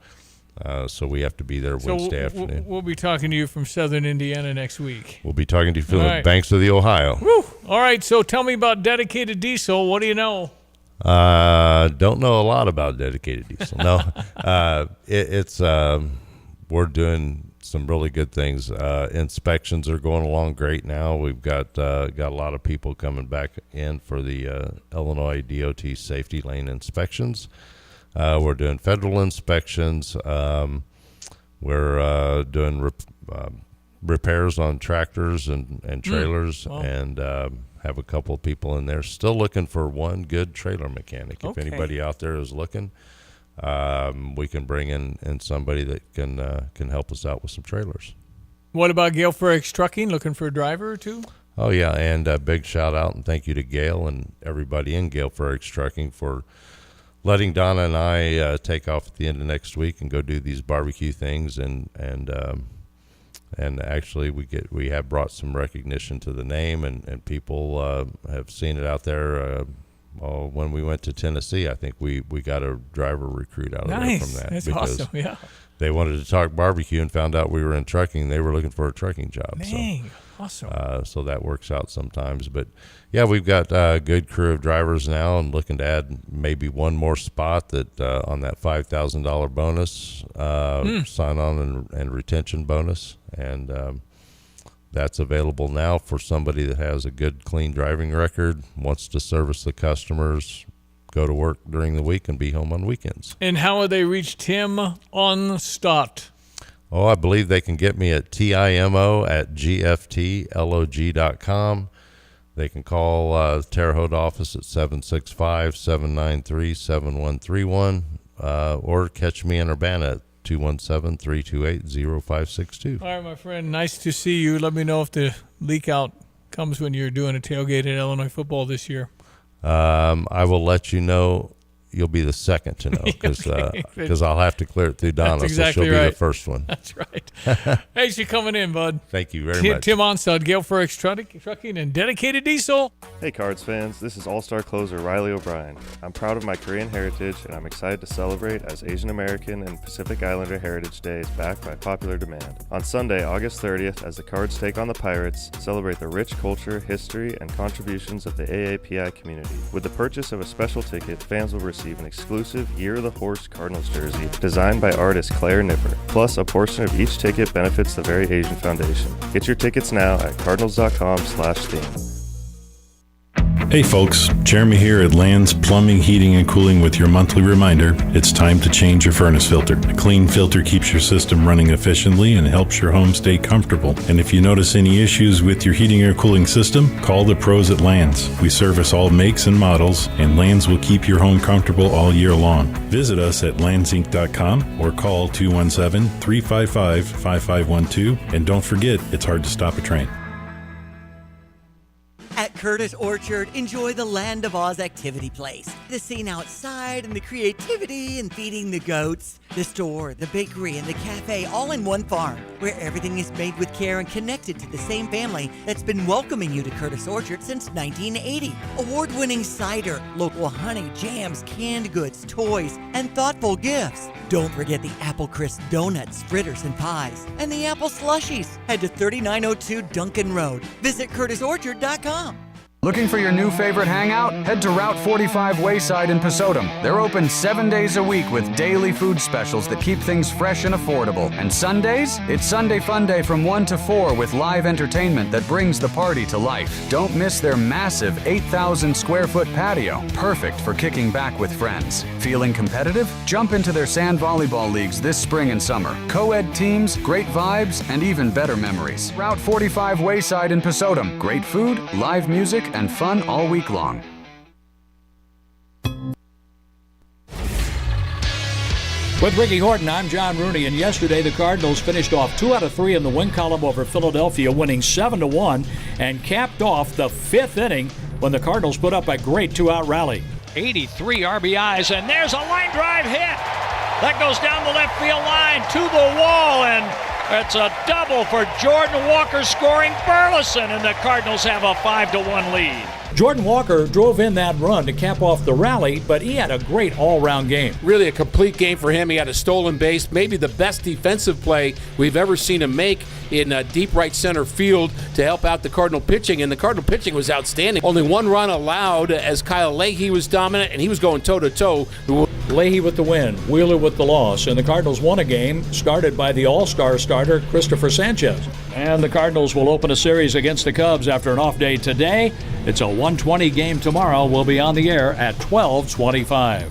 So we have to be there Wednesday afternoon. We'll be talking to you from Southern Indiana next week. We'll be talking to you from All the right. banks of the Ohio. Woo! All right, so tell me about Dedicated Diesel. What do you know? Don't know a lot about Dedicated Diesel. No, it's we're doing some really good things. Inspections are going along great now. We've got a lot of people coming back in for the Illinois DOT safety lane inspections. We're doing federal inspections. We're doing repairs on tractors and trailers, and have a couple of people in there. Still looking for one good trailer mechanic. If anybody out there is looking, we can bring in somebody that can help us out with some trailers. What about Gale Ferrex Trucking? Looking for a driver or two? Oh yeah, and a big shout out and thank you to Gail and everybody in Gale Ferrex Trucking for letting Donna and I take off at the end of next week and go do these barbecue things, and actually we have brought some recognition to the name, and people have seen it out there. When we went to Tennessee, I think we got a driver recruit out of there from that. That's because awesome. Yeah. They wanted to talk barbecue and found out we were in trucking. They were looking for a trucking job. Dang, awesome. So that works out sometimes. But yeah, we've got a good crew of drivers now, and looking to add maybe one more spot that on that $5,000 bonus, sign on and retention bonus. And that's available now for somebody that has a good, clean driving record, wants to service the customers, go to work during the week, and be home on weekends. And how would they reach Tim on Stott? Oh, I believe they can get me at TIMO@GFTLOG.com. They can call Terre Haute office at 765-793-7131, or catch me in Urbana at 217-328-0562. All right, my friend, nice to see you. Let me know if the leak out comes when you're doing a tailgate at Illinois football this year. I will let you know. You'll be the second to know because I'll have to clear it through Donna, That's exactly so she'll right. be the first one. That's right. Thanks for coming in, bud. Thank you very much. Tim Onstad, Gale Ferrex Trucking and Dedicated Diesel. Hey Cards fans, this is All-Star closer Riley O'Brien. I'm proud of my Korean heritage, and I'm excited to celebrate as Asian American and Pacific Islander Heritage Day is back by popular demand. On Sunday, August 30th, as the Cards take on the Pirates, celebrate the rich culture, history, and contributions of the AAPI community. With the purchase of a special ticket, fans will receive an exclusive Year of the Horse Cardinals jersey designed by artist Claire Nipper. Plus, a portion of each ticket benefits the Very Asian Foundation. Get your tickets now at cardinals.com/theme. Hey folks, Jeremy here at Land's Plumbing, Heating, and Cooling with your monthly reminder, it's time to change your furnace filter. A clean filter keeps your system running efficiently and helps your home stay comfortable. And if you notice any issues with your heating or cooling system, call the pros at Land's. We service all makes and models, and Land's will keep your home comfortable all year long. Visit us at landsinc.com or call 217-355-5512. And don't forget, it's hard to stop a train. At Curtis Orchard, enjoy the Land of Oz activity place. The scene outside and the creativity and feeding the goats. The store, the bakery, and the cafe all in one farm, where everything is made with care and connected to the same family that's been welcoming you to Curtis Orchard since 1980. Award-winning cider, local honey, jams, canned goods, toys, and thoughtful gifts. Don't forget the Apple Crisp donuts, fritters, and pies, and the apple slushies. Head to 3902 Duncan Road. Visit CurtisOrchard.com. Looking for your new favorite hangout? Head to Route 45 Wayside in Pasodum. They're open 7 days a week with daily food specials that keep things fresh and affordable. And Sundays? It's Sunday Fun Day from 1 to 4 with live entertainment that brings the party to life. Don't miss their massive 8,000 square foot patio, perfect for kicking back with friends. Feeling competitive? Jump into their sand volleyball leagues this spring and summer. Co-ed teams, great vibes, and even better memories. Route 45 Wayside in Pasodum. Great food, live music, and fun all week long. With Ricky Horton, I'm John Rooney, and yesterday the Cardinals finished off 2 out of 3 in the win column over Philadelphia, winning 7-1, and capped off the 5th inning when the Cardinals put up a great 2-out rally. 83 RBIs, and there's a line drive hit. That goes down the left field line to the wall, and it's a double for Jordan Walker, scoring Burleson, and the Cardinals have a 5-1 lead. Jordan Walker drove in that run to cap off the rally, but he had a great all-round game. Really a complete game for him. He had a stolen base, maybe the best defensive play we've ever seen him make in deep right center field to help out the Cardinal pitching, and the Cardinal pitching was outstanding. Only 1 run allowed as Kyle Leahy was dominant, and he was going toe-to-toe. Leahy with the win, Wheeler with the loss, and the Cardinals won a game started by the All-Star starter Christopher Sanchez. And the Cardinals will open a series against the Cubs after an off day today. It's a 1:20 game tomorrow. We'll be on the air at 12:25.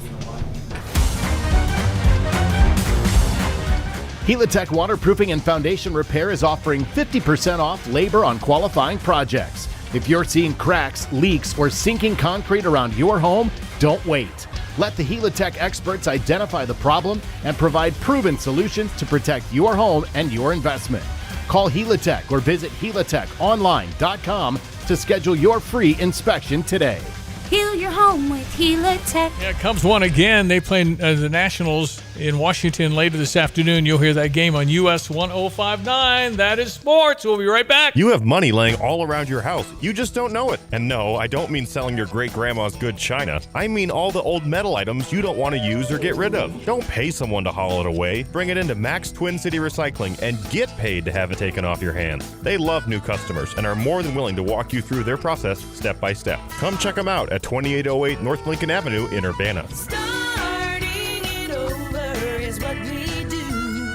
Helitech Waterproofing and Foundation Repair is offering 50% off labor on qualifying projects. If you're seeing cracks, leaks, or sinking concrete around your home, don't wait. Let the Helitech experts identify the problem and provide proven solutions to protect your home and your investment. Call Helitech or visit helitechonline.com to schedule your free inspection today. Heal your home with Helitech. Yeah, Cubs won again. They play the Nationals in Washington later this afternoon. You'll hear that game on US 1059. That is sports. We'll be right back. You have money laying all around your house. You just don't know it. And no, I don't mean selling your great-grandma's good china. I mean all the old metal items you don't want to use or get rid of. Don't pay someone to haul it away. Bring it into Max Twin City Recycling and get paid to have it taken off your hands. They love new customers and are more than willing to walk you through their process step by step. Come check them out at 2808 North Lincoln Avenue in Urbana. Starting it over is what we do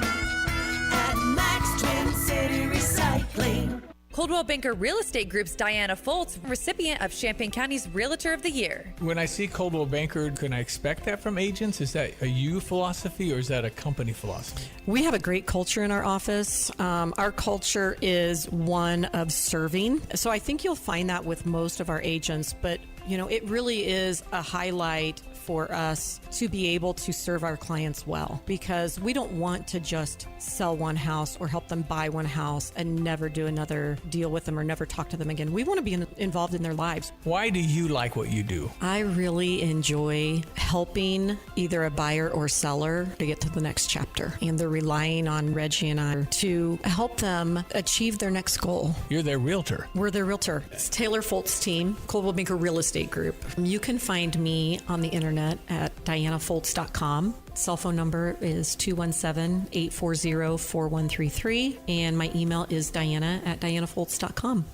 at Max Twin City Recycling. Coldwell Banker Real Estate Group's Diana Foltz, recipient of Champaign County's Realtor of the Year. When I see Coldwell Banker, can I expect that from agents? Is that a you philosophy or is that a company philosophy? We have a great culture in our office. Our culture is one of serving. So I think you'll find that with most of our agents, but you know, it really is a highlight for us to be able to serve our clients well, because we don't want to just sell one house or help them buy one house and never do another deal with them or never talk to them again. We want to be involved in their lives. Why do you like what you do? I really enjoy helping either a buyer or seller to get to the next chapter, and they're relying on Reggie and I to help them achieve their next goal. You're their realtor. We're their realtor. It's Taylor Foltz team, Coldwell Banker Real Estate Group. You can find me on the internet at dianafoltz.com. Cell phone number is 217-840-4133, and my email is diana@dianafoltz.com.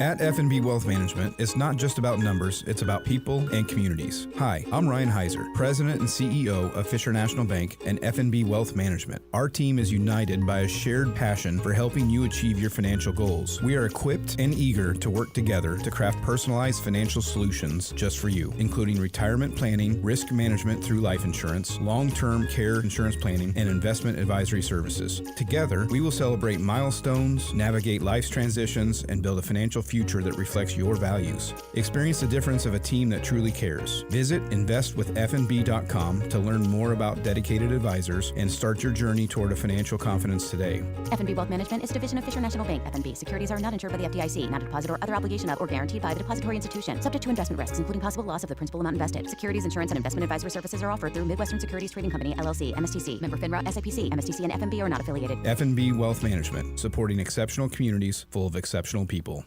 At F&B Wealth Management, it's not just about numbers, it's about people and communities. Hi, I'm Ryan Heiser, President and CEO of Fisher National Bank and F&B Wealth Management. Our team is united by a shared passion for helping you achieve your financial goals. We are equipped and eager to work together to craft personalized financial solutions just for you, including retirement planning, risk management through life insurance, long-term care insurance planning, and investment advisory services. Together, we will celebrate milestones, navigate life's transitions, and build a financial future that reflects your values. Experience the difference of a team that truly cares. Visit investwithfnb.com to learn more about dedicated advisors and start your journey toward a financial confidence today. FNB Wealth Management is a division of Fisher National Bank. FNB securities are not insured by the FDIC, not a deposit or other obligation of or guaranteed by the depository institution, subject to investment risks, including possible loss of the principal amount invested. Securities, insurance, and investment advisory services are offered through Midwestern Securities Trading Company, LLC, MSTC, member FINRA, SIPC, MSTC, and FNB are not affiliated. FNB Wealth Management, supporting exceptional communities full of exceptional people.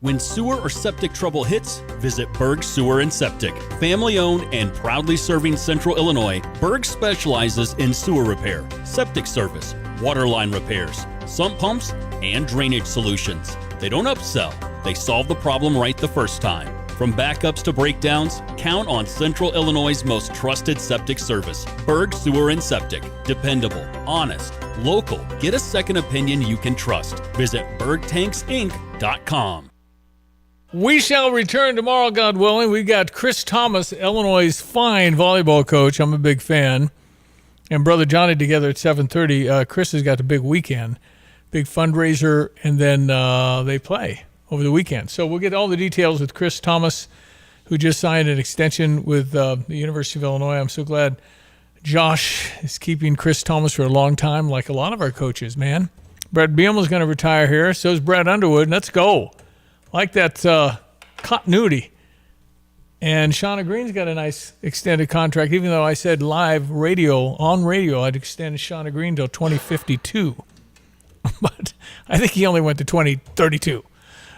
When sewer or septic trouble hits, visit Berg Sewer and Septic. Family owned and proudly serving Central Illinois, Berg specializes in sewer repair, septic service, water line repairs, sump pumps, and drainage solutions. They don't upsell, they solve the problem right the first time. From backups to breakdowns, count on Central Illinois' most trusted septic service. Berg Sewer and Septic. Dependable, honest, local. Get a second opinion you can trust. Visit bergtanksinc.com. We shall return tomorrow, God willing. We got Chris Thomas, Illinois' fine volleyball coach. I'm a big fan. And Brother Johnny together at 7:30. Chris has got the big weekend, big fundraiser, and then they play over the weekend. So we'll get all the details with Chris Thomas, who just signed an extension with the University of Illinois. I'm so glad Josh is keeping Chris Thomas for a long time, like a lot of our coaches, man. Brett Bielema's going to retire here. So is Brett Underwood. Let's go. Like that continuity. And Shauna Green's got a nice extended contract, even though I said live radio, on radio, I'd extend Shauna Green till 2052. But I think he only went to 2032.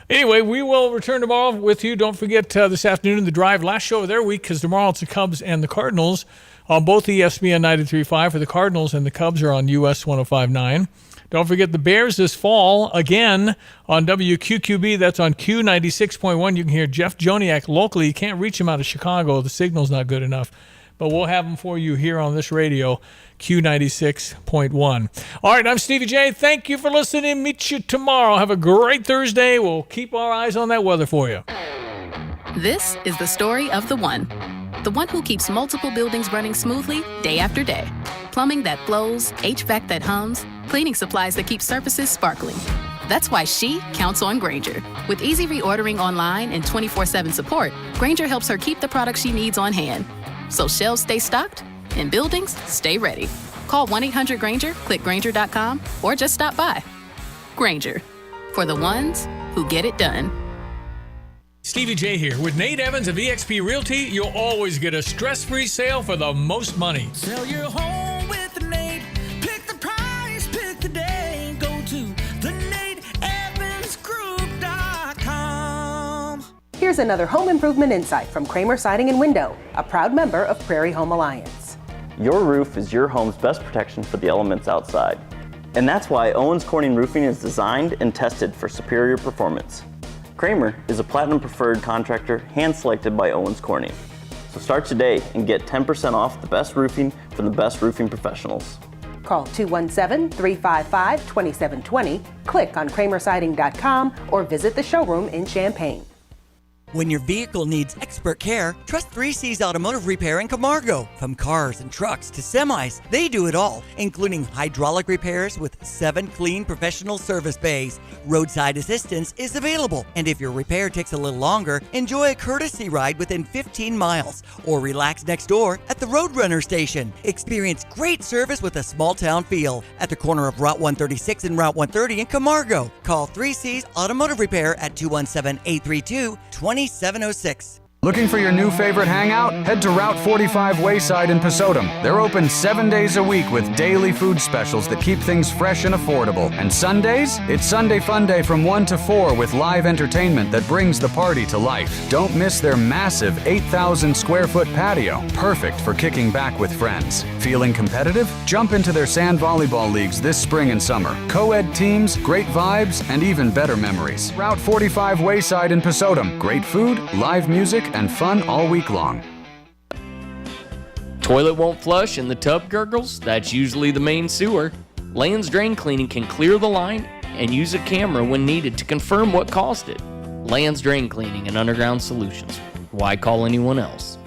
Anyway, we will return tomorrow with you. Don't forget this afternoon, The Drive, last show of their week, because tomorrow it's the Cubs and the Cardinals on both ESPN 93.5 for the Cardinals, and the Cubs are on US 105.9. Don't forget the Bears this fall, again, on WQQB. That's on Q96.1. You can hear Jeff Joniak locally. You can't reach him out of Chicago. The signal's not good enough. But we'll have him for you here on this radio, Q96.1. All right, I'm Stevie J. Thank you for listening. Meet you tomorrow. Have a great Thursday. We'll keep our eyes on that weather for you. This is the story of the one who keeps multiple buildings running smoothly day after day. Plumbing that flows, HVAC that hums, cleaning supplies that keep surfaces sparkling. That's why she counts on Grainger. With easy reordering online and 24/7 support, Grainger helps her keep the products she needs on hand. So shelves stay stocked and buildings stay ready. Call 1-800-GRAINGER, click Grainger.com, or just stop by. Grainger, for the ones who get it done. Stevie J here. With Nate Evans of eXp Realty, you'll always get a stress-free sale for the most money. Sell your home with Nate. Pick the price, pick the day. Go to theNateEvansGroup.com. Here's another home improvement insight from Kramer Siding and Window, a proud member of Prairie Home Alliance. Your roof is your home's best protection for the elements outside. And that's why Owens Corning Roofing is designed and tested for superior performance. Kramer is a platinum preferred contractor hand-selected by Owens Corning. So start today and get 10% off the best roofing from the best roofing professionals. Call 217-355-2720, click on kramersiding.com, or visit the showroom in Champaign. When your vehicle needs expert care, trust 3C's Automotive Repair in Camargo. From cars and trucks to semis, they do it all, including hydraulic repairs with 7 clean professional service bays. Roadside assistance is available, and if your repair takes a little longer, enjoy a courtesy ride within 15 miles or relax next door at the Roadrunner station. Experience great service with a small town feel at the corner of Route 136 and Route 130 in Camargo. Call 3C's Automotive Repair at 217-832-2706. Looking for your new favorite hangout? Head to Route 45 Wayside in Pasodum. They're open 7 days a week with daily food specials that keep things fresh and affordable. And Sundays? It's Sunday Fun Day from 1 to 4 with live entertainment that brings the party to life. Don't miss their massive 8,000 square foot patio, perfect for kicking back with friends. Feeling competitive? Jump into their sand volleyball leagues this spring and summer. Co-ed teams, great vibes, and even better memories. Route 45 Wayside in Pasodum. Great food, live music, and fun all week long. Toilet won't flush and the tub gurgles? That's usually the main sewer. Land's Drain Cleaning can clear the line and use a camera when needed to confirm what caused it. Land's Drain Cleaning and Underground Solutions. Why call anyone else?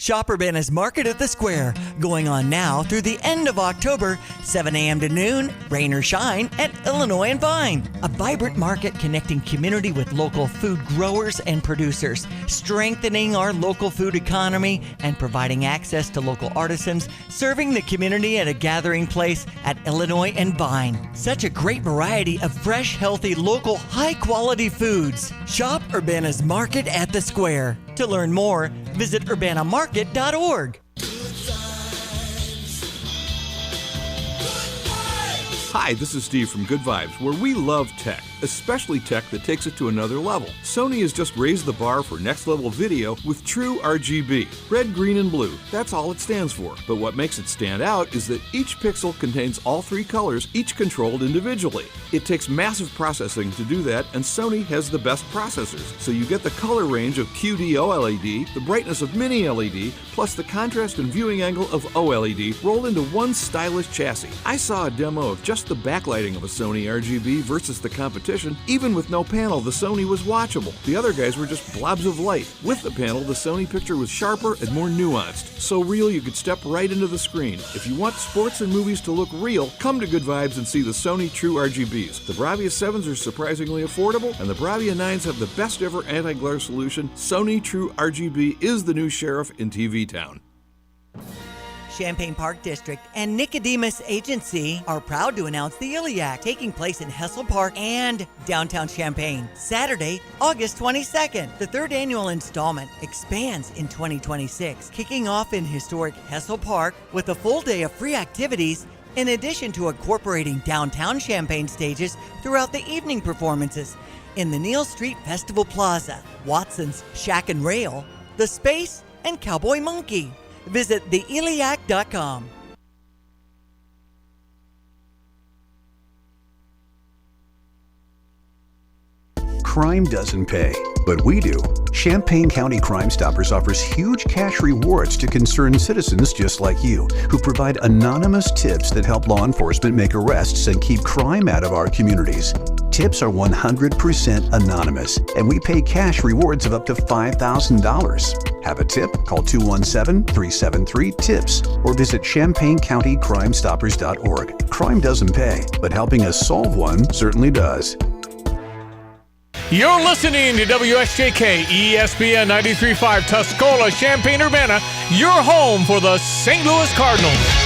Shop Urbana's Market at the Square, going on now through the end of October, 7 a.m. to noon, rain or shine, at Illinois and Vine. A vibrant market connecting community with local food growers and producers, strengthening our local food economy and providing access to local artisans, serving the community at a gathering place at Illinois and Vine. Such a great variety of fresh, healthy, local, high-quality foods. Shop Urbana's Market at the Square. To learn more, visit urbanamarket.org. Hi, this is Steve from Good Vibes, where we love tech, especially tech that takes it to another level. Sony has just raised the bar for next level video with true RGB. Red, green, and blue. That's all it stands for. But what makes it stand out is that each pixel contains all three colors, each controlled individually. It takes massive processing to do that, and Sony has the best processors. So you get the color range of QD OLED, the brightness of Mini LED, plus the contrast and viewing angle of OLED rolled into one stylish chassis. I saw a demo of just the backlighting of a Sony RGB versus the competition. Even with no panel, the Sony was watchable. The other guys were just blobs of light. With the panel, the Sony picture was sharper and more nuanced. So real you could step right into the screen. If you want sports and movies to look real, come to Good Vibes and see the Sony True RGBs. The Bravia 7s are surprisingly affordable, and the Bravia 9s have the best ever anti-glare solution. Sony True RGB is the new sheriff in TV Town. Champaign Park District and Nicodemus Agency are proud to announce the Iliac, taking place in Hessel Park and downtown Champaign, Saturday, August 22nd. The third annual installment expands in 2026, kicking off in historic Hessel Park with a full day of free activities, in addition to incorporating downtown Champaign stages throughout the evening performances in the Neal Street Festival Plaza, Watson's Shack and Rail, The Space, and Cowboy Monkey. Visit theiliac.com. Crime doesn't pay, but we do. Champaign County Crime Stoppers offers huge cash rewards to concerned citizens just like you, who provide anonymous tips that help law enforcement make arrests and keep crime out of our communities. Tips are 100% anonymous, and we pay cash rewards of up to $5,000. Have a tip? Call 217-373-TIPS or visit ChampaignCountyCrimeStoppers.org. Crime doesn't pay, but helping us solve one certainly does. You're listening to WSJK ESPN 93.5 Tuscola, Champaign-Urbana, your home for the St. Louis Cardinals.